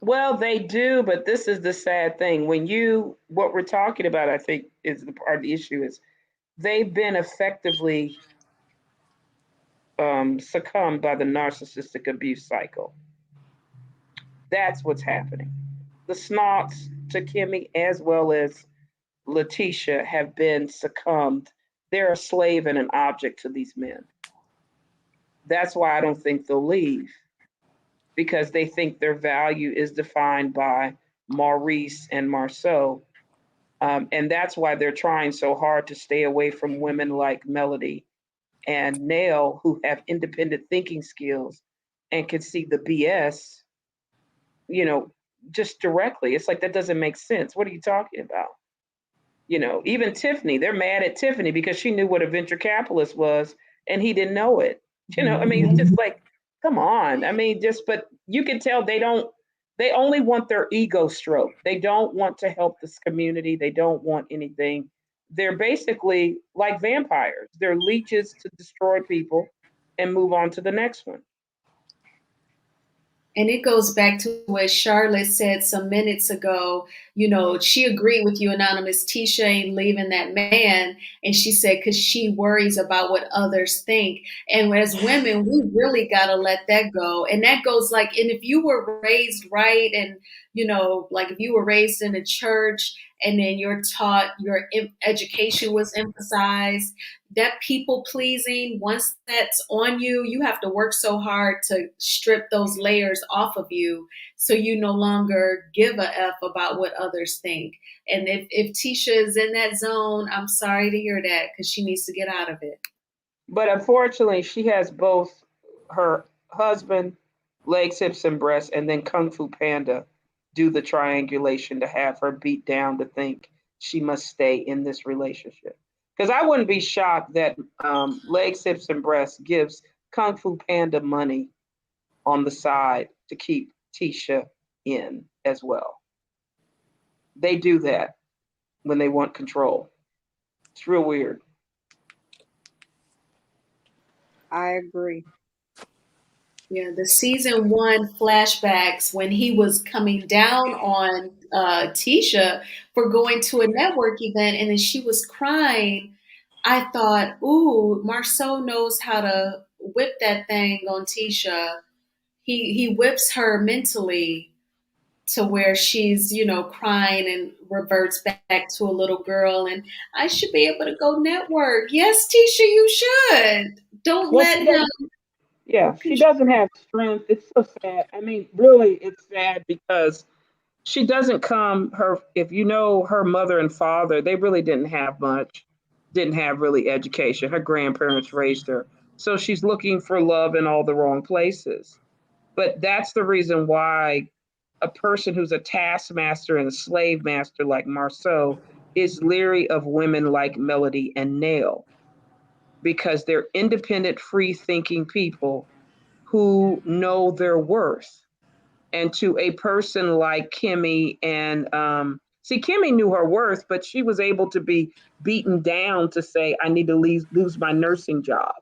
Well, they do, but this is the sad thing. What we're talking about, I think, is the part of the issue is they've been effectively succumbed by the narcissistic abuse cycle. That's what's happening. The snots to Kimmy as well as Letitia have been succumbed. They're a slave and an object to these men. That's why I don't think they'll leave, because they think their value is defined by Maurice and Marceau. And that's why they're trying so hard to stay away from women like Melody and Nell, who have independent thinking skills and can see the BS, you know, just directly. It's like, that doesn't make sense. What are you talking about? Even Tiffany, they're mad at Tiffany because she knew what a venture capitalist was and he didn't know it. I mean, it's just like, come on. I mean, but you can tell they only want their ego stroked. They don't want to help this community. They don't want anything. They're basically like vampires. They're leeches to destroy people and move on to the next one. And it goes back to what Charlotte said some minutes ago. She agreed with you, Anonymous. Tisha ain't leaving that man. And she said, because she worries about what others think. And as women, we really got to let that go. And that goes and if you were raised right, and, like if you were raised in a church and then you're taught, your education was emphasized, that people pleasing, once that's on you, you have to work so hard to strip those layers off of you so you no longer give a F about what others think. And if Tisha is in that zone, I'm sorry to hear that, because she needs to get out of it. But unfortunately, she has both her husband, legs, hips, and breasts, and then Kung Fu Panda do the triangulation to have her beat down to think she must stay in this relationship. Because I wouldn't be shocked that legs, hips, and breasts gives Kung Fu Panda money on the side to keep Tisha in as well. They do that when they want control. It's real weird. I agree. Yeah, the season 1 flashbacks when he was coming down on Tisha for going to a network event and then she was crying. I thought, ooh, Marceau knows how to whip that thing on Tisha. He whips her mentally to where she's, crying and reverts back to a little girl. And I should be able to go network. Yes, Tisha, you should. Don't Well, let him. yeah, she doesn't have strength. It's so sad. I mean, really, it's sad because she doesn't if you know her mother and father, they really didn't have much, didn't have really education. Her grandparents raised her. So she's looking for love in all the wrong places. But that's the reason why a person who's a taskmaster and a slave master like Marceau is leery of women like Melody and Nell, because they're independent, free thinking people who know their worth. And to a person like Kimmy Kimmy knew her worth, but she was able to be beaten down to say, I need to lose my nursing job.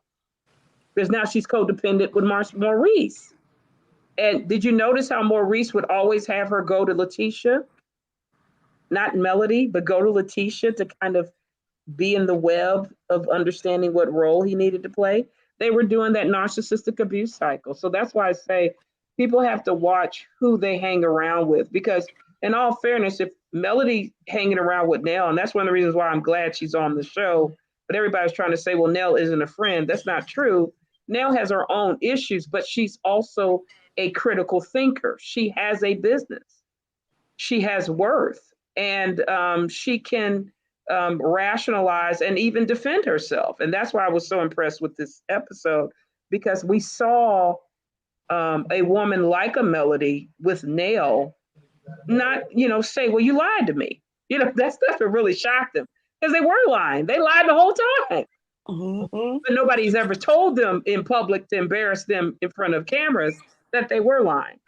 Because now she's codependent with Maurice. And did you notice how Maurice would always have her go to Letitia? Not Melody, but go to Letitia to kind of be in the web of understanding what role he needed to play. They were doing that narcissistic abuse cycle. So that's why I say people have to watch who they hang around with, because in all fairness, if Melody hanging around with Nell, and that's one of the reasons why I'm glad she's on the show, but everybody's trying to say, well, Nell isn't a friend. That's not true. Nell has her own issues, but she's also a critical thinker. She has a business. She has worth, and she can rationalize and even defend herself. And that's why I was so impressed with this episode, because we saw a woman like a Melody with Nail not, say, well, you lied to me. That's what really shocked them because they were lying. They lied the whole time. Mm-hmm. But nobody's ever told them in public to embarrass them in front of cameras that they were lying.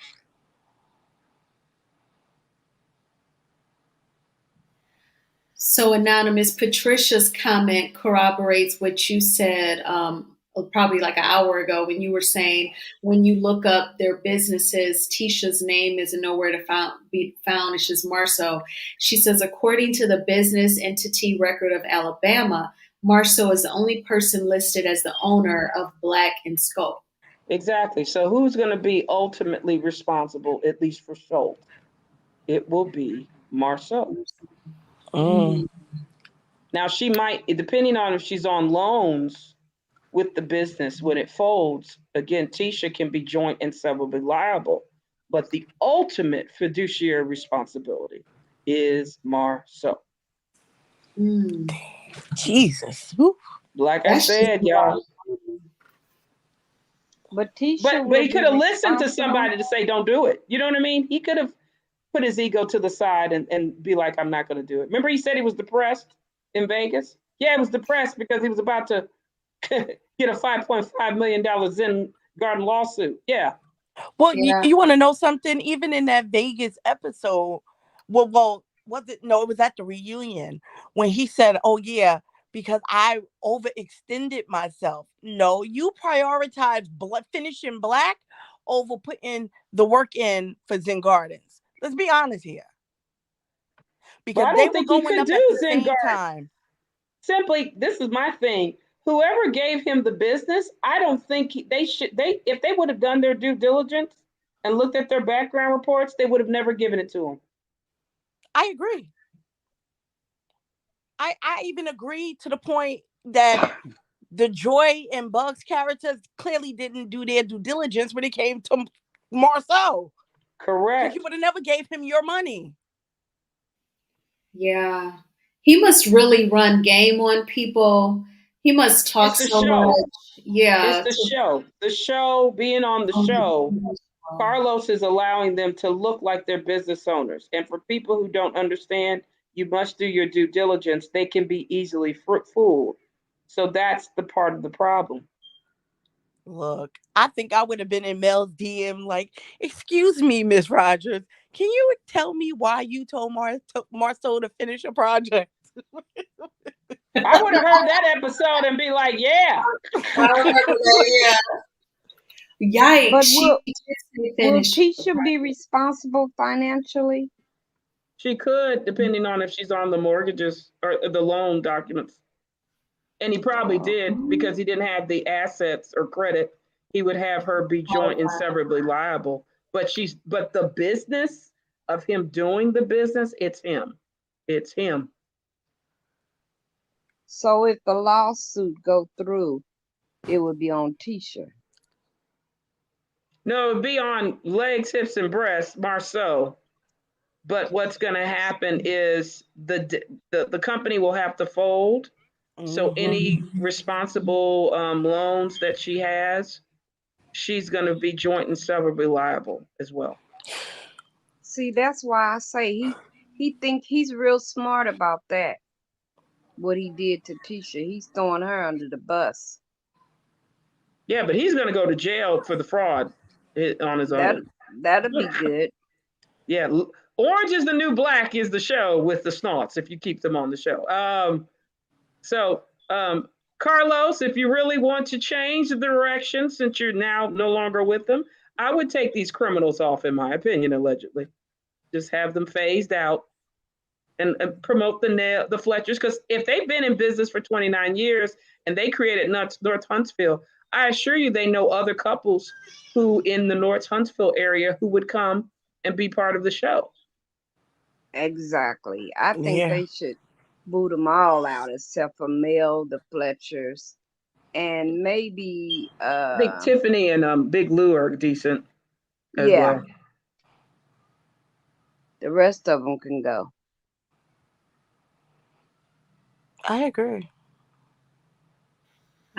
So, Anonymous, Patricia's comment corroborates what you said probably like an hour ago when you were saying when you look up their businesses, Tisha's name is nowhere to be found. It's just Marceau. She says, according to the Business Entity Record of Alabama, Marceau is the only person listed as the owner of Black and Scope. Exactly. So who's going to be ultimately responsible, at least for Schultz? It will be Marceau. Mm. Now, she might, depending on if she's on loans with the business, when it folds, again, Tisha can be joint and severally liable. But the ultimate fiduciary responsibility is Marceau. Jesus. Whew. Like I said, y'all. But Tisha But will he be could have listened to responsible. somebody to say, don't do it. You know what I mean? He could have put his ego to the side and be like, I'm not going to do it. Remember he said he was depressed in Vegas? Yeah, he was depressed because he was about to get a $5.5 million Zen Garden lawsuit. Yeah. Well, Yeah. you want to know something? Even in that Vegas episode, well, was it? No, it was at the reunion when he said, "Oh yeah, because I overextended myself." No, you prioritize finishing Black over putting the work in for Zen Gardens. Let's be honest here, But because I they don't were think he going could up at do the Zen same Garden. time. Simply, this is my thing. Whoever gave him the business, I don't think if they would have done their due diligence and looked at their background reports, they would have never given it to him. I agree. I even agree to the point that the Joy and Bugs characters clearly didn't do their due diligence when it came to Marceau. Because Correct. you would have never gave him your money. Yeah. He must really run game on people. He must talk It's the so show. much. It's Yeah. the show. The show, being on the show, Carlos is allowing them to look like they're business owners. And for people who don't understand, you must do your due diligence. They can be easily fooled. So that's the part of the problem. Look, I think I would have been in Mel's DM like, excuse me, Miss Rogers, can you tell me why you told Marceau to finish a project? I would have heard that episode and be like, yeah. I remember that, yeah. Yikes. But She did say will finish. Tisha be responsible financially? She could, depending on if she's on the mortgages or the loan documents. And he probably did because he didn't have the assets or credit. He would have her be joint and severably liable. But the business of him doing the business, it's him. It's him. So if the lawsuit go through, it would be on Tisha. No, it'd be on legs, hips, and breasts, Marceau. But what's going to happen is the company will have to fold. So any responsible loans that she has, she's going to be joint and severably liable as well. See, that's why I say he think he's real smart about that. What he did to Tisha, he's throwing her under the bus. Yeah, but he's going to go to jail for the fraud on his own. That'll be good. Yeah, Orange is the New Black is the show with the snorts if you keep them on the show. Carlos, if you really want to change the direction since you're now no longer with them, I would take these criminals off, in my opinion, allegedly. Just have them phased out and promote the Fletchers, because if they've been in business for 29 years and they created North Huntsville, I assure you they know other couples who in the North Huntsville area who would come and be part of the show. Exactly. I think they should boot them all out except for Mel, the Fletchers, and maybe I think Tiffany and Big Lou are decent as well. The rest of them can go. I agree.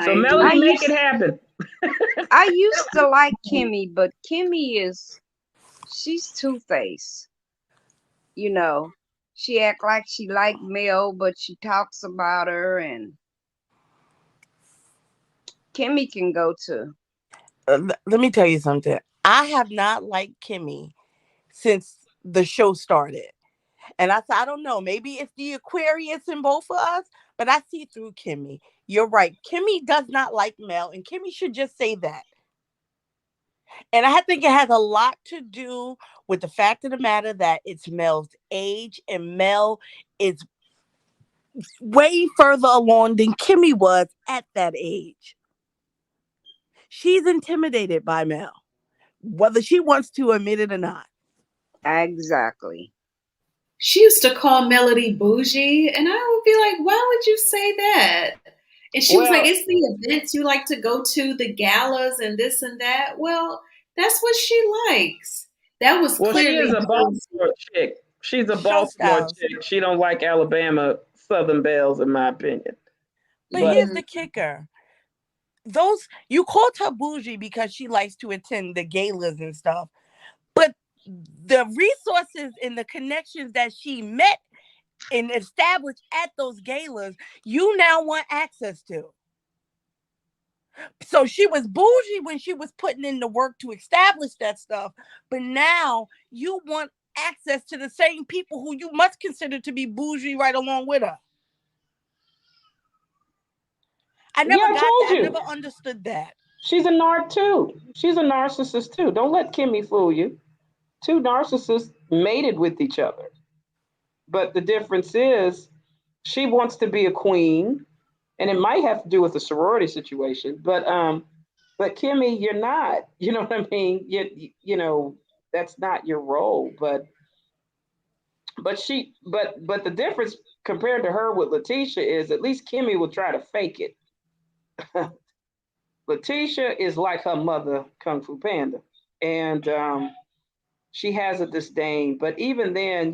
So Melody, make it happen. I used to like Kimmy, but she's two-faced. You know, she act like she like Mel, but she talks about her, and Kimmy can go to. Let me tell you something. I have not liked Kimmy since the show started. And I said, I don't know, maybe it's the Aquarius in both of us, but I see through Kimmy. You're right. Kimmy does not like Mel, and Kimmy should just say that. And I think it has a lot to do with the fact of the matter that it's Mel's age, and Mel is way further along than Kimmy was at that age. She's intimidated by Mel, whether she wants to admit it or not. Exactly. She used to call Melody bougie, and I would be like, why would you say that? And she was like, Well, it's the events you like to go to, the galas and this and that. Well, that's what she likes. That was well, she is clearly a jealousy. Baltimore chick. She's a Show Baltimore styles. chick. She don't like Alabama Southern belles, in my opinion. But But here's Mhm. the kicker. Those you called her bougie because she likes to attend the galas and stuff. But the resources and the connections that she met and established at those galas, you now want access to. So she was bougie when she was putting in the work to establish that stuff, but now you want access to the same people who you must consider to be bougie right along with her. I yeah, never I got told that. I you. never understood that. She's a narc too. She's a narcissist too. Don't let Kimmy fool you. Two narcissists mated with each other. But the difference is she wants to be a queen, and it might have to do with the sorority situation. But Kimmy, you're not. You know what I mean? You know that's not your role. But the difference compared to her with Letitia is at least Kimmy will try to fake it. Letitia is like her mother, Kung Fu Panda, and she has a disdain. But even then,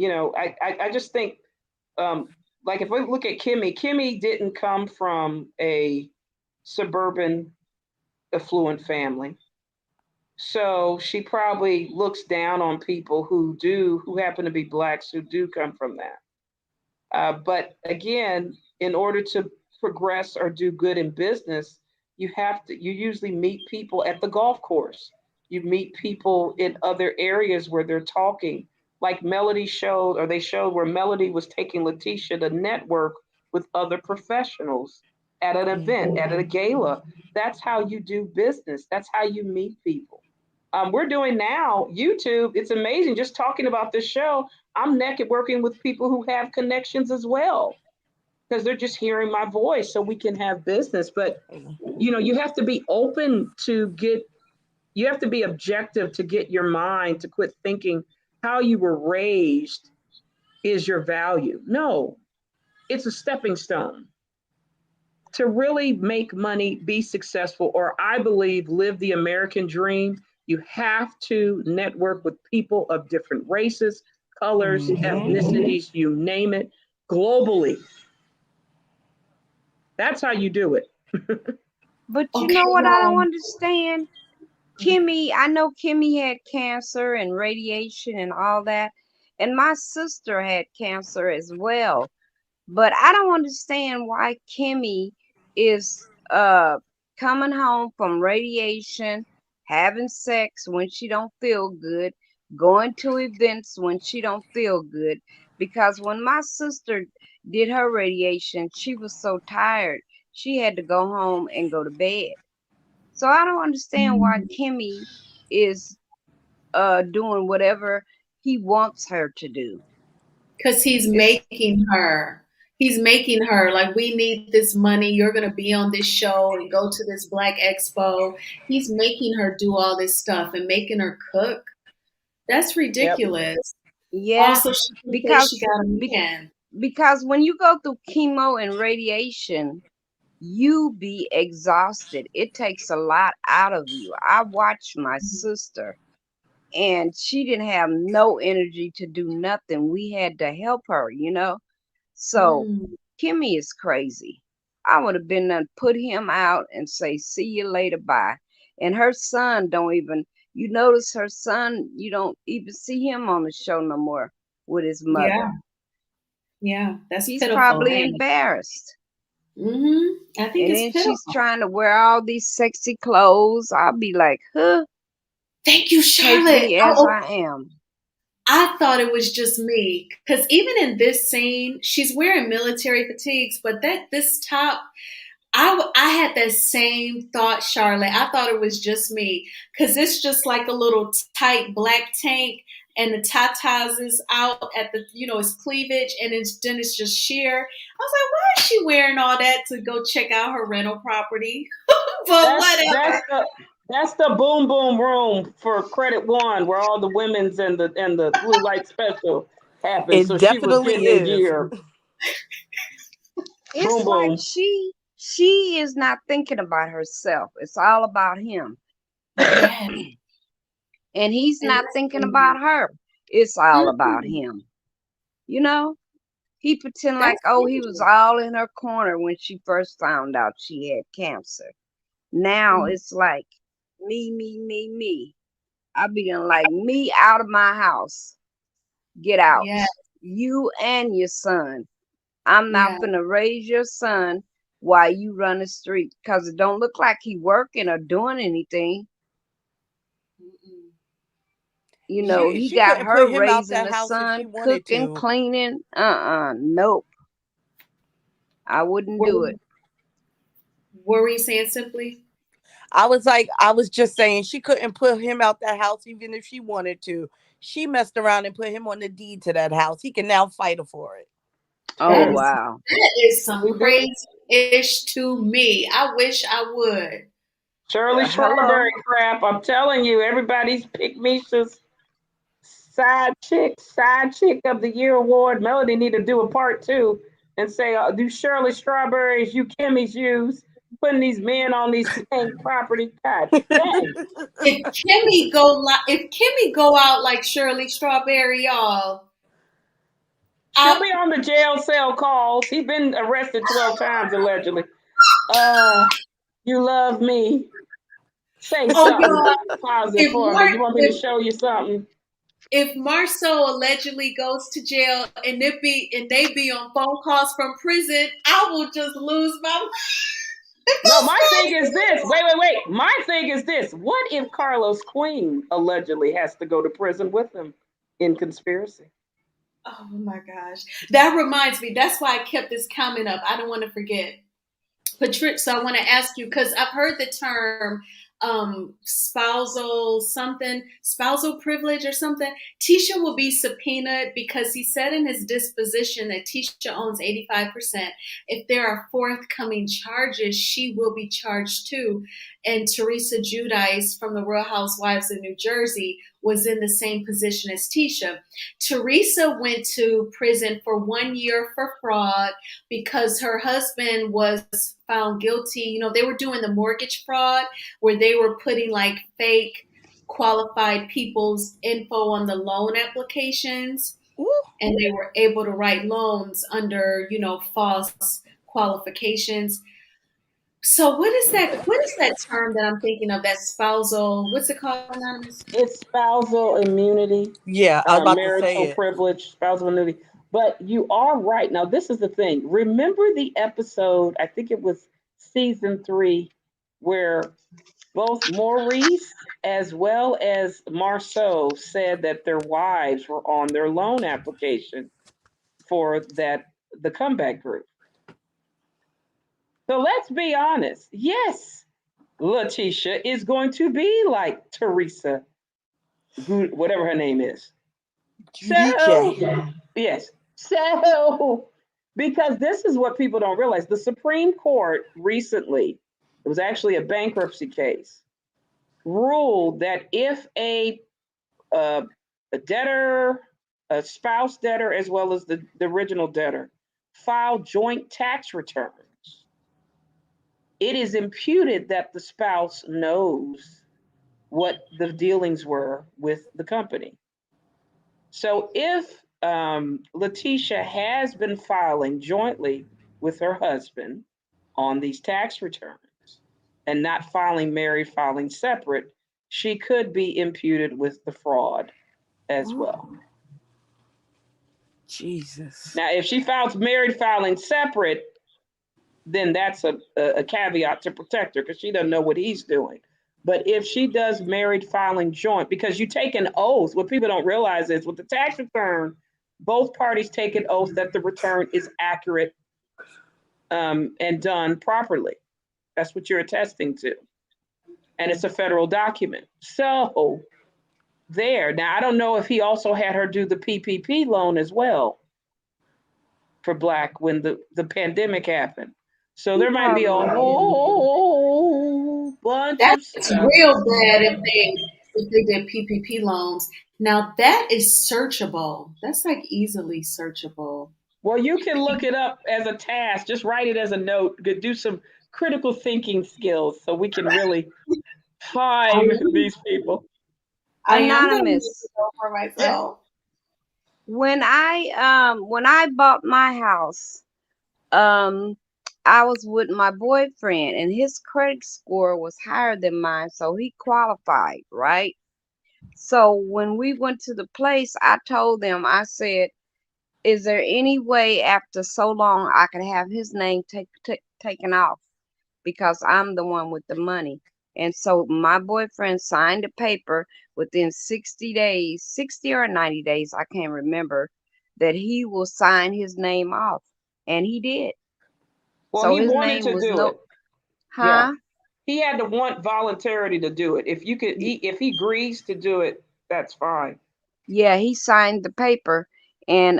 I just think, um, like if we look at Kimmy, Kimmy didn't come from a suburban affluent family. So she probably looks down on people who happen to be blacks who do come from that. But again, in order to progress or do good in business, you usually meet people at the golf course. You meet people in other areas where they're talking. Like Melody showed, or they showed where Melody was taking Letitia to network with other professionals at an event, at a Mhm. gala. That's how you do business. That's how you meet people. We're doing now YouTube. It's amazing just talking about this show. I'm networking with people who have connections as well because they're just hearing my voice so we can have business. But you have to be open to get, you have to be objective to get your mind to quit thinking how you were raised is your value. No, it's a stepping stone to really make money, be successful, or I believe live the American dream. You have to network with people of different races, colors, Mhm. ethnicities, you name it, globally. That's how you do it. But you Okay, know what I don't well, understand? Kimmy, I know Kimmy had cancer and radiation and all that, and my sister had cancer as well. But I don't understand why Kimmy is coming home from radiation, having sex when she don't feel good, going to events when she don't feel good. Because when my sister did her radiation, she was so tired she had to go home and go to bed. So I don't understand why Kimmy is doing whatever he wants her to do. because he's It's making her. He's making her like, we need this money. You're going to be on this show and go to this Black Expo. He's making her do all this stuff and making her cook. That's Yep. ridiculous. yeah, Also, she can say she because got a be, man. because when you go through chemo and radiation, you be exhausted. It takes a lot out of you. I watched my sister and she didn't have no energy to do nothing. We had to help her. So Mm. Kimmy is crazy. I would have been done put him out and say, see you later, bye. And her son don't even, you notice her son, you don't even see him on the show no more with his Yeah, mother. yeah, that's He's pitiful. probably embarrassed. I think And it's then she's pitiful. trying to wear all these sexy clothes. I'll be like, huh, Thank you, take Charlotte. me as I am. I thought it was just me because even in this scene, she's wearing military fatigues, but this top, I had that same thought, Charlotte. I thought it was just me because it's just like a little tight black tank, and the tatas is out at the it's cleavage, and then it's just sheer. I was like, why is she wearing all that to go check out her rental property? But That's whatever. that's the boom boom room for Credit One, where all the women's and the blue light special happens. It So she was definitely getting in is. gear. It's Boom like boom. she is not thinking about herself. It's all about him. Yeah, And he's and not thinking about her. It's all about mm, him. You know? He pretend like, that's oh, he was true. all in her corner when she first found out she had cancer. Now Mhm. it's like me, me, me, me. I be like, me out of my house. Get out. Yeah, You and your son. I'm not yeah. gonna raise your son while you run the street because it don't look like he working or doing anything. Mm-mm. You know, She he she got couldn't put her him out raising that the house if she son, wanted cooking, to. cleaning. Nope. I wouldn't What, do it. what were you saying simply? I was just saying she couldn't put him out that house even if she wanted to. She messed around and put him on the deed to that house. He can now fight her for it. Oh That is wow. that is some We do. crazy ish to me. I wish I would. Shirley Hello. Strawberry crap. I'm telling you, everybody's pick Misha's side chick of the year award. Melody need to do a part two and say, do Shirley Strawberries, you Kimmy's use, putting these men on these same property. God dang. If Kimmy go out like Shirley Strawberry, y'all, She'll I be on the jail cell calls. He's been arrested 12 times allegedly. Uh, you love me. Say oh something y'all, positive if for me. Mar You want me to show you something? if Marceau allegedly goes to jail and they be on phone calls from prison, I will just lose my mind. No, my thing is this. Wait. My thing is this. What if Carlos Queen allegedly has to go to prison with him in conspiracy? Oh my gosh. That reminds me. That's why I kept this comment up. I don't want to forget. Patricia, so I want to ask you because I've heard the term spousal privilege or something. Tisha will be subpoenaed because he said in his disposition that Tisha owns 85%. If there are forthcoming charges, she will be charged too. And Teresa Giudice from the Real Housewives of New Jersey was in the same position as Tisha. Teresa went to prison for 1 year for fraud because her husband was found guilty. They were doing the mortgage fraud where they were putting like fake qualified people's info on the loan applications, Ooh, and they were able to write loans under, false qualifications. So what is that term that I'm thinking of, that spousal, what's it called, Anonymous? It's spousal immunity, yeah, I was about to say marital it. privilege, spousal immunity. But you are right. Now, this is the thing. Remember the episode, I think it was season 3, where both Maurice as well as Marceau said that their wives were on their loan application for the comeback group. So let's be honest. Yes, Letitia is going to be like Teresa, whatever her name is. So, GDJ. yes. So, because this is what people don't realize. The Supreme Court recently, it was actually a bankruptcy case, ruled that if uh, a debtor, a spouse debtor, as well as the original debtor, file joint tax returns, it is imputed that the spouse knows what the dealings were with the company. So if Letitia has been filing jointly with her husband on these tax returns, and not filing married, filing separate, she could be imputed with the fraud as well. Jesus. Now, if she files married, filing separate, then that's a caveat to protect her because she doesn't know what he's doing. But if she does married filing joint, because you take an oath, what people don't realize is with the tax return, both parties take an oath that the return is accurate and done properly. That's what you're attesting to. And it's a federal document. So there. Now, I don't know if he also had her do the PPP loan as well for Black when the pandemic happened. So there might be a whole bunch of That's stuff. real bad if they did PPP loans. Now that is searchable. That's like easily searchable. Well, you can look it up as a task. Just write it as a note. Do some critical thinking skills so we can really find these people. I am going to look Anonymous. it up for myself. When I bought my house, um I was with my boyfriend and his credit score was higher than mine, so he qualified, right? So when we went to the place, I told them, I said, is there any way after so long I could have his name taken off? Because I'm the one with the money. And so my boyfriend signed a paper within 60 days, 60 or 90 days, I can't remember, that he will sign his name off. And he did. Well, So he his wanted name to was do it. no, Yeah. huh? He had to want voluntarily to do it. If you could, if he agrees to do it, that's fine. Yeah, he signed the paper and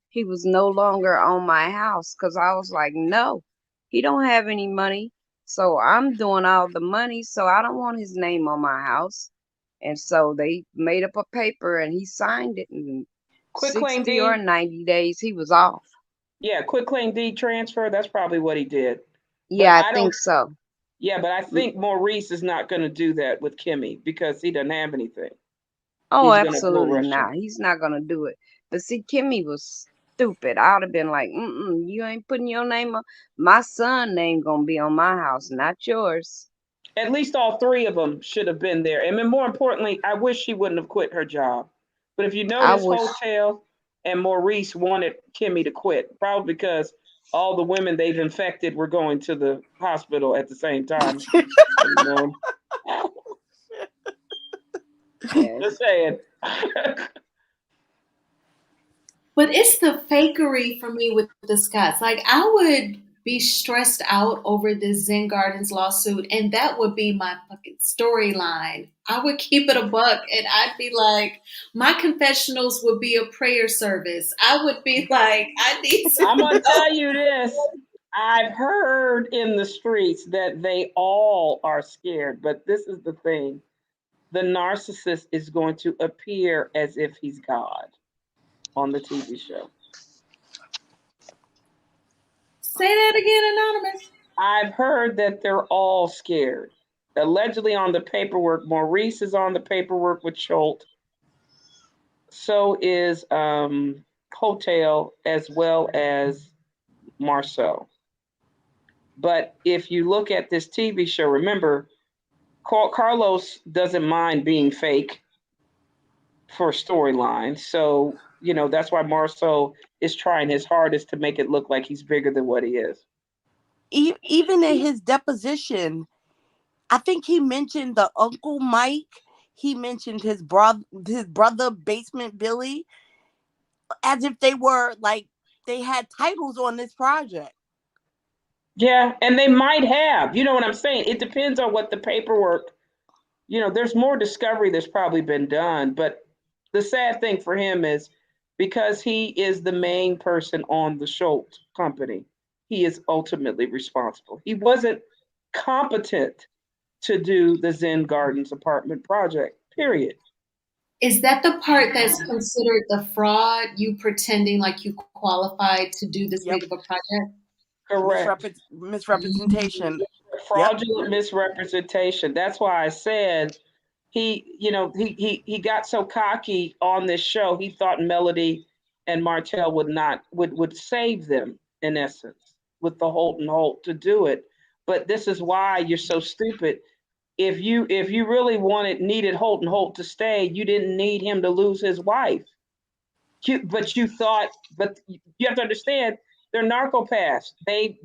he was no longer on my house because I was like, no, he don't have any money. So I'm doing all the money, so I don't want his name on my house. And so they made up a paper and he signed it in Quick claim 60 or deed. 90 days he was off. Yeah, quick claim deed transfer. That's probably what he did. But Yeah, I I think don't. so. Yeah, but I think Maurice is not going to do that with Kimmy because he doesn't have anything. Oh, He's going to go absolutely rush her. not. He's not gonna do it. But see, Kimmy was stupid. I would have been like, you ain't putting your name on my son name gonna be on my house, not yours. At least all three of them should have been there. And then more importantly, I wish she wouldn't have quit her job. But if you I notice, wish Hotel and Maurice wanted Kimmy to quit, probably because all the women they've infected were going to the hospital at the same time. You know, yes. just saying. But it's the fakery for me with the Scots. Like I would be stressed out over this Zen Gardens lawsuit, and that would be my fucking storyline. I would keep it a buck, and I'd be like, my confessionals would be a prayer service. I would be like, I need I'm some going to help. tell you this. I've heard in the streets that they all are scared, but this is the thing. The narcissist is going to appear as if he's God on the TV show. Say that again, Anonymous. I've heard that they're all scared. Allegedly on the paperwork, Maurice is on the paperwork with Schultz. So is Hotel as well as Marceau. But if you look at this TV show, remember, Carlos doesn't mind being fake for storyline. So, that's why Marceau is trying his hardest to make it look like he's bigger than what he is. Even in his deposition, I think he mentioned the Uncle Mike. He mentioned his brother Basement Billy, as if they were like they had titles on this project. Yeah, and they might have. You know what I'm saying? It depends on what the paperwork. There's more discovery that's probably been done, but the sad thing for him is because he is the main person on the Schultz company, he is ultimately responsible. He wasn't competent to do the Zen Gardens apartment project, period. Is that the part that's considered the fraud? You pretending like you qualified to do this Yep. big of a project? Correct. Misrepresentation. Yep. Fraudulent misrepresentation. That's why I said he got so cocky on this show. He thought Melody and Martell would save them in essence with the Holt and Holt to do it. but this is why you're so stupid. If you really needed Holt to stay, you didn't need him to lose his wife. But you thought, but you have to understand, they're narcopaths. They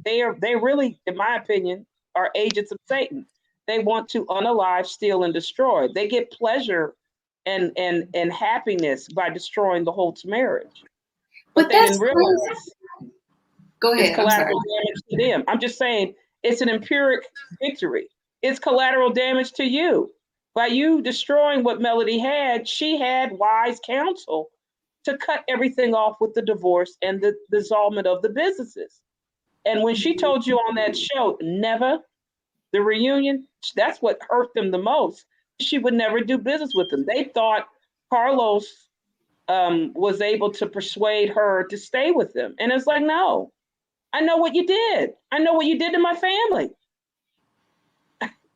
really, in my opinion, are agents of Satan. They want to unalive, steal, and destroy. They get pleasure and happiness by destroying the Holt's marriage. But But they that's didn't crazy. realize Go it's ahead. I'm sorry. collateral damage to them. I'm just saying it's an empiric victory. It's collateral damage to you. By you destroying what Melody had, she had wise counsel to cut everything off with the divorce and the dissolvement of the businesses. And when she told you on that show, never, the reunion, that's what hurt them the most. She would never do business with them. They thought Carlos was able to persuade her to stay with them. And it's like, no, I know what you did. I know what you did to my family.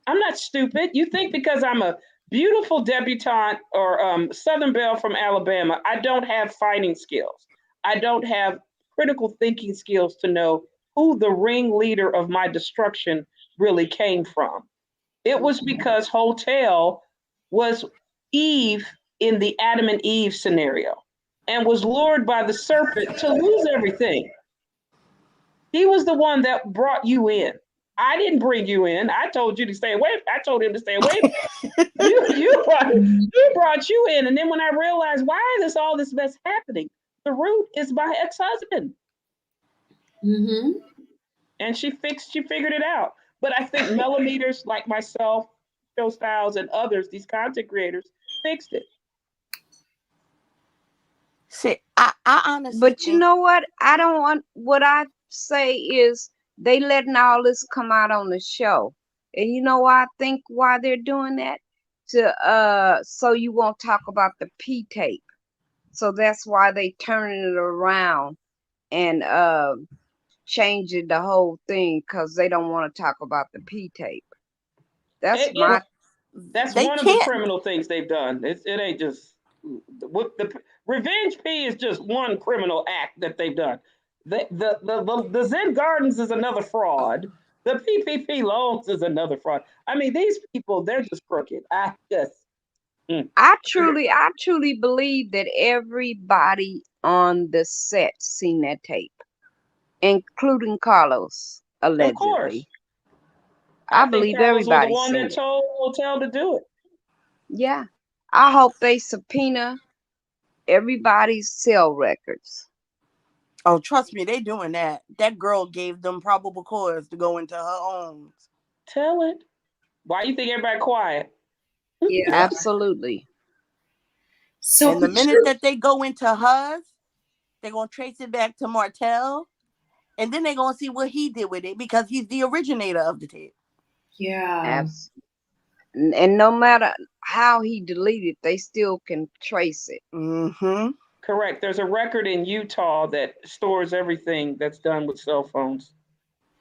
I'm not stupid. You think because I'm a beautiful debutante or Southern Belle from Alabama, I don't have fighting skills. I don't have critical thinking skills to know who the ringleader of my destruction really came from. It was because Hotel was Eve in the Adam and Eve scenario and was lured by the serpent to lose everything. He was the one that brought you in. I didn't bring you in. I told you to stay away. I told him to stay away. He brought you in. And then when I realized why is all this mess happening, the root is my ex-husband. Mm-hmm. And she figured it out. But I think millimeters like myself, Joe Styles, and others, these content creators, fixed it. See, I honestly But you think know what? I don't want what I say is they letting all this come out on the show. And you know why I think why they're doing that? To so you won't talk about the P tape. So that's why they turning it around and changing the whole thing because they don't want to talk about the P tape. That's my That's they one of the can't. criminal things they've done. It ain't just what the revenge P is just one criminal act that they've done. The Zen Gardens is another fraud. The PPP loans is another fraud. I mean, these people, they're just crooked. I just I truly believe that everybody on the set seen that tape, including Carlos, of course. allegedly. I I think believe Carlos was the everybody one that seen it. told Hotel to do it. Yeah. I hope they subpoena everybody's cell records. Oh, trust me, they doing that. That girl gave them probable cause to go into her homes. Tell it. Why you think everybody quiet? Yeah. Absolutely. So, And the minute that they go into hers, they're gonna trace it back to Martell, and then they're gonna see what he did with it because he's the originator of the tape. yeah. Abs- and no matter how he deleted, they still can trace it. Mm-hmm. Correct. There's a record in Utah that stores everything that's done with cell phones.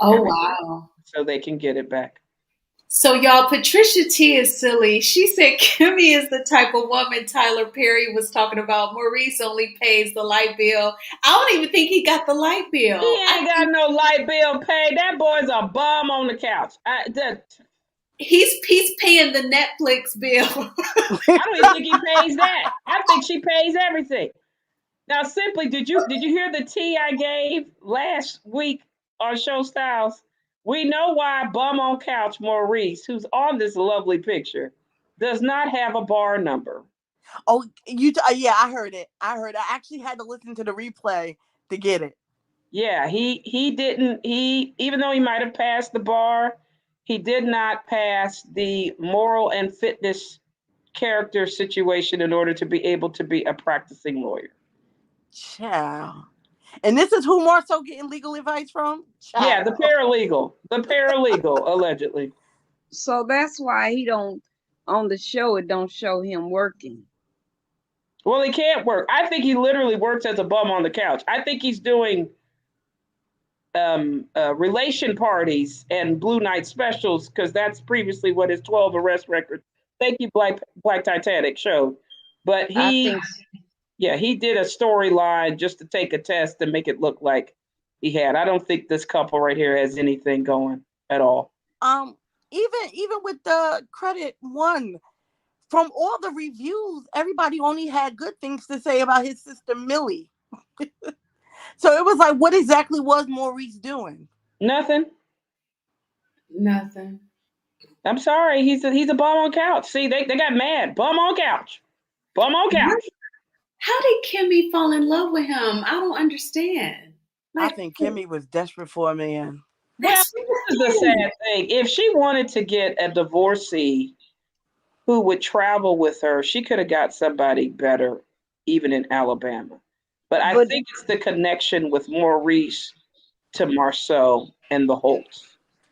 Oh, Everything. wow. So they can get it back. So, y'all, Patricia T is silly. She said Kimmy is the type of woman Tyler Perry was talking about. Maurice only pays the light bill. I don't even think he got the light bill. He ain't got no light bill paid. That boy's a bum on the couch. He's paying the Netflix bill. I don't even think he pays that. I think she pays everything. Now, simply, did you hear the tea I gave last week on Show Styles? We know why bum on couch Maurice, who's on this lovely picture, does not have a bar number. Oh, yeah, I heard it. I actually had to listen to the replay to get it. Yeah, he didn't. He, even though he might have passed the bar, he did not pass the moral and fitness character situation in order to be able to be a practicing lawyer. Child. And this is who Marceau getting legal advice from? Child. Yeah, the paralegal, allegedly. So that's why he don't on the show. It don't show him working. Well, he can't work. I think he literally works as a bum on the couch. I think he's doing relation parties and blue night specials because that's previously what his 12 arrest record. Thank you, Black Titanic showed. But I he think did a storyline just to take a test and make it look like he had. I don't think this couple right here has anything going at all. Even with the credit one, from all the reviews, everybody only had good things to say about his sister Millie. So it was like, what exactly was Maurice doing? Nothing. Nothing. I'm sorry. He's a bum on couch. See, they got mad. Bum on couch. Bum on couch. How did Kimmy fall in love with him? I don't understand. I Like, think Kimmy was desperate for a man. Well, that's this is the fine. sad thing. If she wanted to get a divorcee who would travel with her, she could have got somebody better, even in Alabama. But I But think it's the connection with Maurice to Marceau and the Holtz.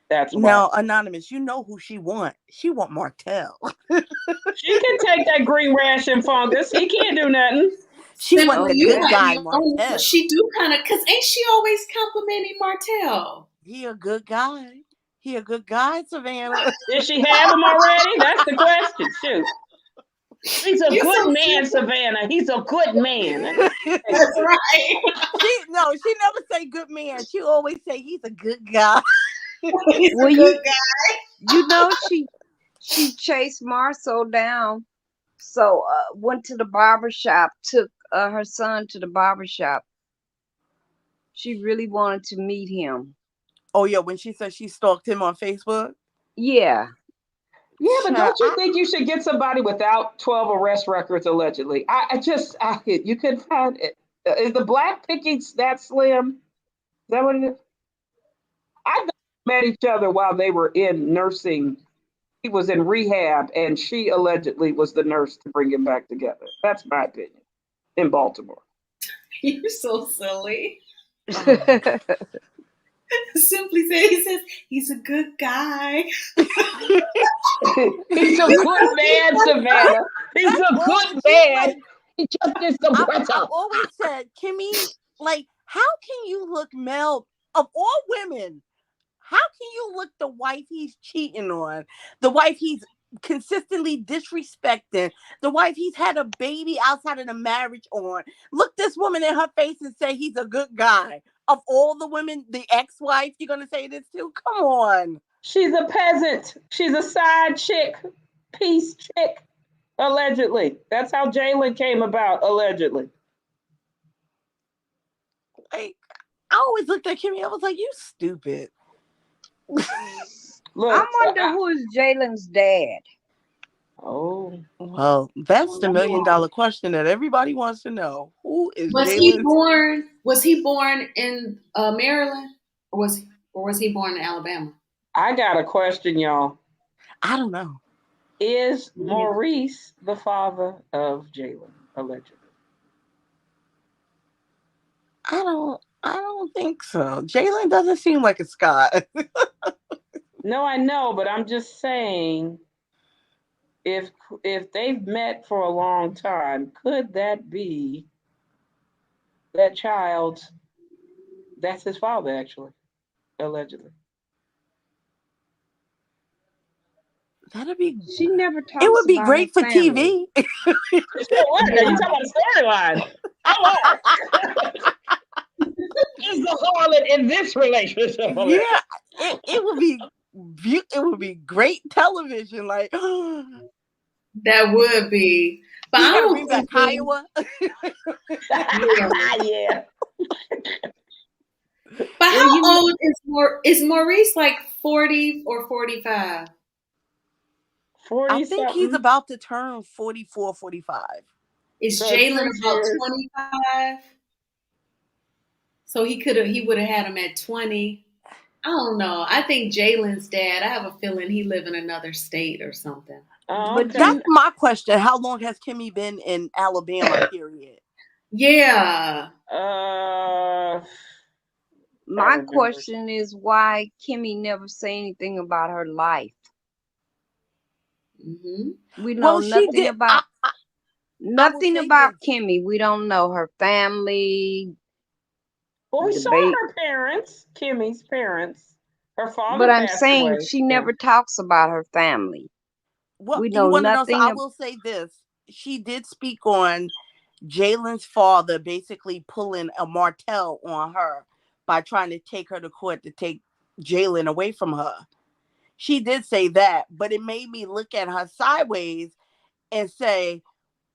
That's why. Now, Anonymous, you know who she want. She want Martell. She can take that green rash and fungus. He can't do nothing. She want Simply, the you good okay. might guy, be on. Martell. She do kind of, cause ain't she always complimenting Martell? He a good guy. He a good guy, Savannah. Did she have him already? That's the question. Shoot. He's a You good so man, simple. Savannah. He's a good man. That's right. She never say good man. She always say he's a good guy. He's Well, a good guy. you know she chased Marceau down. So went to the barber shop, took her son to the barber shop. She really wanted to meet him. Oh yeah, when she said she stalked him on Facebook. Yeah. Yeah, but Child, don't you think you should get somebody without 12 arrest records allegedly? You could find it. Is the black picking that slim? Is that what it is? I think they met each other while they were in nursing. He was in rehab, and she allegedly was the nurse to bring him back together. That's my opinion. In Baltimore. You're so silly. oh, Simply say he says he's a good guy. He's a good man, Savannah. He's that's a all good she's man. like. He just is so I've better. always said, Kimmy, like, how can you look Mel of all women? How can you look the wife he's cheating on, the wife he's consistently disrespecting, the wife he's had a baby outside of the marriage on? Look this woman in her face and say he's a good guy. Of all the women, the ex-wife, you're gonna say this too? Come on. She's a peasant. She's a side chick, peace chick, allegedly. That's how Jalen came about, allegedly. Like, I always looked at Kimmy, I was like, you stupid. I Look, wonder who is Jalen's dad. oh, Well, that's the $1 million question that everybody wants to know. Who is Was he Jalen's? born? Was he born in Maryland, or was he born in Alabama? I got a question, y'all. I don't know. Is Maurice the father of Jalen, allegedly? I don't think so. Jalen doesn't seem like a Scott. No, I know, but I'm just saying, if they've met for a long time, could that be that child? That's his father, actually, allegedly. That'd be. She never It talks would be about her great for family. TV. So what? Now you talking about a storyline? Come on. Is the harlot in this relationship? Yeah, it would be. It would be great television. Like, That would be. But you I gotta don't bring back think they, Kiowa. yeah. Yeah. But Well, how you know, old is Maurice? Like 40 or 45? 40 I think he's something. about to turn 44, 45. Is So Jalen 6 about years. 25? So he would have had him at 20. I don't know. I think Jalen's dad, I have a feeling he live in another state or something. Oh, but okay. That's you, my question. How long has Kimmy been in Alabama? Period. Yeah. I my remember. question is why Kimmy never say anything about her life. Hmm. We know Well, she nothing did. about I will nothing say about this. Kimmy. We don't know her family, Well, we the saw baby. her parents, Kimmy's parents. Her But father I'm passed saying away. she Yeah. never talks about her family. Well, We you know want to know? So nothing. I will say this. She did speak on Jalen's father basically pulling a Martell on her by trying to take her to court to take Jalen away from her. She did say that, but it made me look at her sideways and say,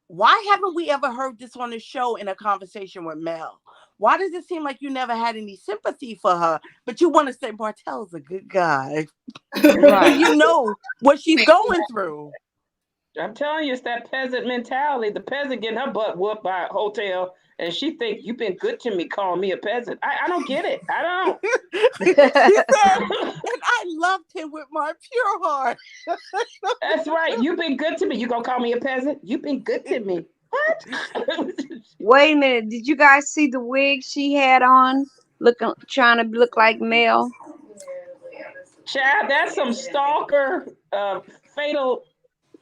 why haven't we ever heard this on the show in a conversation with Mel? Why does it seem like you never had any sympathy for her, but you want to say Martell's a good guy? Right. You know what she's going through. I'm telling you, it's that peasant mentality. The peasant getting her butt whooped by a hotel, and she think you've been good to me, calling me a peasant. I don't get it. I don't. She said, and I loved him with my pure heart. That's right. You've been good to me. You gonna call me a peasant? You've been good to me. What? Wait a minute. Did you guys see the wig she had on? Trying to look like Mel. Chad, that's some stalker, fatal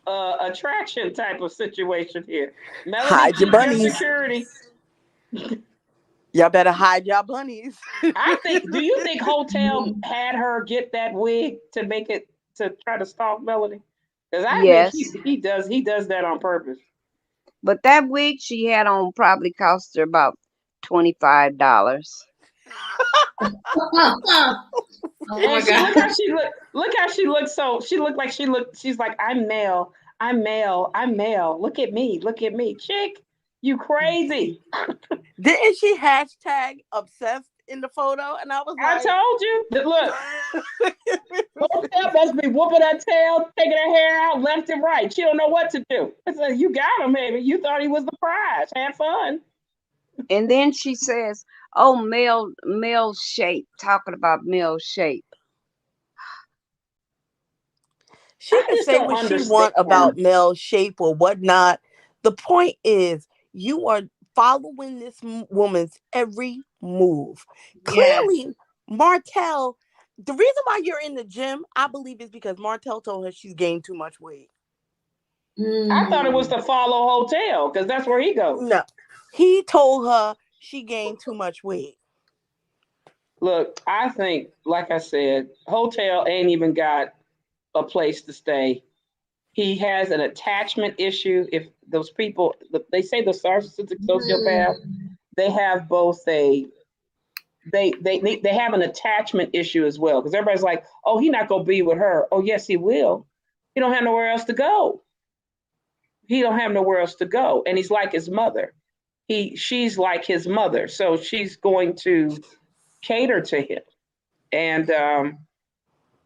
attraction type of situation here. Melody, Hide your keep your bunnies. security. Y'all better hide your bunnies. I think. Do you think Hotel had her get that wig to make it to try to stalk Melody? Because I think Yes. he does that on purpose. But that wig she had on probably cost her about $25. Oh And my she God. look how she look. Look how she looks. So she looked like she looked. She's like, I'm male. I'm male. I'm male. Look at me. Look at me, chick. You crazy. Didn't she hashtag obsessed in the photo? And I was I like, told you. Look, Hotel must be whooping her tail, taking her hair out left and right. She don't know what to do. I said, you got him, baby. You thought he was the prize. Have fun. And then she says, "Oh, male shape." Talking about male shape. she I can just say don't what she understand. want about male shape or whatnot. The point is, you are following this woman's every move. Yes. Clearly, Martell, the reason why you're in the gym, I believe, is because Martell told her she's gained too much weight. I thought it was Mm. to follow Hotel because that's where he goes. No, he told her she gained too much weight. Look, I think, like I said, Hotel ain't even got a place to stay. He has an attachment issue. If those people, they say the narcissistic sociopath, Mm. they have both they have an attachment issue as well because everybody's like, oh, he not gonna be with her. Oh, yes, he will. He don't have nowhere else to go. He don't have nowhere else to go, and he's like his mother. She's like his mother, so she's going to cater to him. And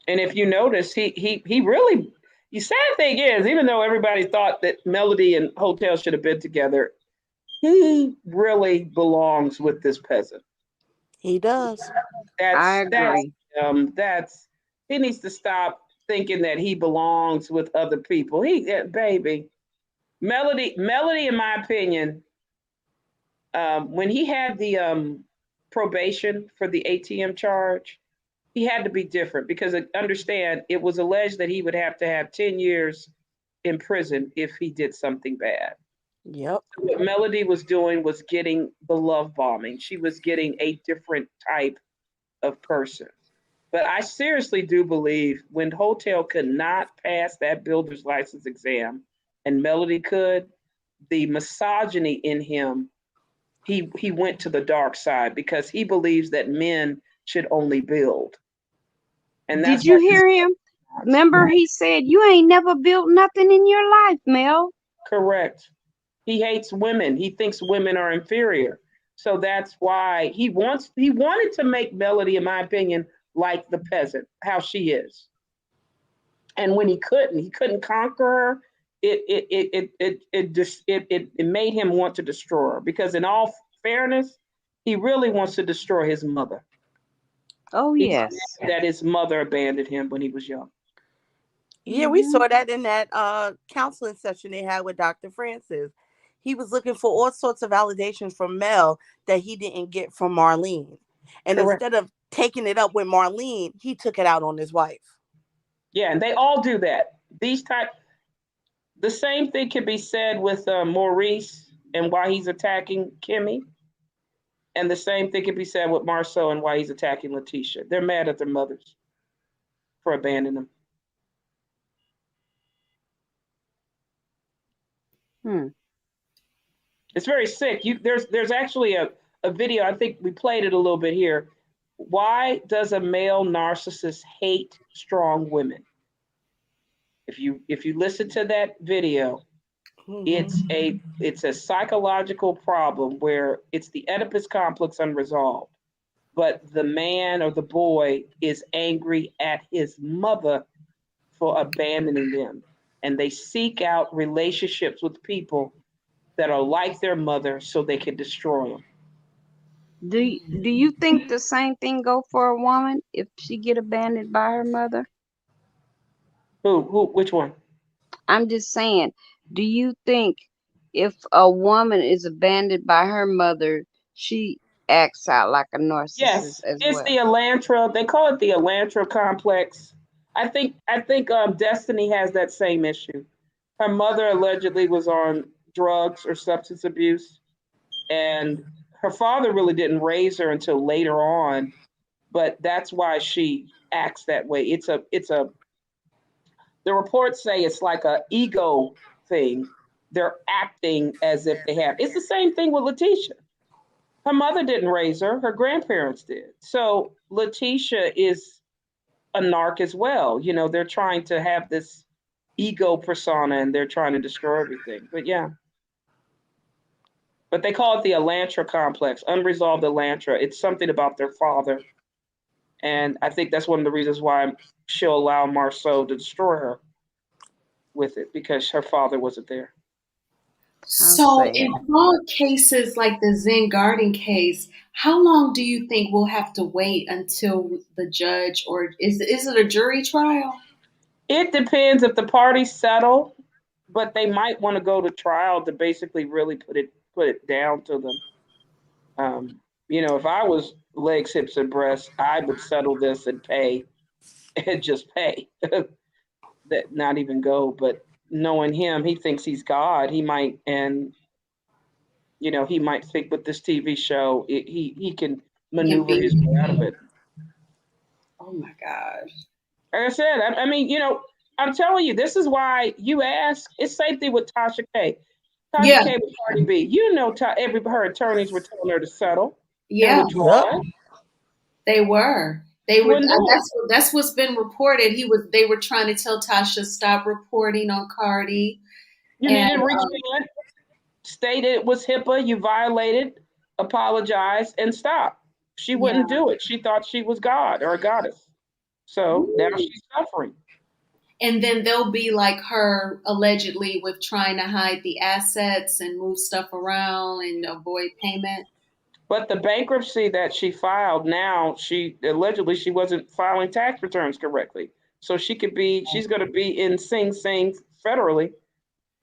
if you notice, he really. The sad thing is, even though everybody thought that Melody and Hotel should have been together, he really belongs with this peasant. He does. I That's agree. that's he needs to stop thinking that he belongs with other people. Baby, Melody, in my opinion, when he had the probation for the ATM charge, he had to be different because understand it was alleged that he would have to have 10 years in prison if he did something bad. Yep. What Melody was doing was getting the love bombing. She was getting a different type of person. But I seriously do believe when Hotel could not pass that builder's license exam and Melody could, the misogyny in him, he went to the dark side because he believes that men should only build. And Did that's you what he's hear him? not. Remember, he said, "You ain't never built nothing in your life, Mel." Correct. He hates women. He thinks women are inferior. So that's why he wanted to make Melody, in my opinion, like the peasant, how she is. And when he couldn't conquer her. It made him want to destroy her because, in all fairness, he really wants to destroy his mother. Oh, He's yes. mad that his mother abandoned him when he was young. Yeah, we Hmm. saw that in that counseling session they had with Dr. Francis. He was looking for all sorts of validations from Mel that he didn't get from Marlene. And Correct. instead of taking it up with Marlene, he took it out on his wife. Yeah, and they all do that. The same thing can be said with Maurice and why he's attacking Kimmy, and the same thing can be said with Marceau and why he's attacking Letitia. They're mad at their mothers for abandoning them. Hmm. It's very sick. There's actually a video. I think we played it a little bit here. Why does a male narcissist hate strong women? If you listen to that video, it's a psychological problem where it's the Oedipus complex unresolved. But the man or the boy is angry at his mother for abandoning them. And they seek out relationships with people that are like their mother so they can destroy them. Do you think the same thing go for a woman if she get abandoned by her mother? Which one? I'm just saying, do you think if a woman is abandoned by her mother, she acts out like a narcissist Yes, as it's well? the Elantra. They call it the Elantra complex. I think Destiny has that same issue. Her mother allegedly was on drugs or substance abuse, and her father really didn't raise her until later on. But that's why she acts that way. It's a. The reports say it's like a ego thing. They're acting as if they have. It's the same thing with Letitia. Her mother didn't raise her, her grandparents did. So Letitia is a narc as well. You know, they're trying to have this ego persona and they're trying to destroy everything. But yeah, but they call it the Elantra complex, unresolved Elantra. It's something about their father. And I think that's one of the reasons why she'll allow Marceau to destroy her with it because her father wasn't there. How So, sad. in fraud cases like the Zen Garden case, how long do you think we'll have to wait until the judge, or is it a jury trial? It depends if the parties settle, but they might want to go to trial to basically really put it down to them. Um, if I was legs, hips, and breasts, I would settle this and pay and just pay. That not even go. But knowing him, he thinks he's God. He might, and he might think with this TV show, he can It can maneuver be. his way out of it. Oh my gosh. Like I said, I mean, I'm telling you, this is why you ask. It's same thing with Tasha K. Tasha Yeah, K with Cardi B. Her attorneys were telling her to settle and yeah, withdraw. Yep. they were. They She were. wouldn't do it. That's what's been reported. They were trying to tell Tasha stop reporting on Cardi, You and needed to recant, state it was HIPAA, you violated, apologize, and stop. She yeah. wouldn't do it. She thought she was God or a goddess. So now she's suffering. And then they'll be like her allegedly with trying to hide the assets and move stuff around and avoid payment. But the bankruptcy that she filed now, she allegedly she wasn't filing tax returns correctly. So she's going to be in Sing Sing federally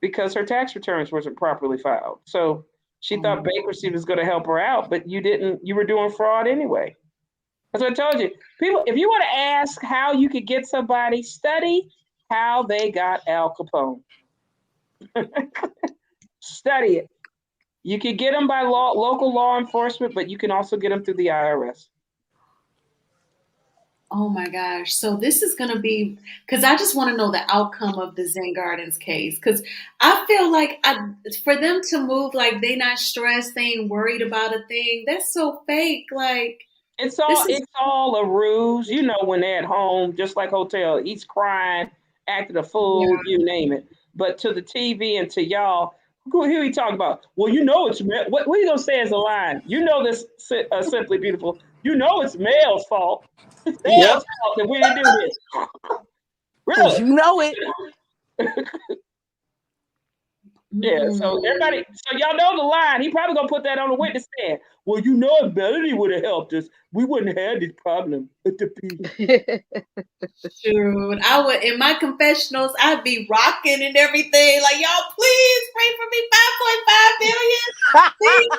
because her tax returns wasn't properly filed. So she thought bankruptcy was going to help her out, but you were doing fraud anyway. That's what I told you. People, if you want to ask how you could get somebody, study how they got Al Capone. Study it. You could get them by local law enforcement, but you can also get them through the IRS. Oh my gosh. So this is going to be, because I just want to know the outcome of the Zen Gardens case. Because I feel like for them to move like they not stressed, they ain't worried about a thing, that's so fake. Like, It's this all is, it's all a ruse. When they're at home, just like Hotel, he's crying, acting a fool, yeah, you name it. But to the TV and to y'all, who he talking about? Well, it's what are you gonna say as a line? This simply beautiful. It's male's fault. It's Yep. male's fault that we didn't do this. Cause Really? you know it. Yeah, so everybody, so y'all know the line. He probably gonna put that on the witness stand. Well, if Melody would have helped us, we wouldn't have had this problem. shoot. I would, in my confessionals, I'd be rocking and everything. Like, y'all, please pray for me. 5.5 billion. Please,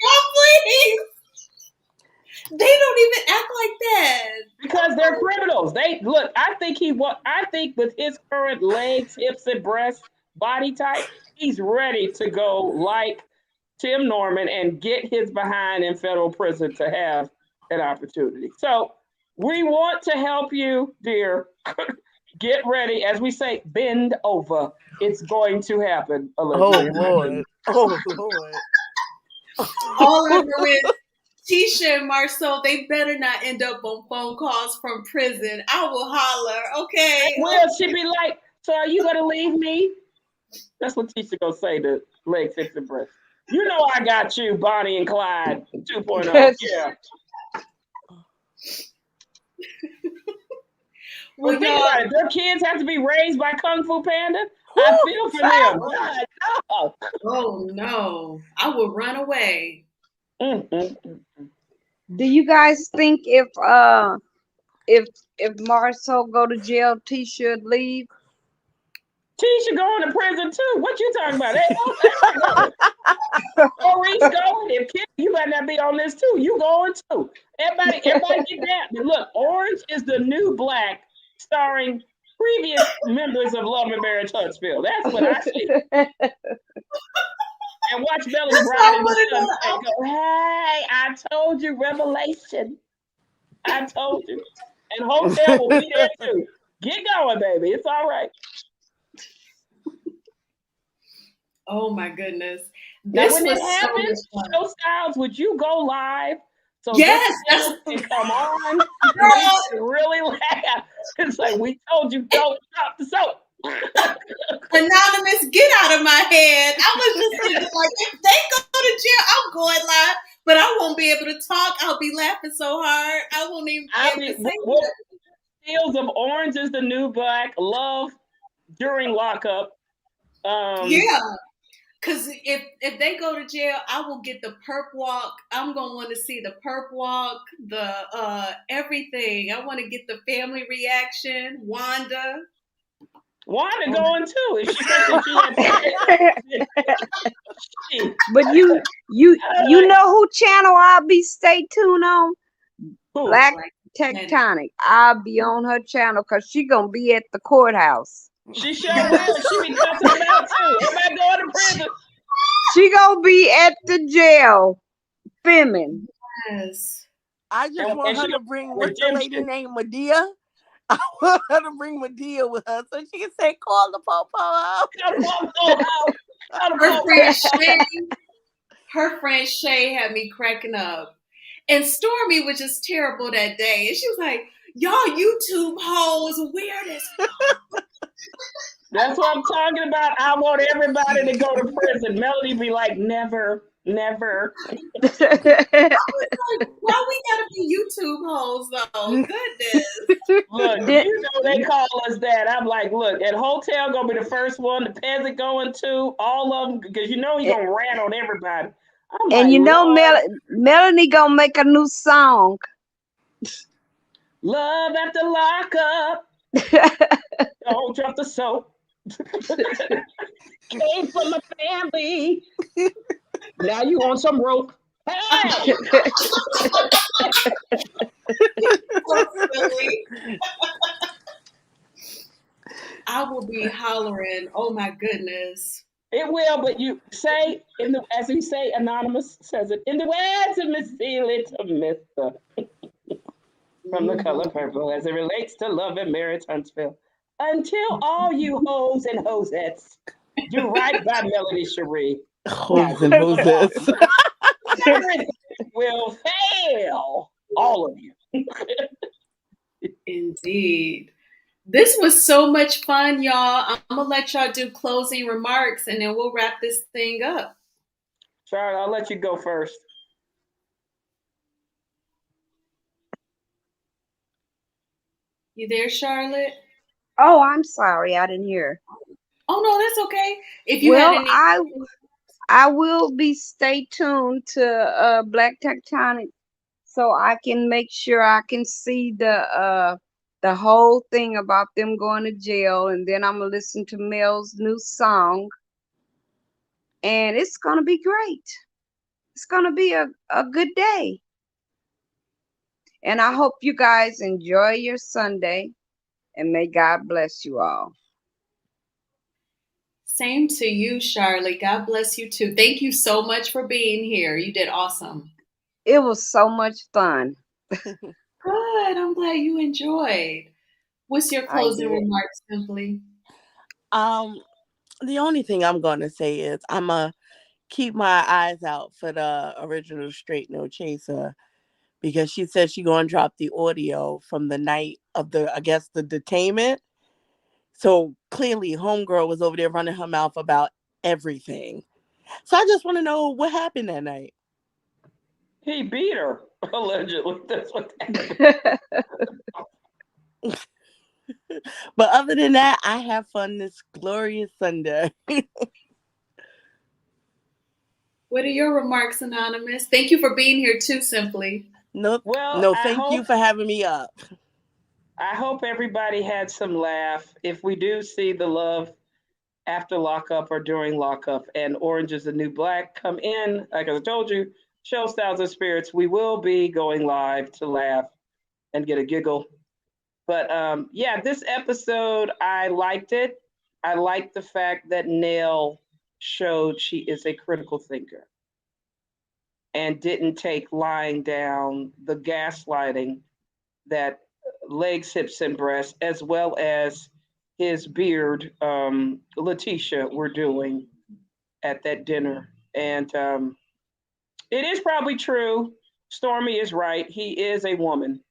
y'all, please. They don't even act like that. Because they're criminals. They look. I think with his current legs, hips, and breasts body type, he's ready to go like Tim Norman and get his behind in federal prison to have an opportunity. So we want to help you, dear. Get ready, as we say, bend over. It's going to happen. Oh Allegedly. Lord. Oh Lord. All I know is Tisha and Marcel, they better not end up on phone calls from prison. I will holler, okay? Will she be like, so are you gonna leave me? That's what Tisha gonna say to Leg Fix and Breast. You know I got you, Bonnie and Clyde 2.0. Yeah. Well, think about it. Their kids have to be raised by Kung Fu Panda. I feel for them. God, no. Oh no, I will run away. Do you guys think if Marcel go to jail, T should leave? Tisha going to prison too. What you talking about? Maurice going. If Kim, you better not be on this too. You going too. Everybody get that. But look, Orange is the New Black, starring previous members of Love and Marriage Huntsville. That's what I see. And watch Melody Bride in the sunset go, hey, I told you, revelation. I told you. And Hotel will be there too. Get going, baby. It's all right. Oh my goodness. Now, when it happens, Show Styles, would you go live? So yes, that's can come on. Really laugh. It's like, we told you, don't stop the soap. Anonymous, get out of my head. I was just thinking, like, if they go to jail, I'm going live, but I won't be able to talk. I'll be laughing so hard. I won't even be able to say Feels of Orange is the New Black, Love during lockup. Yeah. Because if they go to jail, I will get the perp walk. I'm going to want to see the perp walk, the everything. I want to get the family reaction. Wanda going too. If she But you know who channel I'll be stay tuned on? Black Tectonic. I'll be on her channel because she gonna be at the courthouse. She sure will. She be cussing it out too. Everybody going to prison. She gonna be at the jail filming. Yes. I just want her to bring what's the lady named Medea? I want her to bring Medea with her so she can say, call the popo out. Her friend Shay had me cracking up. And Stormy was just terrible that day. And she was like, y'all YouTube hoes weird as fuck. That's what I'm talking about. I want everybody to go to prison. Melody be like, never. I was like, why we gotta be YouTube hoes though? Goodness. Look, you know they call us that. I'm like, look, at Hotel gonna be the first one. The peasant going to all of them because you know he gonna rat on everybody. And like, you know, Melanie gonna make a new song. Love after lockup. Don't drop the soap. Came from a family. Now you on some rope. Hey! I will be hollering. Oh my goodness. It will, but you say as we say, Anonymous says it in the words of Miss Celia to Mr. From The Color Purple, as it relates to Love and Marriage Huntsville. Until all you hoes and hosettes do right by Melody Cherie. Hoes and hosettes. Will fail. All of you. Indeed. This was so much fun, y'all. I'm going to let y'all do closing remarks and then we'll wrap this thing up. Charlotte, I'll let you go first. You there, Charlotte? Oh, I'm sorry. I didn't hear. Oh, no, that's okay. If you had any... I will be stay tuned to Black Tectonic so I can make sure I can see the whole thing about them going to jail, and then I'm gonna listen to Mel's new song, and it's gonna be great. It's gonna be a good day, and I hope you guys enjoy your Sunday, and may God bless you all. Same to you, Charlotte. God bless you too. Thank you so much for being here. You did awesome. It was so much fun. Good. I'm glad you enjoyed. What's your closing remarks, Simply? The only thing I'm going to say is I'm going to keep my eyes out for the original Straight No Chaser, because she said she gonna drop the audio from the night of the, I guess, the detainment. So clearly homegirl was over there running her mouth about everything. So I just want to know what happened that night. He beat her, allegedly. That's what happened. But other than that, I have fun this glorious Sunday. What are your remarks, Anonymous? Thank you for being here too, Simply. Nope. Well, No, thank you for having me up. I hope everybody had some laugh. If we do see the love after lockup or during lockup and Orange is the New Black come in, like I told you, Show Styles and Spirits, we will be going live to laugh and get a giggle. But yeah, this episode, I liked it. I liked the fact that Nell showed she is a critical thinker and didn't take lying down, the gaslighting that legs, hips, and breasts, as well as his beard, Letitia, were doing at that dinner. And it is probably true. Stormy is right. He is a woman.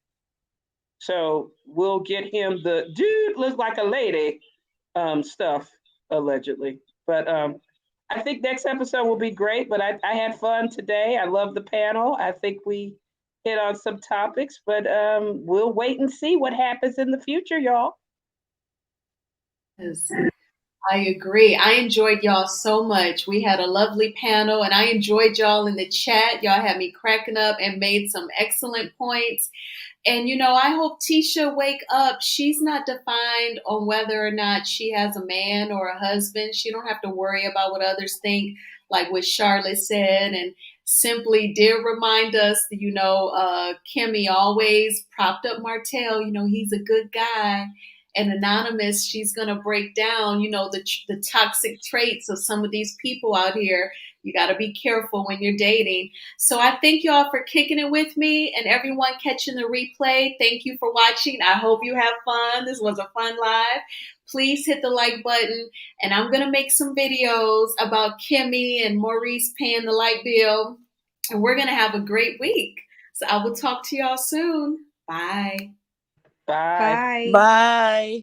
So we'll get him the dude looks like a lady stuff, allegedly. But I think next episode will be great. But I had fun today. I love the panel. I think we hit on some topics, but we'll wait and see what happens in the future, y'all. Yes, I agree. I enjoyed y'all so much. We had a lovely panel, and I enjoyed y'all in the chat. Y'all had me cracking up and made some excellent points. And I hope Tisha wake up. She's not defined on whether or not she has a man or a husband. She don't have to worry about what others think, like what Charlotte said. And Simply did remind us that, Kimmy always propped up Martell. He's a good guy. And Anonymous, she's going to break down, the toxic traits of some of these people out here. You got to be careful when you're dating. So I thank y'all for kicking it with me, and everyone catching the replay. Thank you for watching. I hope you have fun. This was a fun live. Please hit the like button, and I'm going to make some videos about Kimmy and Maurice paying the light bill, and we're going to have a great week. So I will talk to y'all soon. Bye. Bye. Bye. Bye.